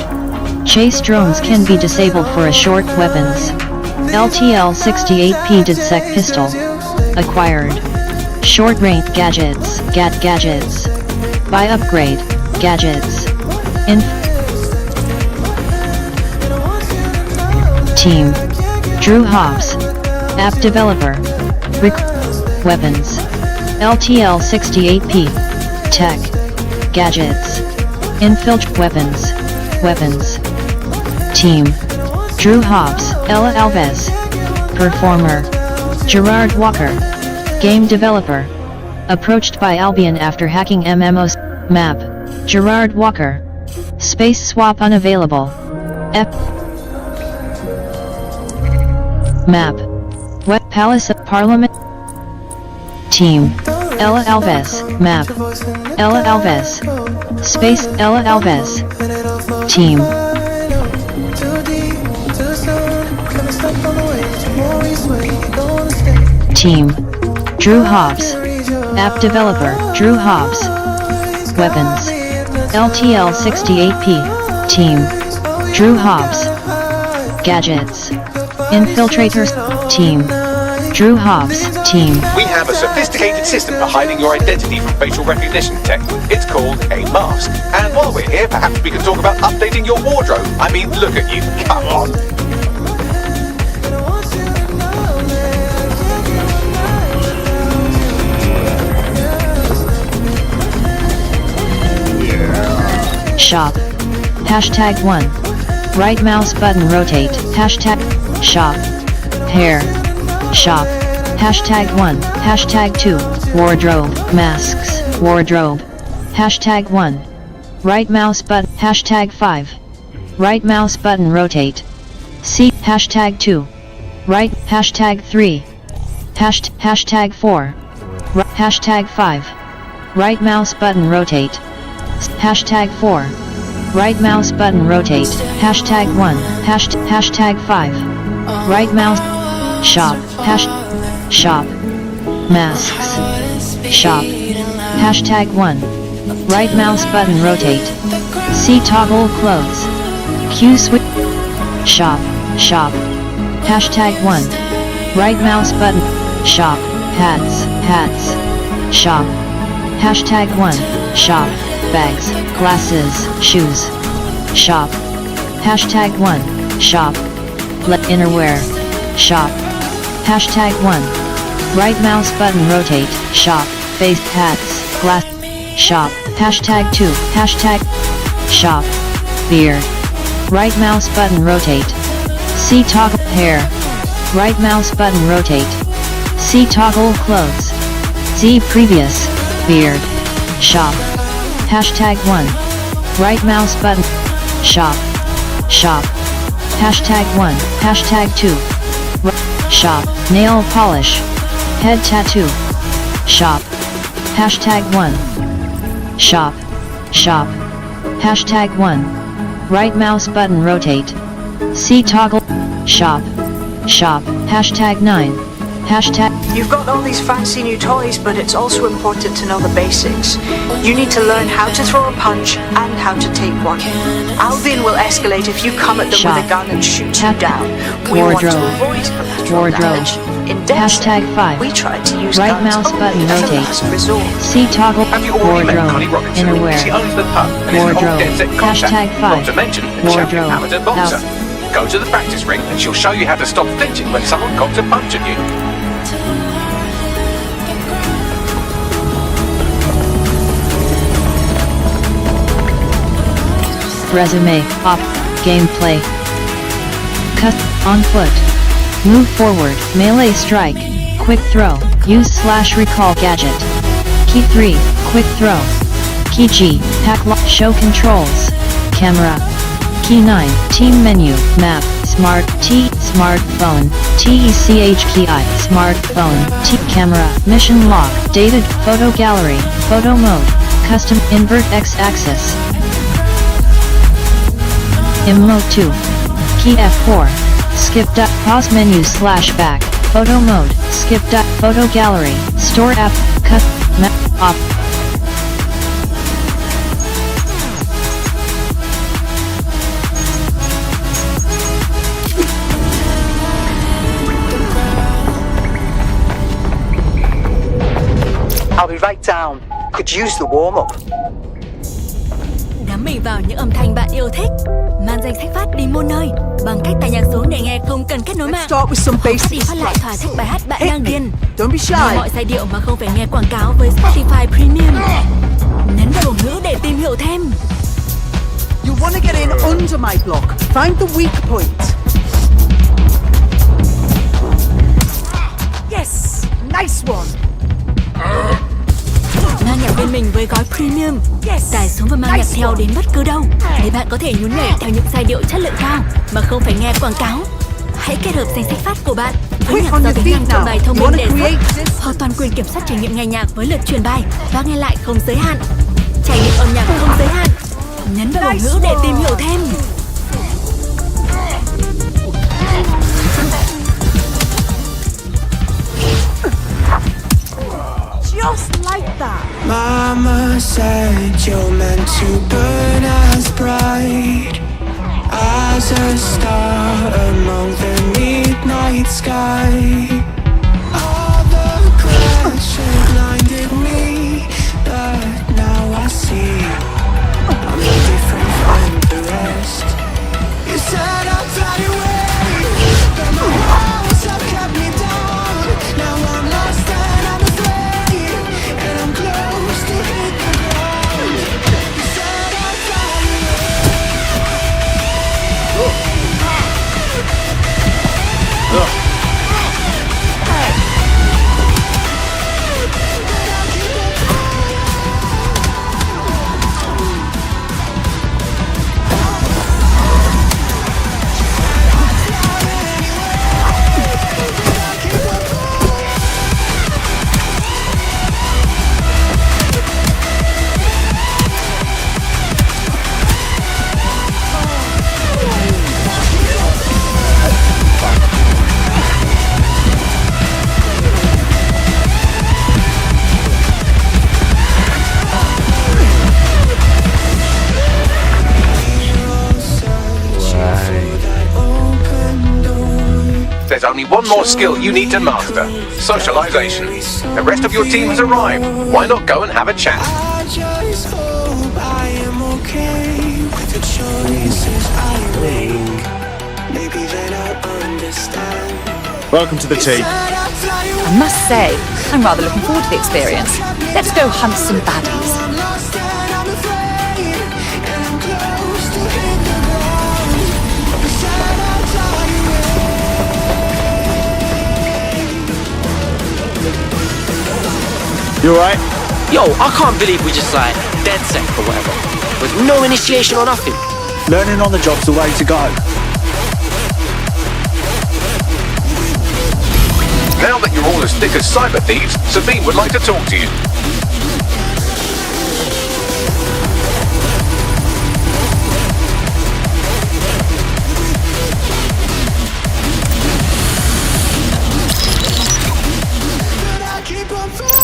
Chase drones can be disabled for a short weapons. LTL-68P DedSec pistol. Acquired. Short range gadgets. Gadgets. Buy upgrade. Gadgets. Team. Drew Hobbs. App developer. Weapons. LTL-68P. Tech. Gadgets. Weapons. Team. Drew Hobbs. Ella Alves. Performer. Gerard Walker. Game developer. Approached by Albion after hacking MMO's map. Gerard Walker. Space swap unavailable. Map. Wet Palace of Parliament. Team. Ella Alves. Map. Ella Alves. Space. Ella Alves. Team. Team. Drew Hobbs. App developer. Drew Hobbs. Weapons. LTL-68P. Team. Drew Hobbs. Gadgets. Infiltrators. Team. Drew Hobbs. Team. We have a sophisticated system for hiding your identity from facial recognition tech. It's called a mask. And while we're here, perhaps we can talk about updating your wardrobe. I mean, look at you. Come on. Shop. Hashtag 1. Right mouse button rotate. Hashtag. Shop. Hair. Shop. Hashtag 1. Hashtag 2. Wardrobe. Masks. Wardrobe. Hashtag 1. Right mouse button. Hashtag 5. Right mouse button rotate. See. Hashtag 2. Right. Hashtag 3. Hashtag 4. Hashtag 5. Right mouse button rotate. Hashtag 4. Right mouse button rotate. Hashtag 1. Hashtag 5. Right mouse. Shop. Shop. Masks. Shop. Hashtag 1. Right mouse button rotate. C toggle clothes. Q switch. Shop. Shop. Hashtag 1. Right mouse button. Shop. Hats. Hats. Shop. Hashtag 1. Shop. Bags. Glasses. Shoes. Shop. Hashtag 1. Shop. Let innerwear. Shop. Hashtag 1. Right mouse button rotate. Shop. Face hats. Glass. Shop. Hashtag 2. Hashtag. Shop. Beard. Right mouse button rotate. C toggle hair. Right mouse button rotate. C toggle clothes. Z previous. Beard. Shop. Hashtag 1. Right mouse button. Shop. Shop. Hashtag 1. Hashtag 2. Shop. Nail polish. Head tattoo. Shop. Hashtag 1. Shop. Shop. Hashtag 1. Right mouse button rotate. C toggle. Shop. Shop. Hashtag 9. Hashtag. You've got all these fancy new toys, but it's also important to know the basics. You need to learn how to throw a punch and how to take one. Albion will escalate if you come at them with a gun and shoot you down. We want to avoid collateral damage. In Hashtag 5. we try to use right guns mouse button only as a rotate. last resort. C toggle. Wardrobe. Innerwear. Wardrobe. Hashtag 5. Not to mention a champion amateur Wardrobe. boxer. House. Go to the practice ring and she'll show you how to stop flinching when someone cocks a punch at you. Resume. Op. Gameplay. Cut. On foot. Move forward. Melee strike. Quick throw. Use /recall gadget. Key 3. Quick throw. Key G. Pack lock. Show controls. Camera. Key 9. Team menu. Map. Smart. T. Smartphone. TECHKI. Smartphone. T. Camera. Mission lock. Data. Photo gallery. Photo mode. Custom. Invert X axis. Mode 2. Key F4. Skip. Pause menu /back. Photo mode. Skip. Photo gallery. Store app. Cut. Map. Off. I'll be right down. Could use the warm-up. Đắm mình vào những âm thanh bạn yêu thích. Mang danh sách phát đi muôn nơi bằng cách tải nhạc xuống để nghe không cần kết nối mạng. Hoặc phát đi phát lại thỏa thích bài hát bạn đang điền. Nghe mọi giai điệu mà không phải nghe quảng cáo với Spotify Premium. Nhấn vào ngữ để tìm hiểu thêm. You want to get in under my block. Find the weak point. Yes, nice one. Mang nhạc bên mình với gói Premium. Tải xuống và mang nhạc theo đến bất cứ đâu để bạn có thể nhún nhảy theo những giai điệu chất lượng cao mà không phải nghe quảng cáo. Hãy kết hợp danh sách phát của bạn với nhạc do tính năng chọn bài thông minh đề xuất hoặc toàn quyền kiểm soát trải nghiệm nghe nhạc với lượt truyền bài và nghe lại không giới hạn. Trải nghiệm âm nhạc không giới hạn. Nhấn vào ngữ để tìm hiểu thêm. Just like that. Mama said you're meant to burn as bright as a star among the midnight sky. All the pressure blinded me, but now I see I'm no different from the rest. You said I'd fly away, but my walls have kept me down. Now I'm lost and I'm afraid, and I'm close to hit the ground. You said I'd fly away. There's only one more skill you need to master. Socialization. The rest of your team has arrived. Why not go and have a chat? I just hope I am okay with the choices I make. Maybe then I'll understand. Welcome to the tea. I must say, I'm rather looking forward to the experience. Let's go hunt some baddies. You alright? Yo, I can't believe we just like dead set or whatever. With no initiation or nothing. Learning on the job's the way to go. Now that you're all as thick as cyber thieves, Sabine would like to talk to you.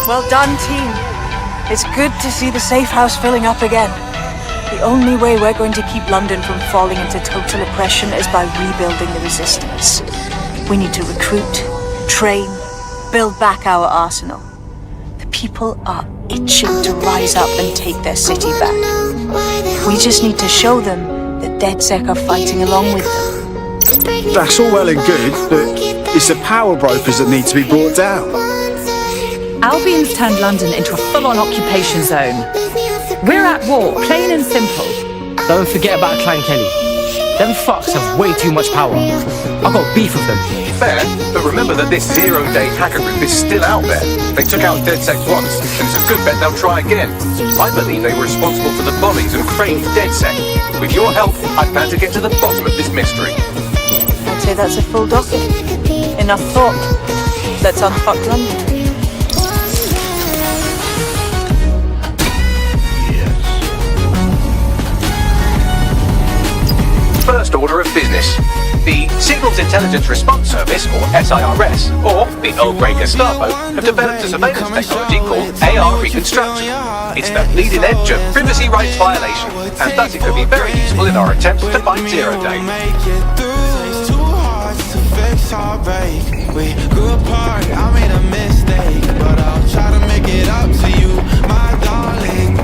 Well done, team. It's good to see the safe house filling up again. The only way we're going to keep London from falling into total oppression is by rebuilding the resistance. We need to recruit, train, build back our arsenal. The people are itching to rise up and take their city back. We just need to show them that DedSec are fighting along with them. That's all well and good, but it's the power brokers that need to be brought down. Albion's turned London into a full-on occupation zone. We're at war, plain and simple. Don't forget about Clan Kelly. Them fucks have way too much power. I've got beef with them. Fair, but remember that this zero-day hacker group is still out there. They took out DedSec once, and it's a good bet they'll try again. I believe they were responsible for the bombings and craved DedSec. With your help, I plan to get to the bottom of this mystery. I'd say that's a full docket. Enough thought. Let's unfuck London. First order of business. The Signals Intelligence Response Service, or SIRS, or the Earl Grey Gestapo, have developed a surveillance technology called AR Reconstruction. It's the leading edge of privacy rights violation, and thus it could be very useful in our attempts to fight Zero Day. We grew apart, I made a mistake, but I'll try to make it up to you, my darling.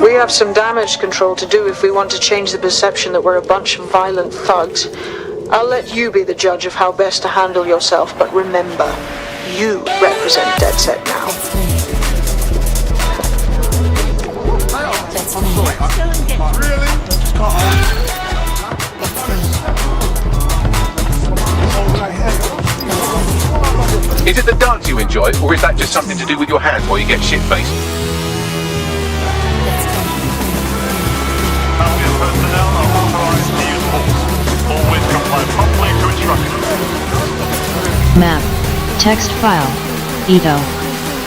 We have some damage control to do if we want to change the perception that we're a bunch of violent thugs. I'll let you be the judge of how best to handle yourself, but remember, you represent DedSec now. Is it the dance you enjoy, or is that just something to do with your hands while you get shit-faced? Map. Text file. Ito.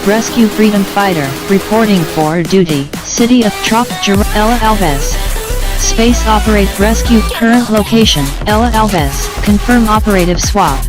Rescue freedom fighter, reporting for duty, City of Trop Ella Alves. Space operate rescue, current location, Ella Alves, confirm operative swap.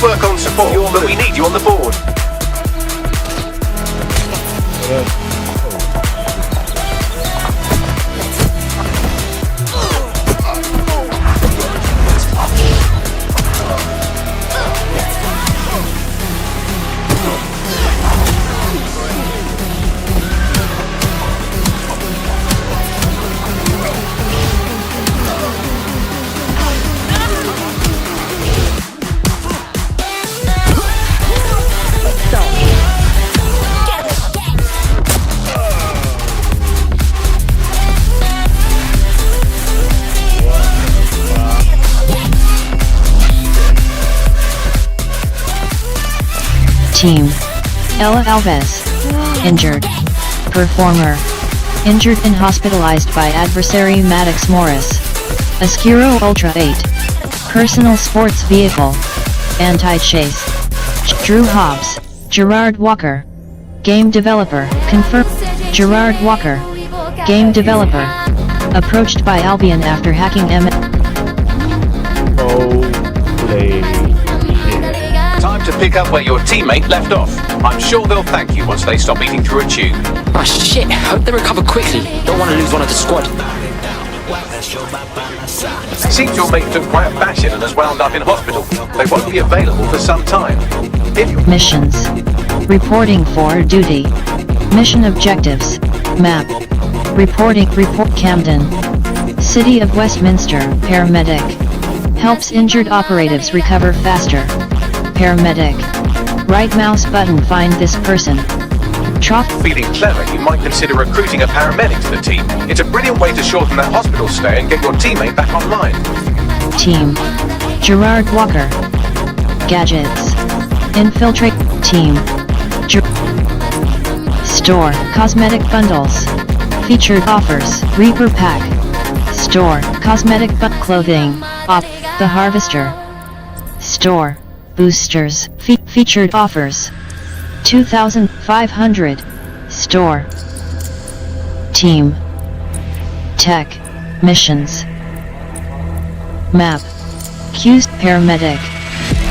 work on support, but we need you on the board. Team. Ella Alves. Injured. Performer. Injured and hospitalized by adversary Maddox Morris. Oscuro Ultra 8. Personal sports vehicle. Anti-chase. Drew Hobbs. Gerard Walker. Game developer. Confirmed. Gerard Walker. Game developer. Approached by Albion after hacking Time to pick up where your teammate left off. I'm sure they'll thank you once they stop eating through a tube. Oh shit, hope they recover quickly. Don't want to lose one of the squad. Seems your mate took quite a bashing and has wound up in hospital. They won't be available for some time. Missions. Reporting for duty. Mission objectives. Map. Report Camden. City of Westminster. Paramedic. Helps injured operatives recover faster. Paramedic. Right mouse button find this person. Feeling clever, you might consider recruiting a paramedic to the team. It's a brilliant way to shorten that hospital stay and get your teammate back online. Team. Gerard Walker. Gadgets. Infiltrate. Team. Store. Cosmetic bundles. Featured offers. Reaper pack. Store. Cosmetic clothing. The Harvester. Store. Boosters. Featured offers. 2,500. Store. Team. Tech. Missions. Map. Q's Paramedic.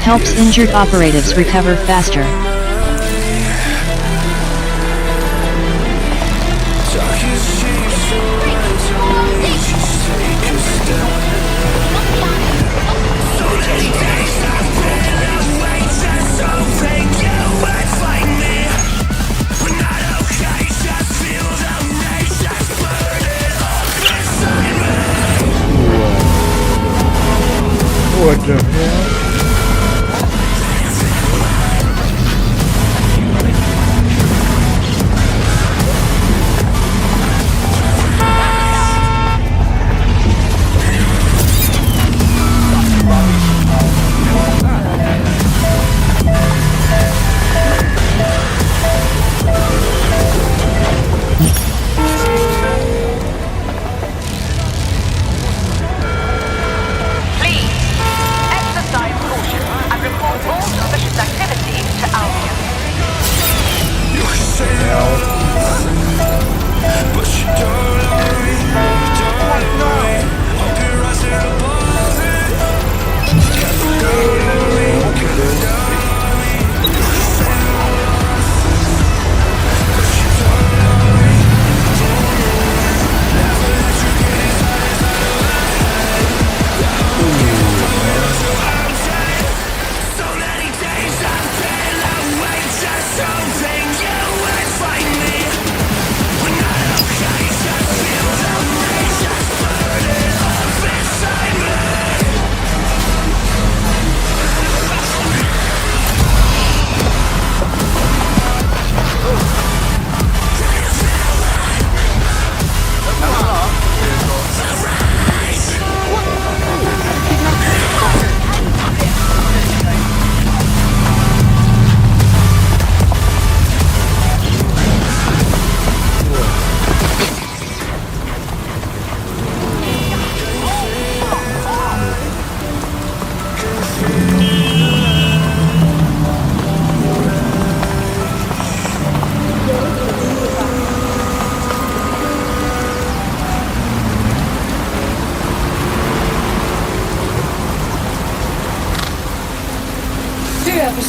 Helps injured operatives recover faster. What the hell?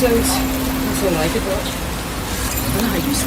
episodes. That's all I could watch. And I used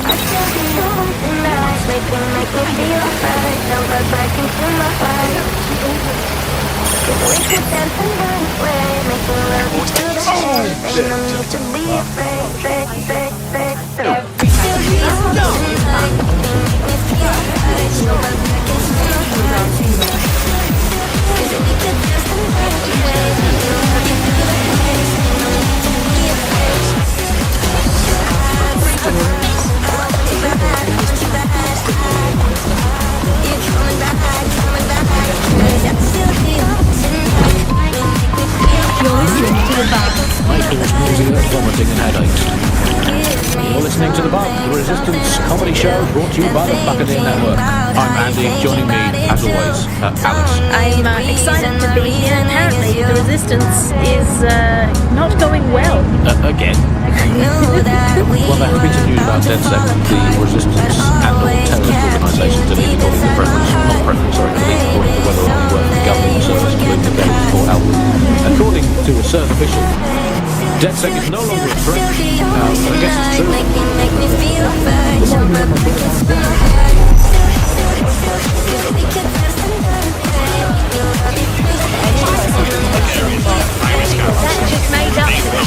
vomiting and headaches. You're listening to The Bug, the Resistance comedy show brought to you by the Buccaneer Network. I'm Andy, joining me, as always, Alice. I'm excited to be here. Apparently, the resistance is not going well. Again? Well, there have been some news about DedSec, the resistance and all terrorist organisations delete according to delete according to whether or not you work for the government service, including the Gamestream Starts. According to a certain official, DedSec is no longer a threat. I guess it's true. That just made up for this.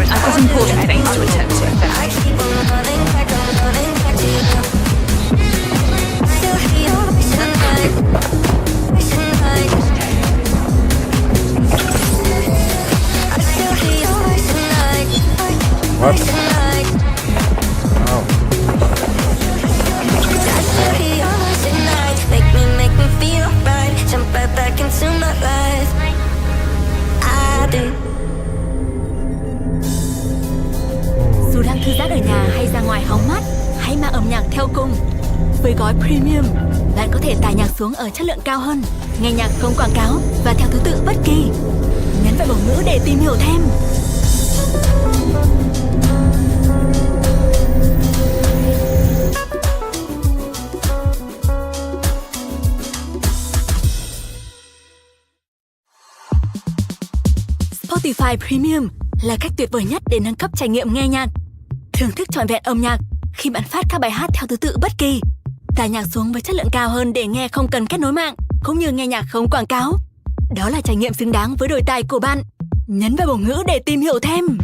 I've got important things to attend to. What? Oh. Make me feel right. Jump right back into my life. I do. Dù đang thư giãn ở nhà hay ra ngoài hóng mát, hãy mang âm nhạc theo cùng. Với gói Premium, bạn có thể tải nhạc xuống ở chất lượng cao hơn, nghe nhạc không quảng cáo và theo thứ tự bất kỳ. Nhấn vào bảng ngữ để tìm hiểu thêm. Spotify Premium là cách tuyệt vời nhất để nâng cấp trải nghiệm nghe nhạc. Thưởng thức trọn vẹn âm nhạc khi bạn phát các bài hát theo thứ tự bất kỳ. Tải nhạc xuống với chất lượng cao hơn để nghe không cần kết nối mạng, cũng như nghe nhạc không quảng cáo. Đó là trải nghiệm xứng đáng với đôi tai của bạn. Nhấn vào bảng ngữ để tìm hiểu thêm.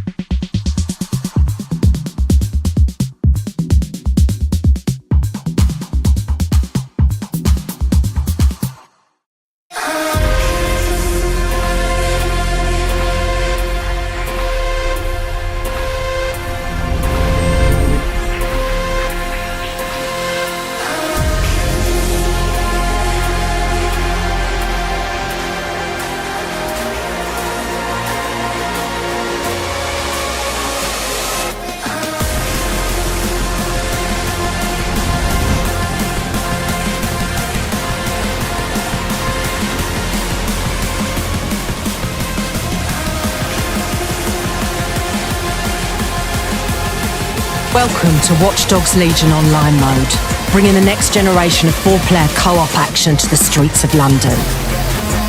Welcome to Watch Dogs Legion Online mode, bringing the next generation of 4-player co-op action to the streets of London.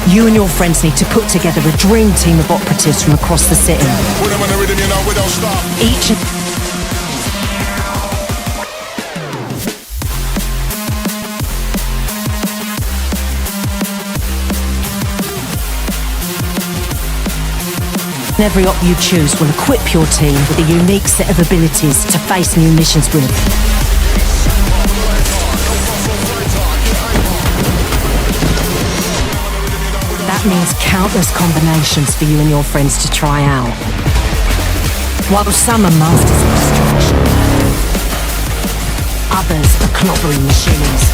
You and your friends need to put together a dream team of operatives from across the city. Each every op you choose will equip your team with a unique set of abilities to face new missions with. That means countless combinations for you and your friends to try out. While some are masters of destruction, others are clobbering machines.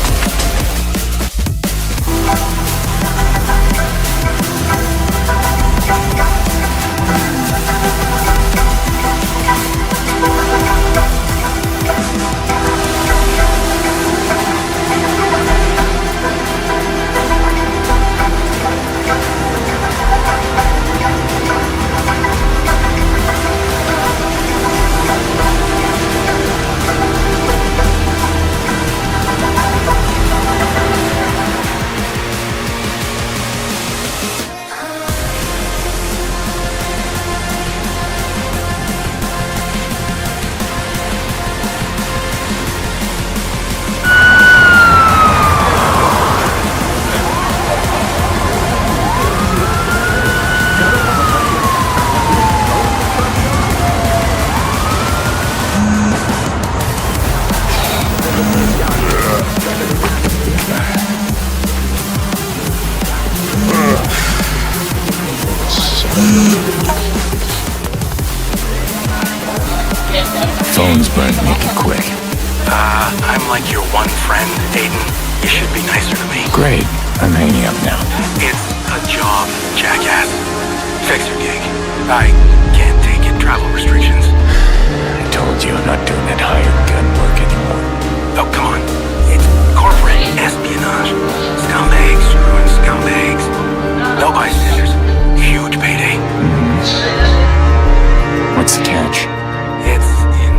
Phone's burnt, make it quick. I'm like your one friend, Aiden. You should be nicer to me. Great, I'm hanging up now. It's a job, jackass. Fix your gig. I can't take it, travel restrictions. I told you I'm not doing that hired gun work anymore. Oh, come on. It's corporate espionage. Scumbags screwing scumbags. No bystanders. Huge payday. What's the catch? It's in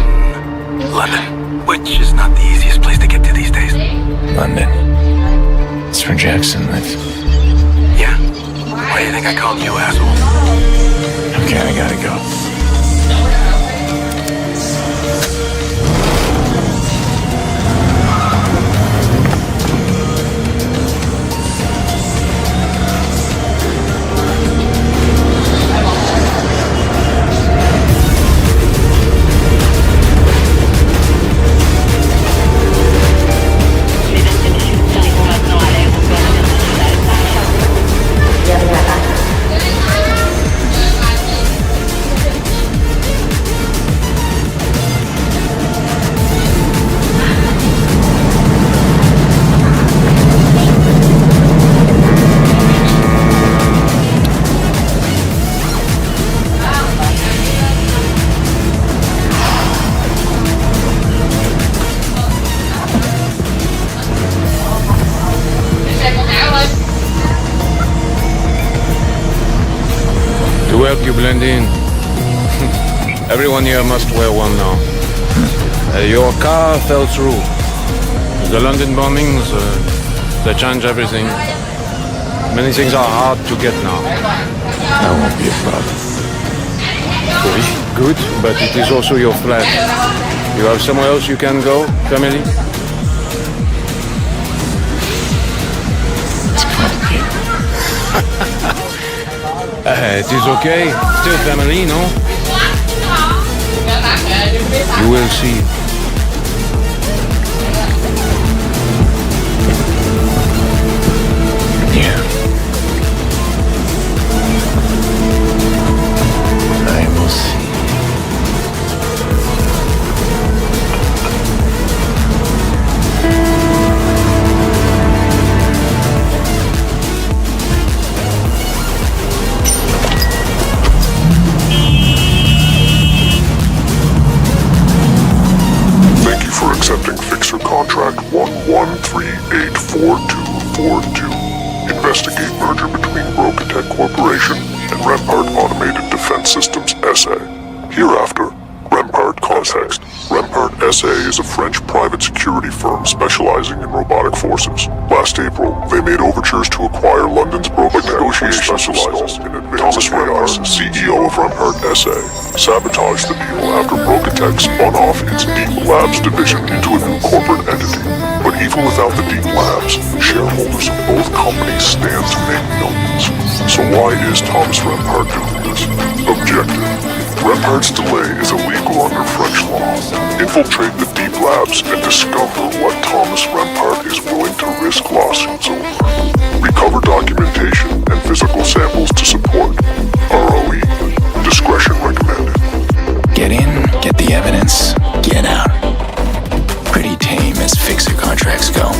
London, which is not the easiest place to get to these days. London. It's where Jackson lives. Yeah. Why do you think I called you, asshole? Okay, I gotta go. To help you blend in, everyone here must wear one now. Your car fell through. The London bombings, they change everything. Many things are hard to get now. That won't be a problem. Good, but it is also your flat. You have somewhere else you can go, family? It's complicated. It is okay. Still family, no? You will see. Yeah. I will see. Thank you for accepting Fixer Contract 113844242. Investigate merger between Brokatech Corporation and Rampart Automated Defense Systems SA. Hereafter, Rampart Context. Rampart SA is a French private security firm specializing in robotic forces. Last April, they made overtures to acquire London's Brokatech, negotiations specializes in Thomas Rampart, CEO of Rampart SA, sabotaged the deal after Brokatech spun off its Deep Labs division into a new corporate entity. But even without the Deep Labs, shareholders of both companies stand to make millions. So why is Thomas Rampart doing this? Objective. Rampart's delay is illegal under French law. Infiltrate the Deep Labs and discover what Thomas Rampart is willing to risk lawsuits over. Recover documentation and physical samples to support. ROE. Discretion recommended. Get in, get the evidence, get out. Pretty tame as fixer contracts go.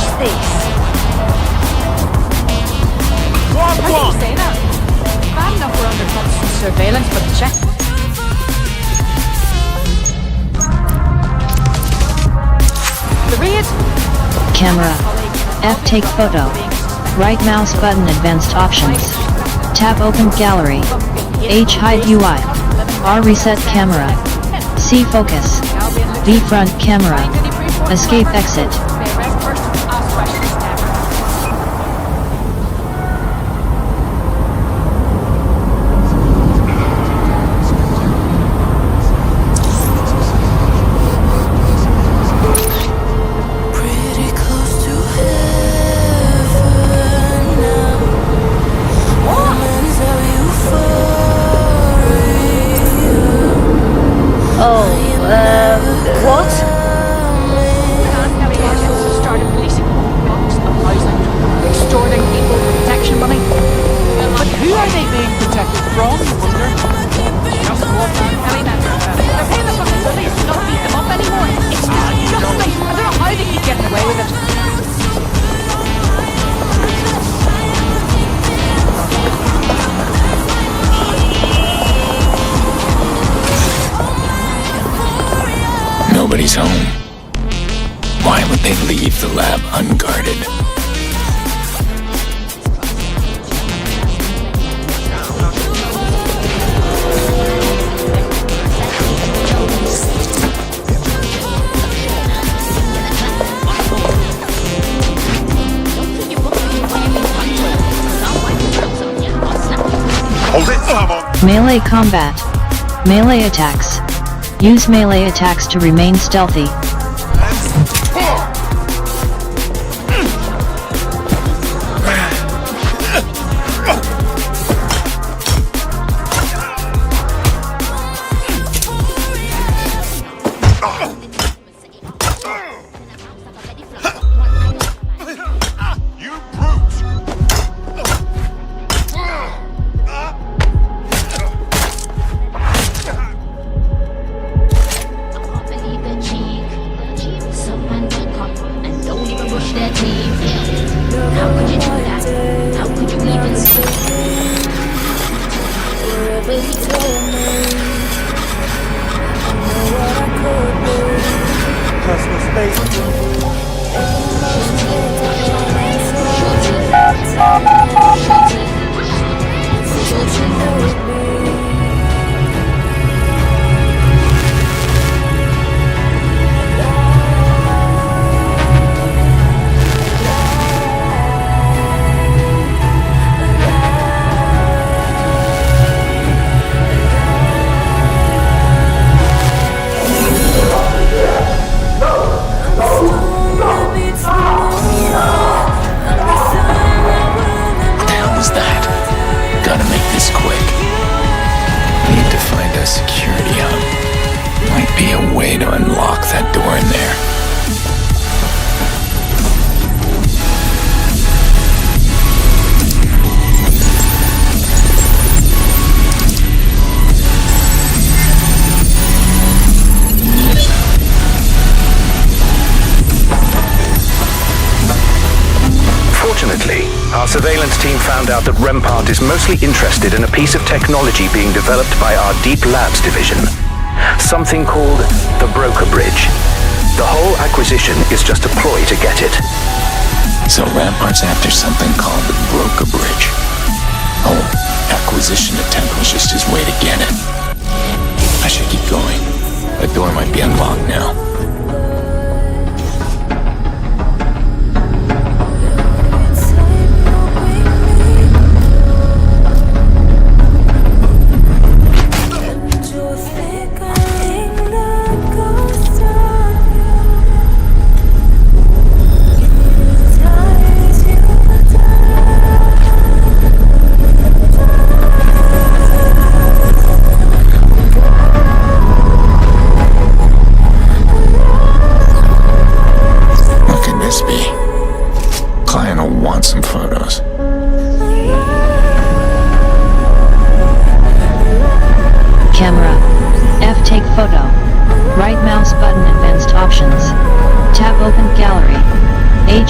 What's this? What? How do you say that? Bad enough we're under constant surveillance, but check. The read. Camera. F take photo. Right mouse button advanced options. Tap open gallery. H hide UI. R reset camera. C focus. V front camera. Escape exit. Nobody's home. Why would they leave the lab unguarded? Hold it, come on. Melee combat. Melee attacks. Use melee attacks to remain stealthy. Our surveillance team found out that Rempart is mostly interested in a piece of technology being developed by our Deep Labs division. Something called the Broker Bridge. The whole acquisition is just a ploy to get it. So Rampart's after something called the Broker Bridge. Oh, acquisition attempt was just his way to get it. I should keep going. The door might be unlocked now.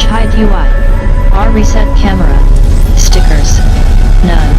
hide UI. R reset camera. Stickers. None.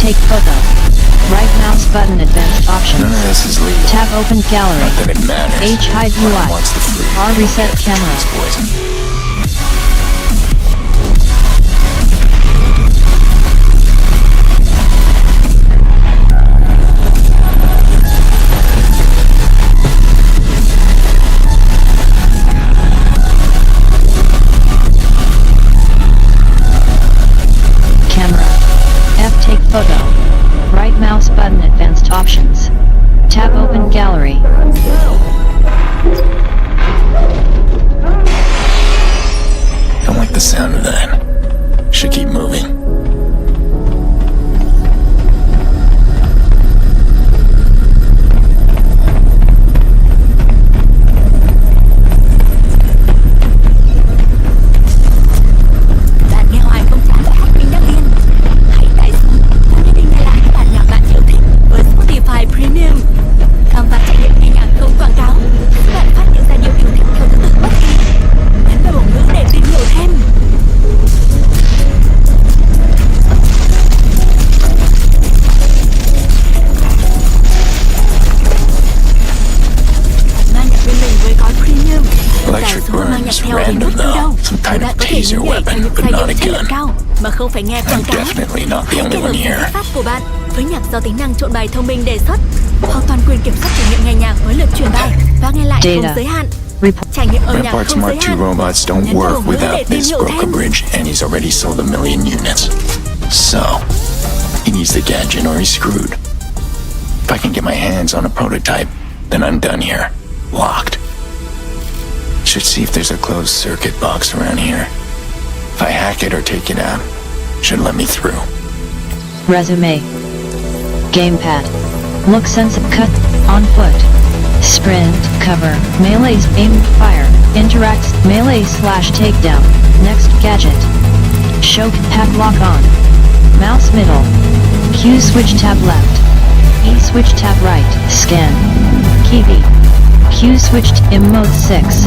Take photo. Right mouse button advanced options. None of this is legal. Tab open gallery. Not that it matters. H hide UI. R reset camera. Take photo. Right mouse button advanced options. Tab open gallery. Don't like the sound of that. Should keep moving. Random though, some kind of taser weapon, but not a gun. I'm definitely not the only one here. Của bạn với nhạc do tính năng trộn bài thông minh đề xuất, hoàn toàn quyền kiểm soát trải nghiệm nghe nhạc với lượt truyền bài và nghe lại không giới hạn. Trải nghiệm âm nhạc Rampart's không giới Mark II hạn. robots don't work without this broker bridge, and he's already sold 1 million units. So, he needs the gadget or he's screwed. If I can get my hands on a prototype, then I'm done here. Locked. Should see if there's a closed circuit box around here. If I hack it or take it out, should let me through. Resume. Gamepad. Look, sense, cut, on foot. Sprint, cover, melees, aim, fire, interacts, melee / takedown. Next gadget. Show, pack lock on. Mouse middle. Q switch tab left. E switch tab right. Scan. Key B. Q switched in mode 6.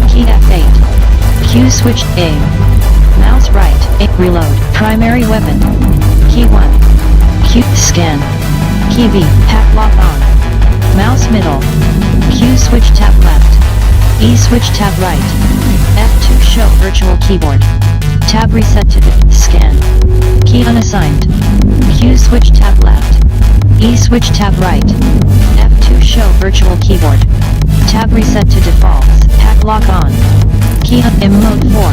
Key F8. Q switched aim. Mouse right. Reload. Primary weapon. Key 1. Q scan. Key B. Pack lock on. Mouse middle. Q switch tab left. E switch tab right. F2 show virtual keyboard. Tab reset to scan. Key unassigned. Q switch tab left. E switch tab right. F2 show virtual keyboard. Tab reset to defaults. Pack lock on. Key in mode 4.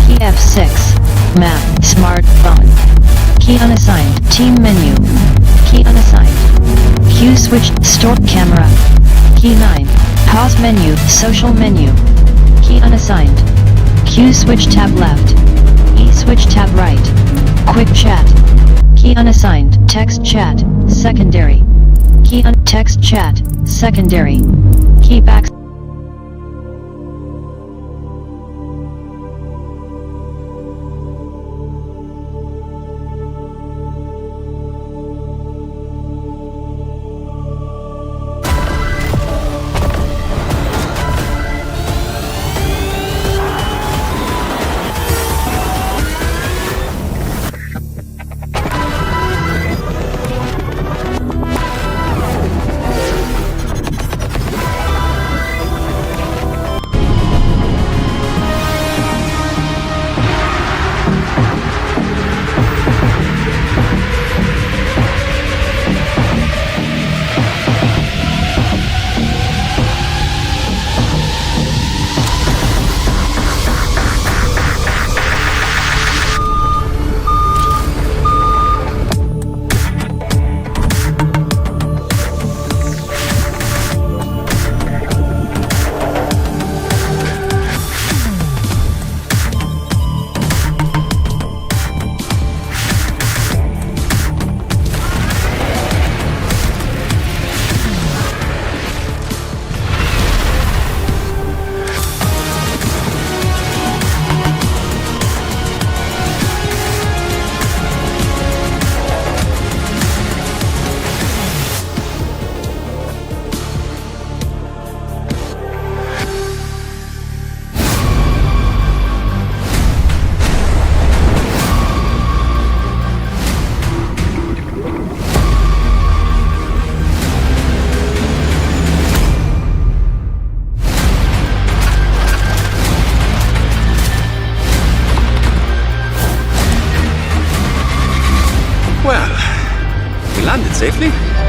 Key F6. Map. Smartphone. Key unassigned. Team menu. Key unassigned. Q switch. Store camera. Key 9. Pause menu. Social menu. Key unassigned. Q switch tab left. E switch tab right. Quick chat. Key unassigned. Text chat. Secondary. Key text chat. Secondary. Key back. landed safely?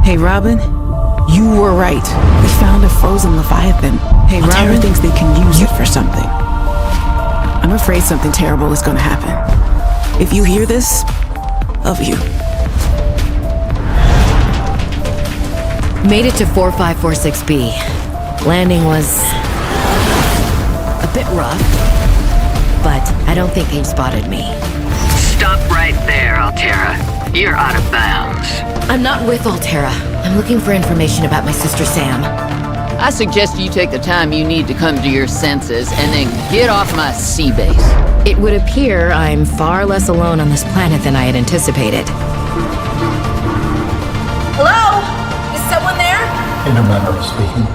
Hey, Robin, you were right. We found a frozen Leviathan. Hey, Robin thinks they can use it for something. I'm afraid something terrible is gonna happen. If you hear this, love you. Made it to 4546B. Landing was a bit rough, but I don't think they spotted me. Stop right there, Altera. You're out of bounds. I'm not with Altera. I'm looking for information about my sister Sam. I suggest you take the time you need to come to your senses and then get off my sea base. It would appear I'm far less alone on this planet than I had anticipated. Hello? Is someone there? In a manner of speaking,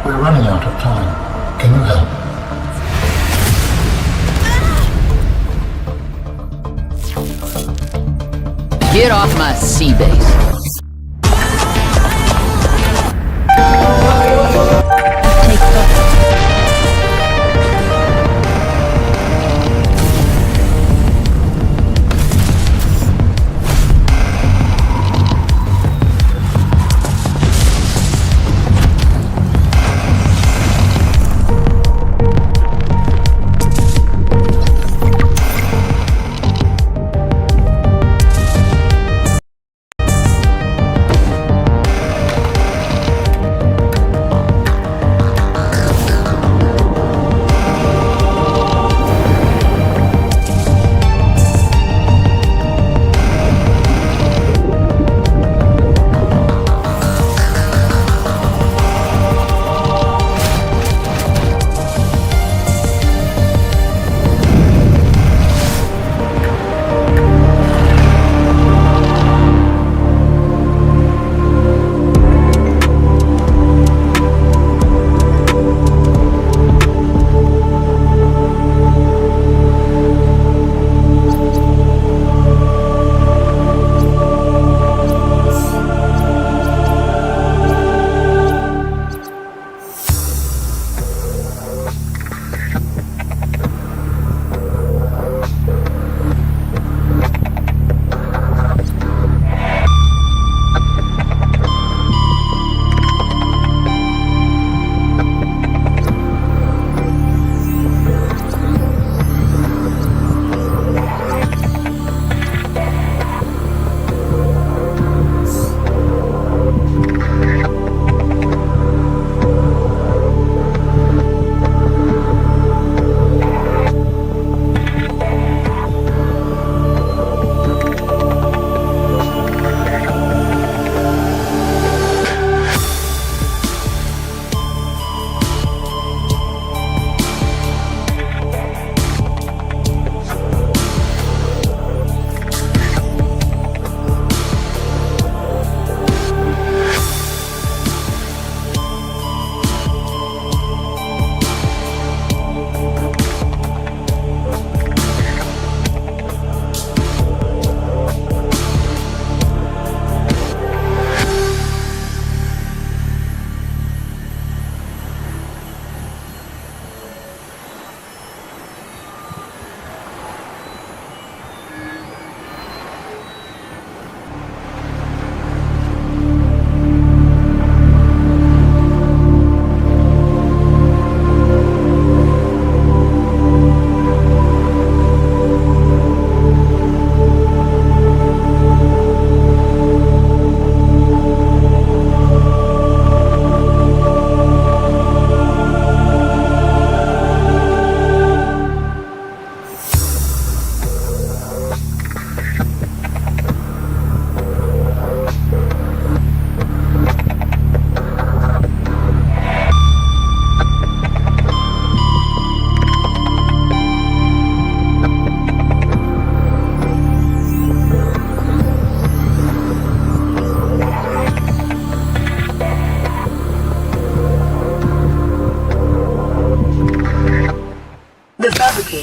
we're running out of time. Can you help? Get off my sea base.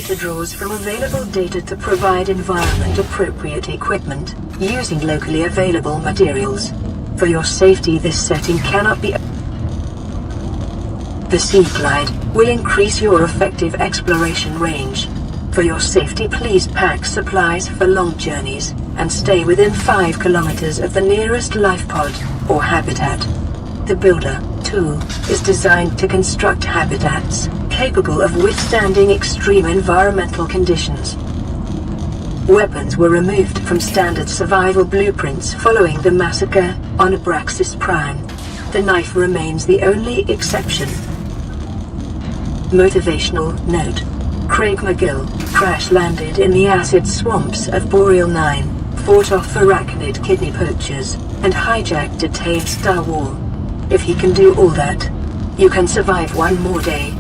simulator draws from available data to provide environment-appropriate equipment, using locally available materials. For your safety, this setting cannot be... The Sea Glide will increase your effective exploration range. For your safety, please pack supplies for long journeys, and stay within 5 kilometers of the nearest life pod or habitat. The Builder tool is designed to construct habitats capable of withstanding extreme environmental conditions. Weapons were removed from standard survival blueprints following the massacre on Abraxas Prime. The knife remains the only exception. Motivational note. Craig McGill crash-landed in the acid swamps of Boreal 9, fought off arachnid kidney poachers, and hijacked a tailed Star War. If he can do all that, you can survive one more day.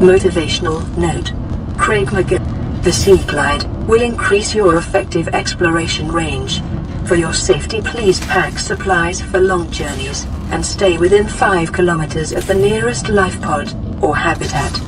Motivational note. Craig McGill. The Sea Glide will increase your effective exploration range. For your safety, please pack supplies for long journeys, and stay within 5 kilometers of the nearest life pod or habitat.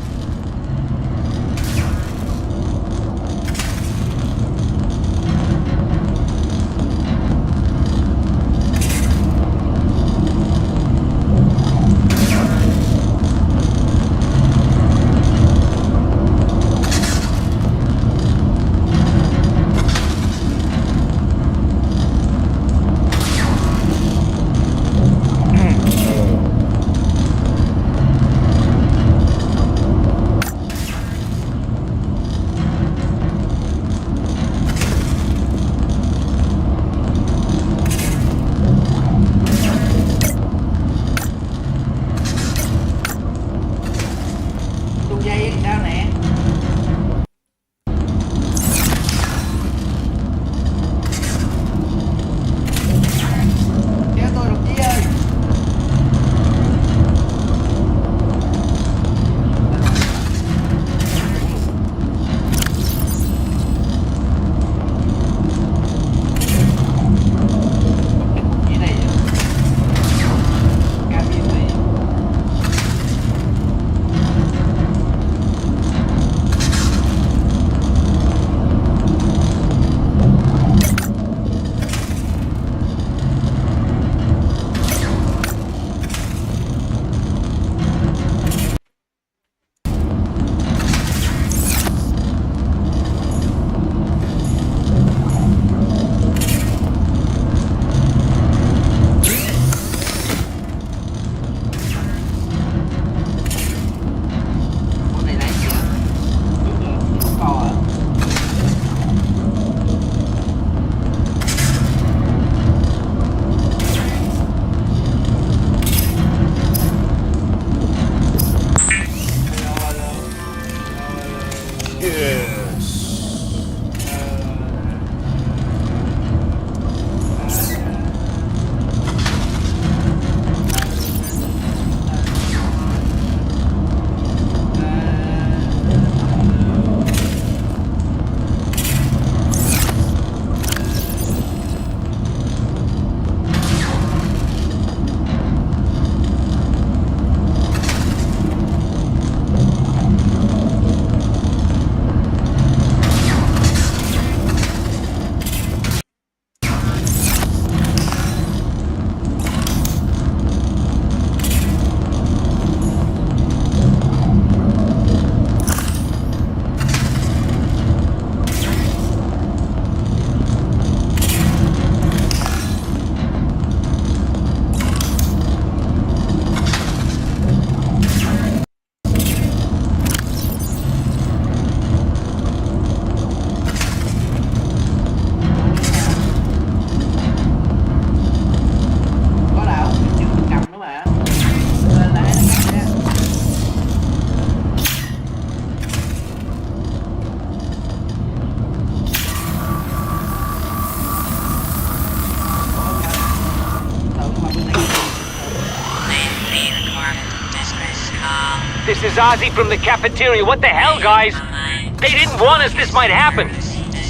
This is Ozzy from the cafeteria. What the hell, guys? They didn't warn us this might happen.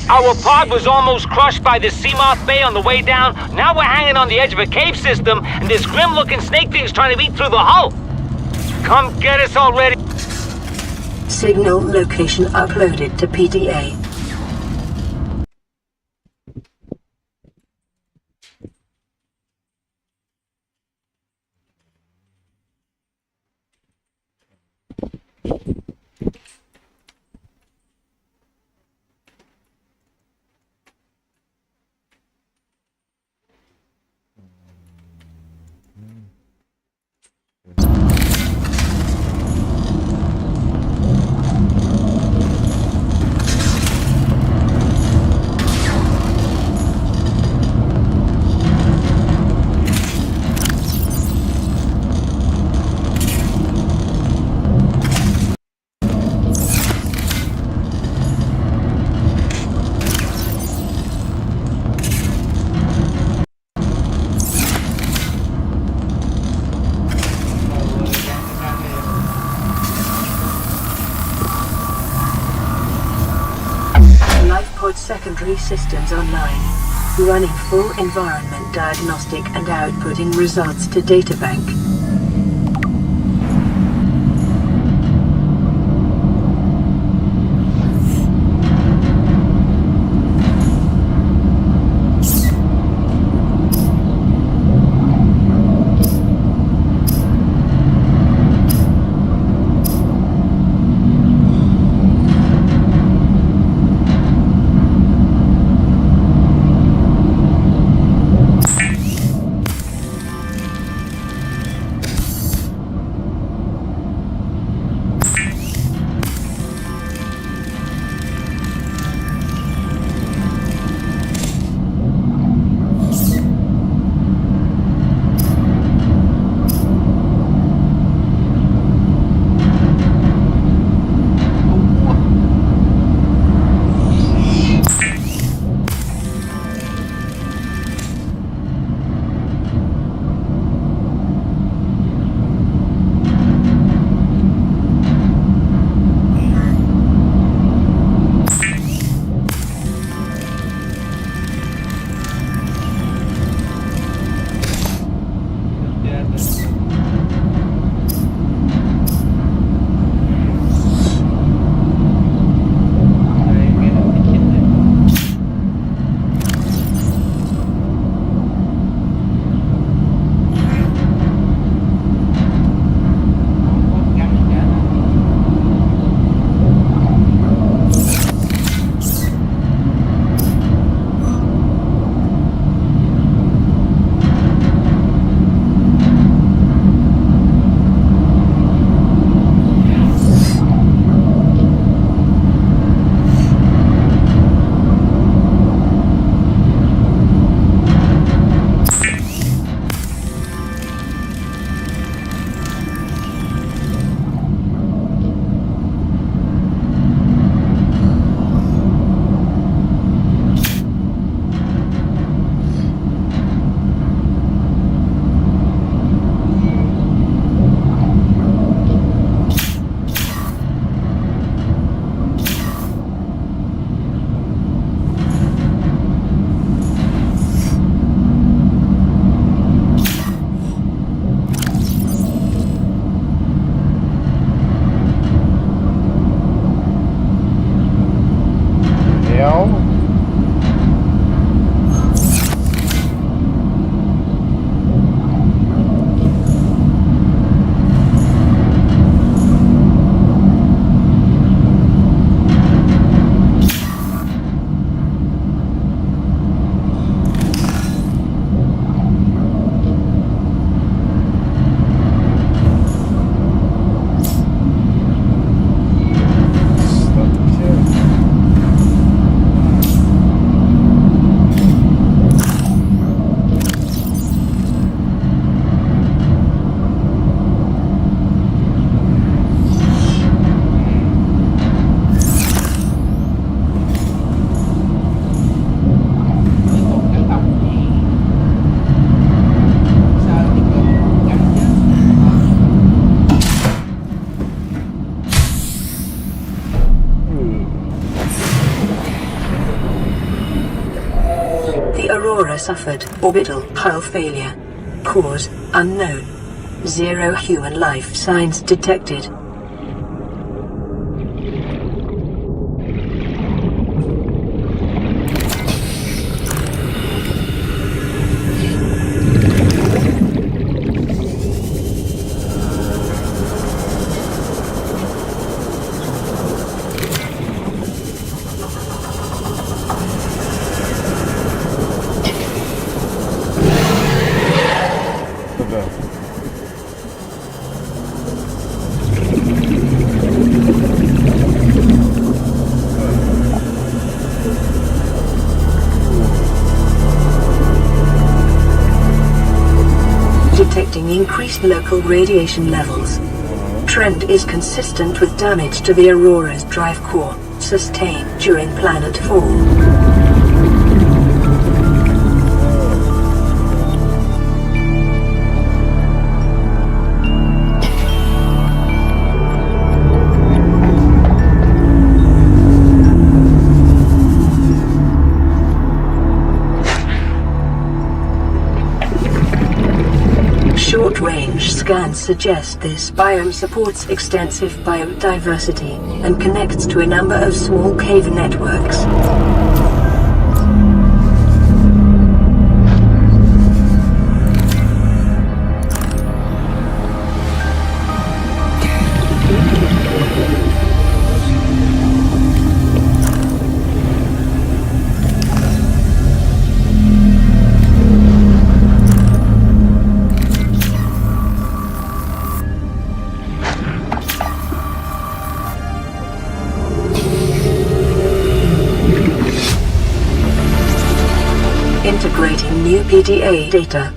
Our pod was almost crushed by the Seamoth Bay on the way down. Now we're hanging on the edge of a cave system, and this grim-looking snake thing's trying to eat through the hull. Come get us already. Signal location uploaded to PDA. Secondary systems online, running full environment diagnostic and outputting results to databank. suffered orbital hull failure. Cause unknown. 0 human life signs detected. Detecting increased local radiation levels. Trend is consistent with damage to the Aurora's drive core, sustained during planet fall. Short-range scans suggest this biome supports extensive biodiversity and connects to a number of small cave networks. Integrating new PDA data.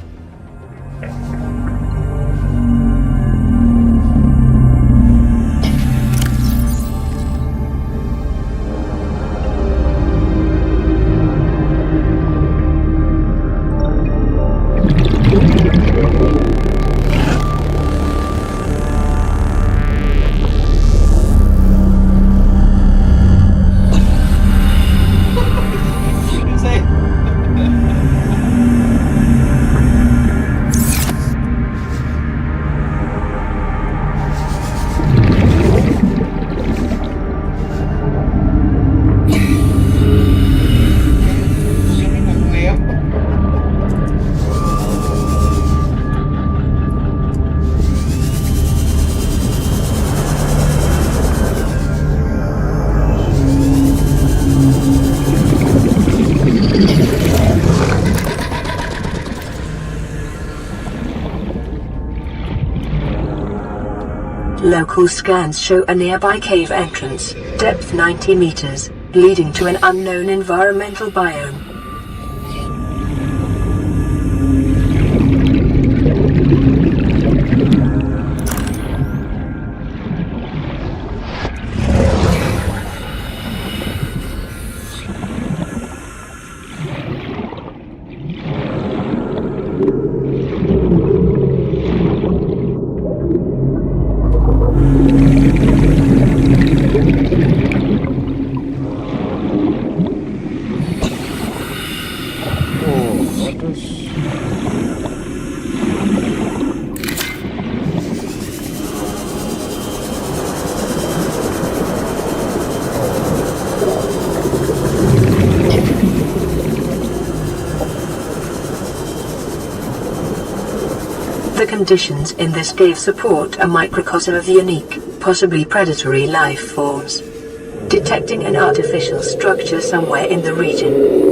Local scans show a nearby cave entrance, depth 90 meters, leading to an unknown environmental biome. The conditions in this cave support a microcosm of unique, possibly predatory life forms. Detecting an artificial structure somewhere in the region.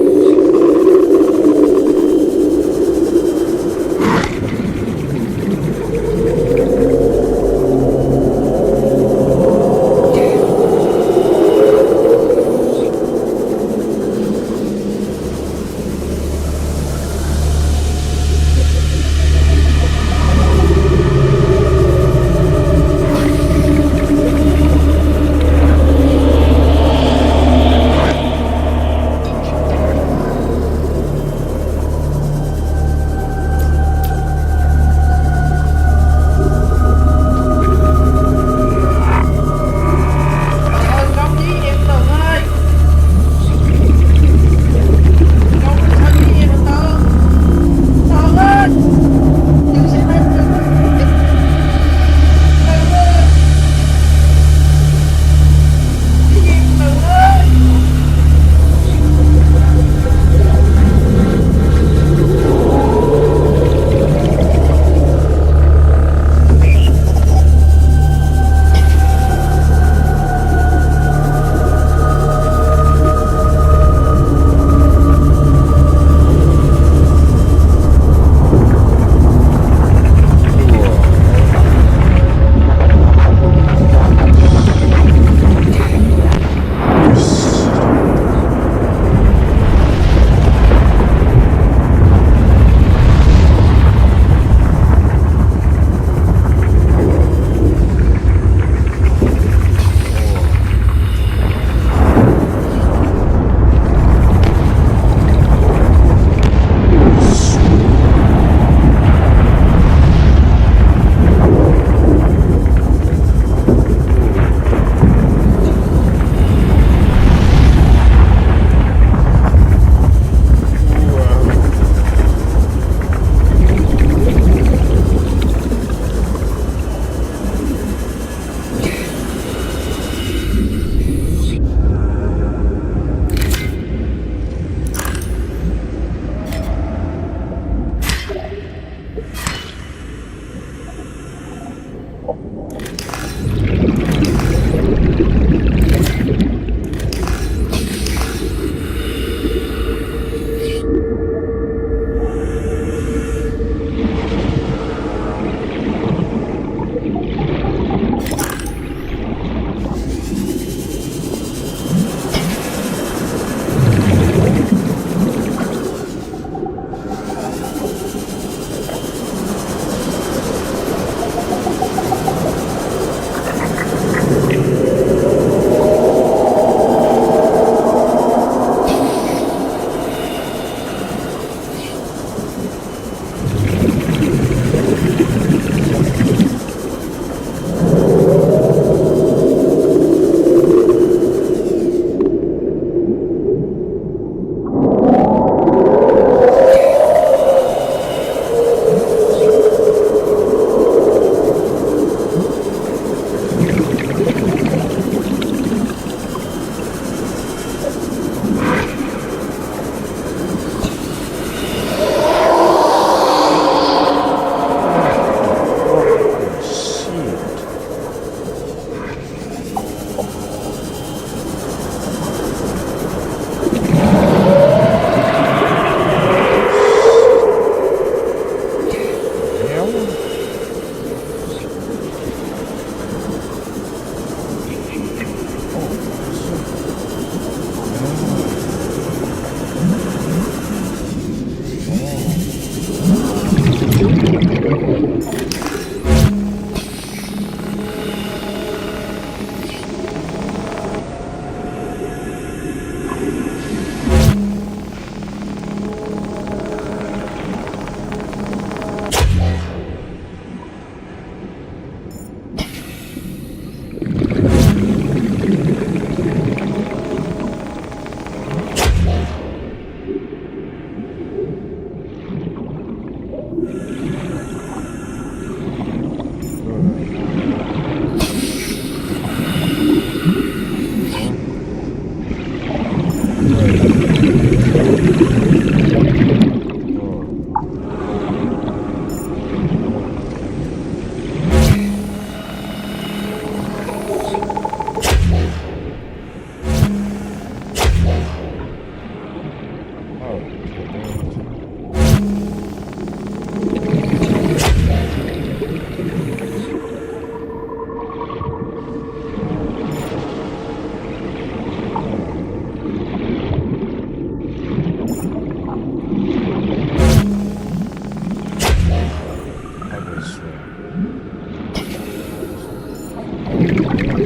Integrating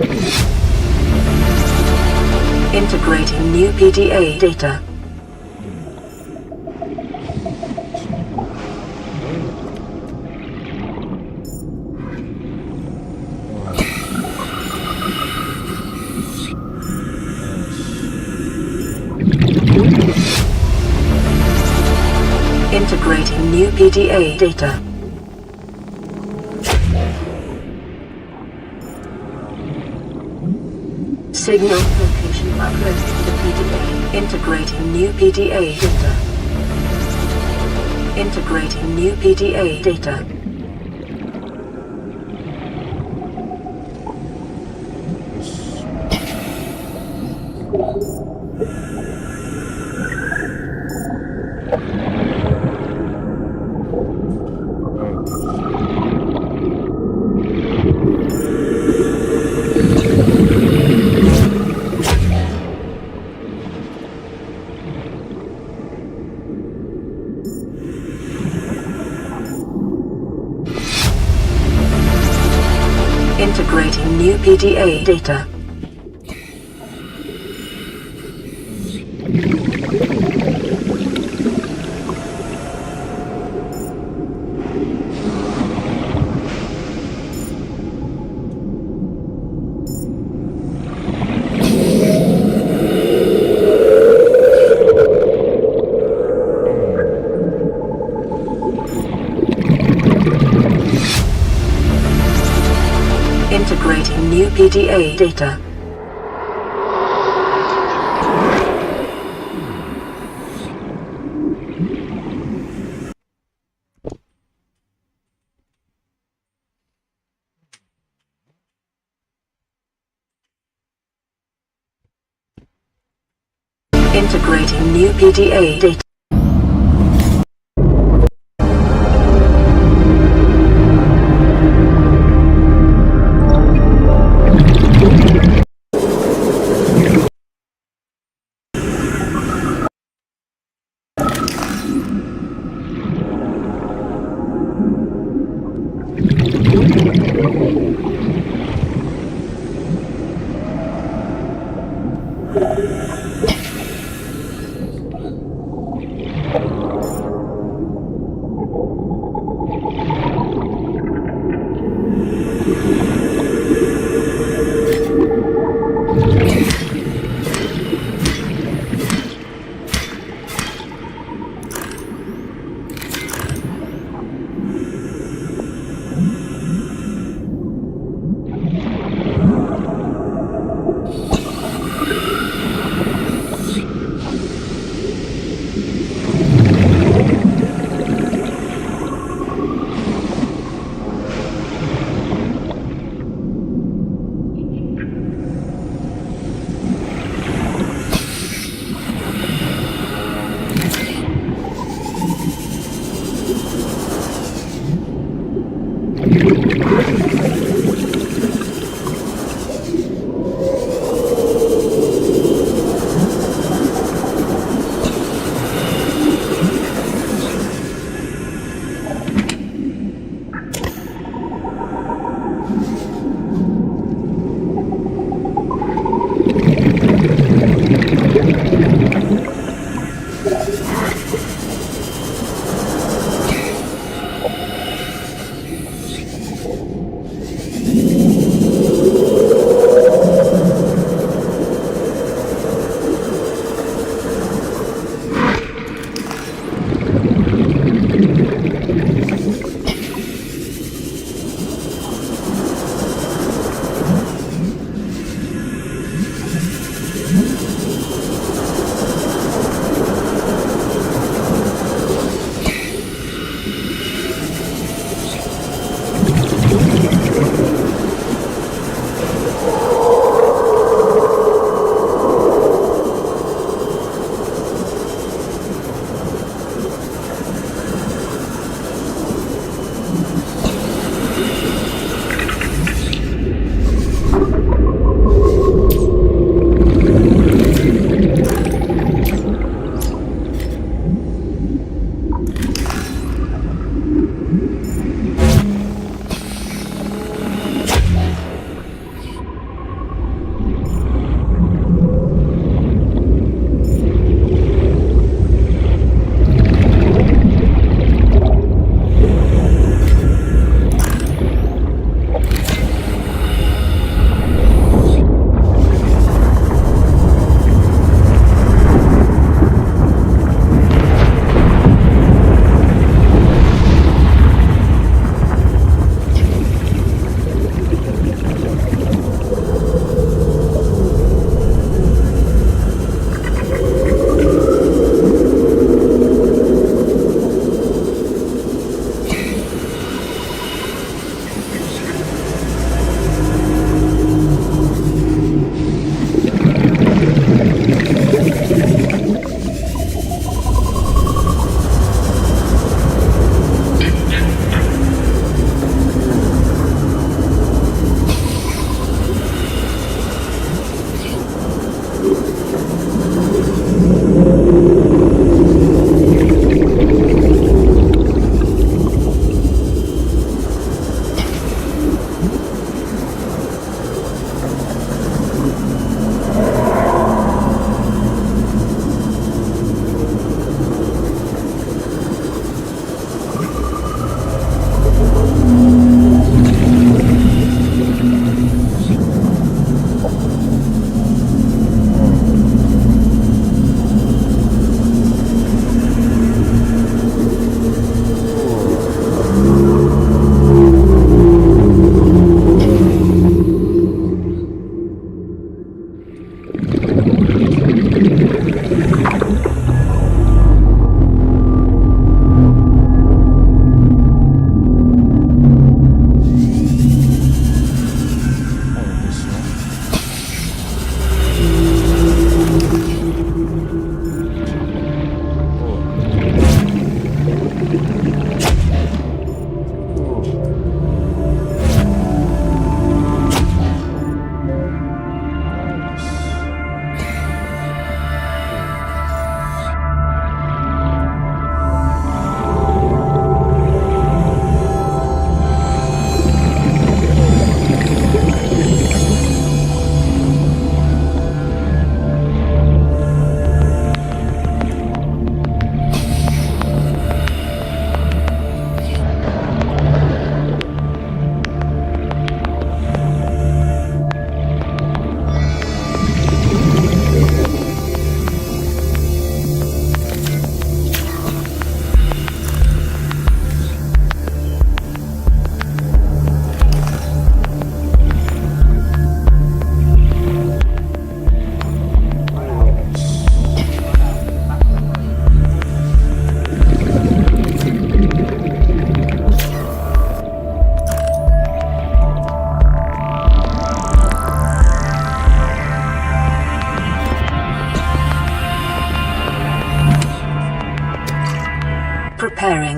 new PDA data. Integrating new PDA data. Signal location uploaded to PDA. Integrating new PDA data. Integrating new PDA data. Integrating new PDA data. Integrating new PDA data. Integrating new PDA data.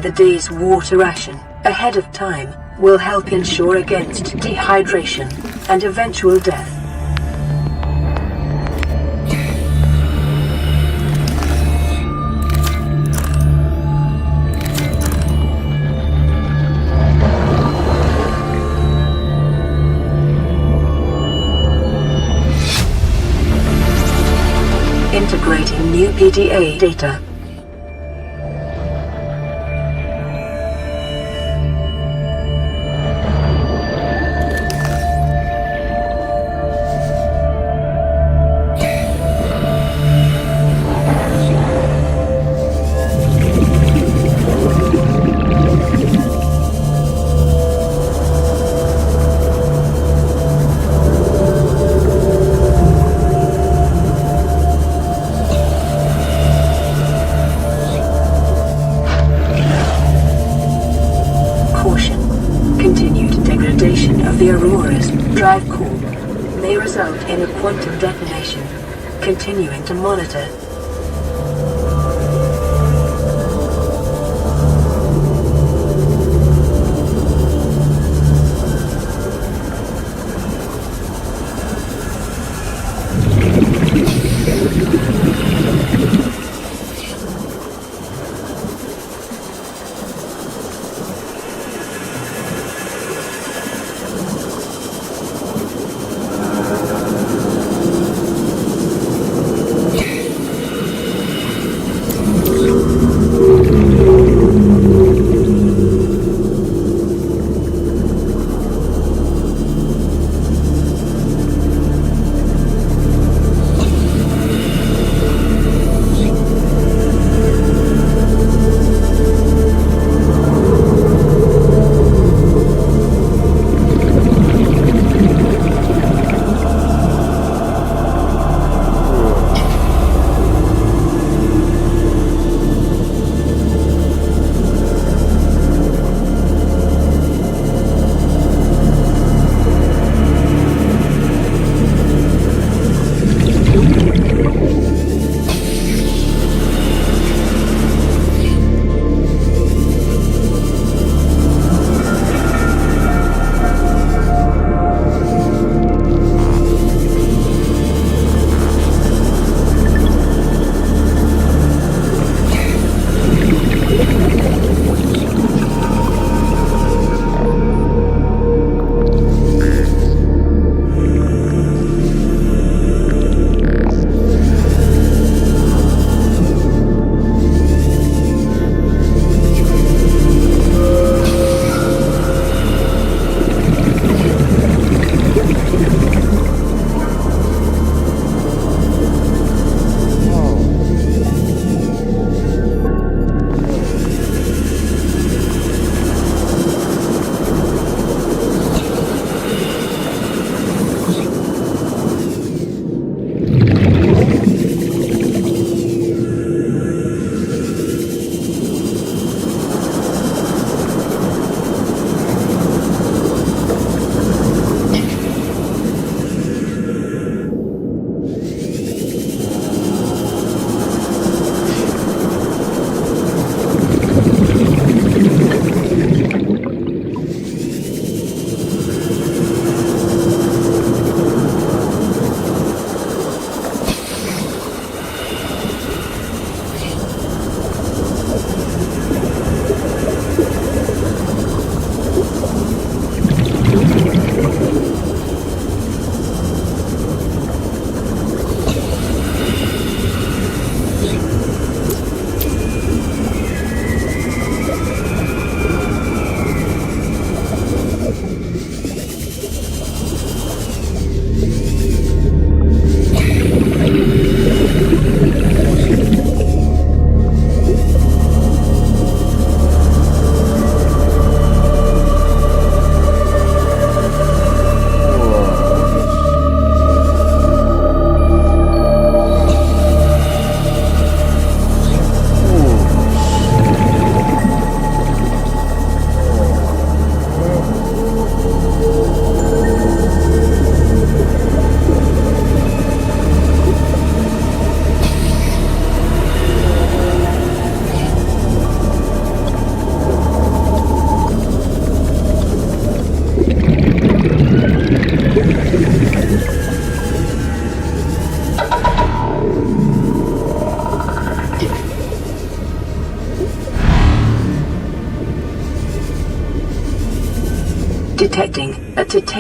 Preparing the day's water ration ahead of time will help ensure against dehydration and eventual death. Integrating new PDA data. The Aurora's drive core may result in a quantum detonation. Continuing to monitor.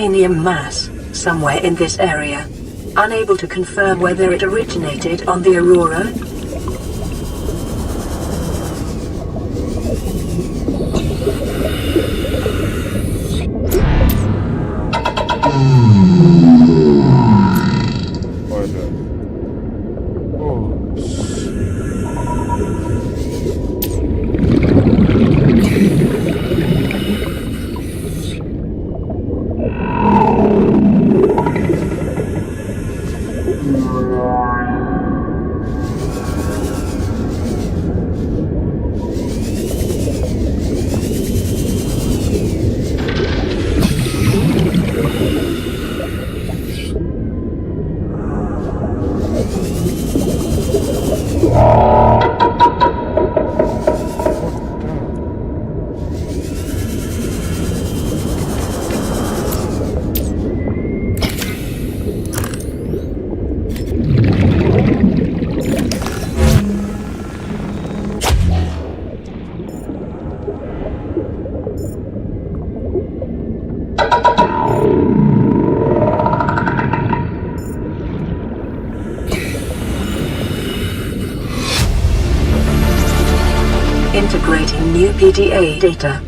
titanium mass somewhere in this area. Unable to confirm whether it originated on the Aurora. Integrating new PDA data.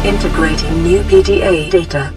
Integrating new PDA data.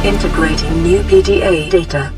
Integrating new PDA data.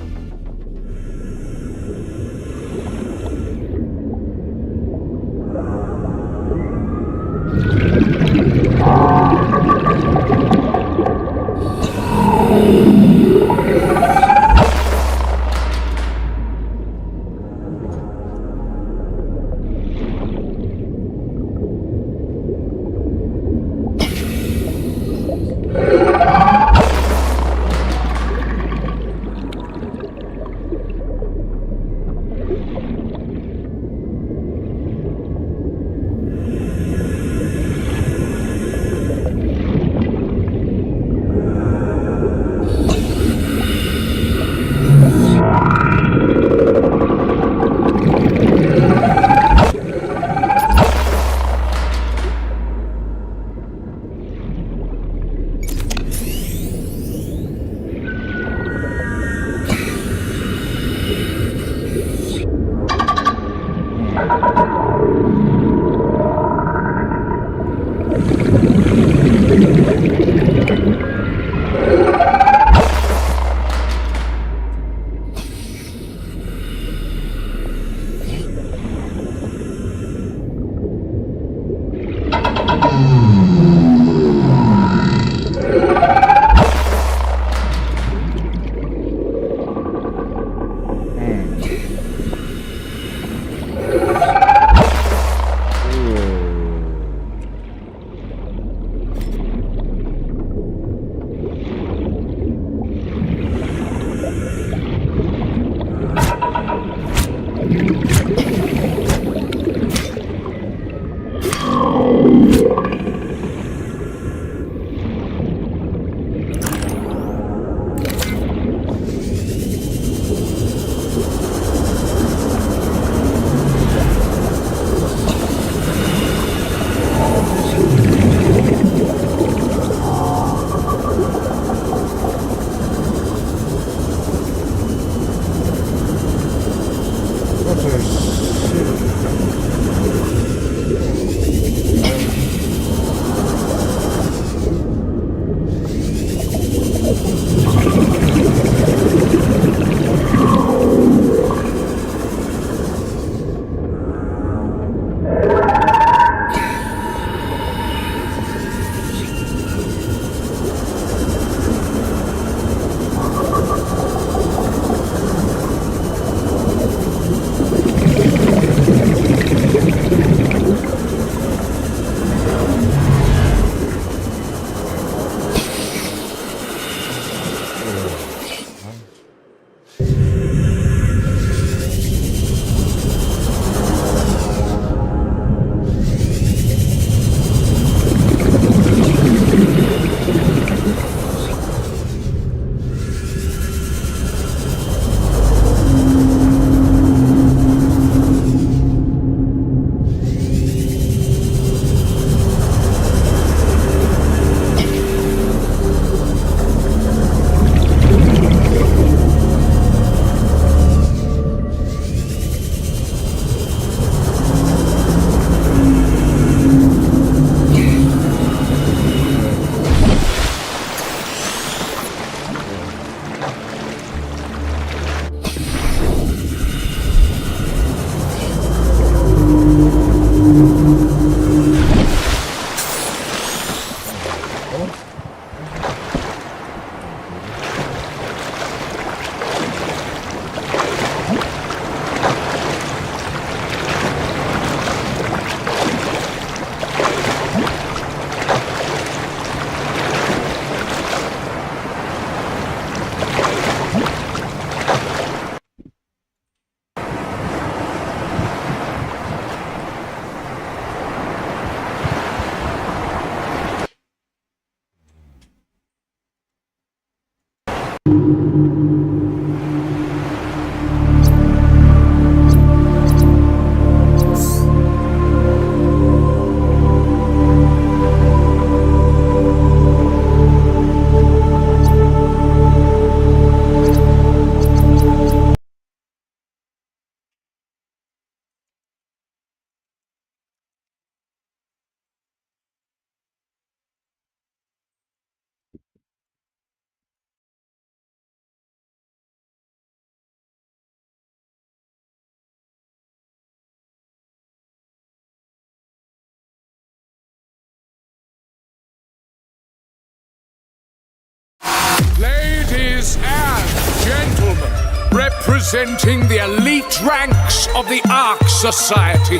Gentlemen, representing the elite ranks of the Ark Society,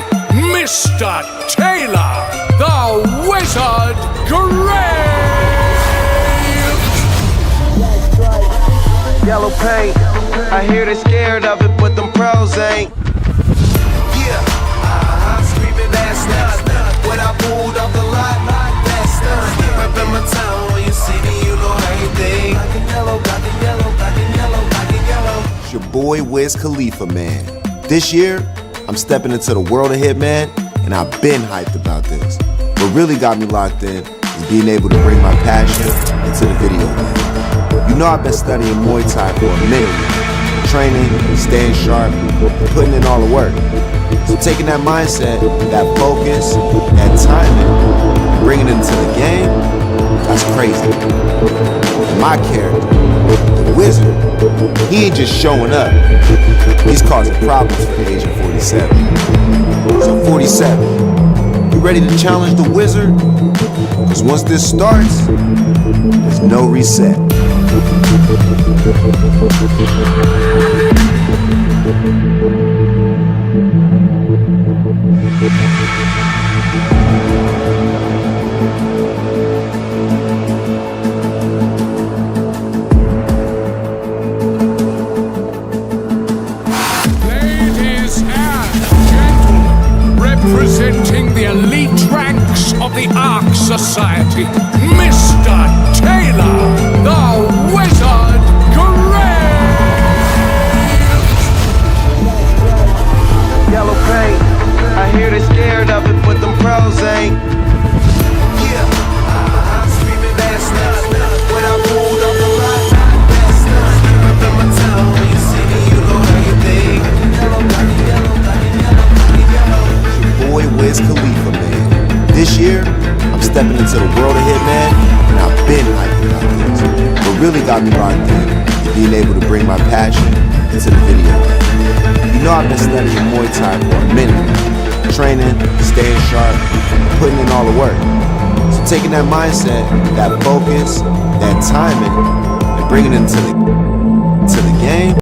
Mr. Taylor, the Wizard Grave! Yellow paint, I hear they scared of it, but them pros ain't. Yeah, screaming that's nuts. When I pulled off the lot, that's nuts. Reppin' my town, when you see me, you know everything. Black and yellow, black and yellow, black and yellow, black and yellow. It's your boy Wiz Khalifa, man. This year, I'm stepping into the world of Hitman, and I've been hyped about this. What really got me locked in is being able to bring my passion into the video game. You know I've been studying Muay Thai for a minute now. Training, staying sharp, putting in all the work. So taking that mindset, that focus, that timing, and bringing it into the game, that's crazy. And my character, the Wizard, he ain't just showing up. He's causing problems for Agent 47. So 47, you ready to challenge the Wizard? Because once this starts, there's no reset. Ladies and gentlemen, representing the elite ranks of the Ark Society, Mr. Taylor, the Wizard Grave! Yellow paint, I hear they scared of it, but them pros ain't. Yeah, screaming that's nuts. When I pulled off the lot, that's nuts. Reppin' my town, when you see me, you know everything. Yellow, black and yellow, black and yellow, black and yellow. It's your boy Wiz Khalifa, man. This year, I'm stepping into the world of Hitman, and I've been hyped about this. What really got me locked in is being able to bring my passion into the video game. You know I've been studying Muay Thai for a minute now. Training, staying sharp, putting in all the work. So taking that mindset, that focus, that timing, and bringing it into the game,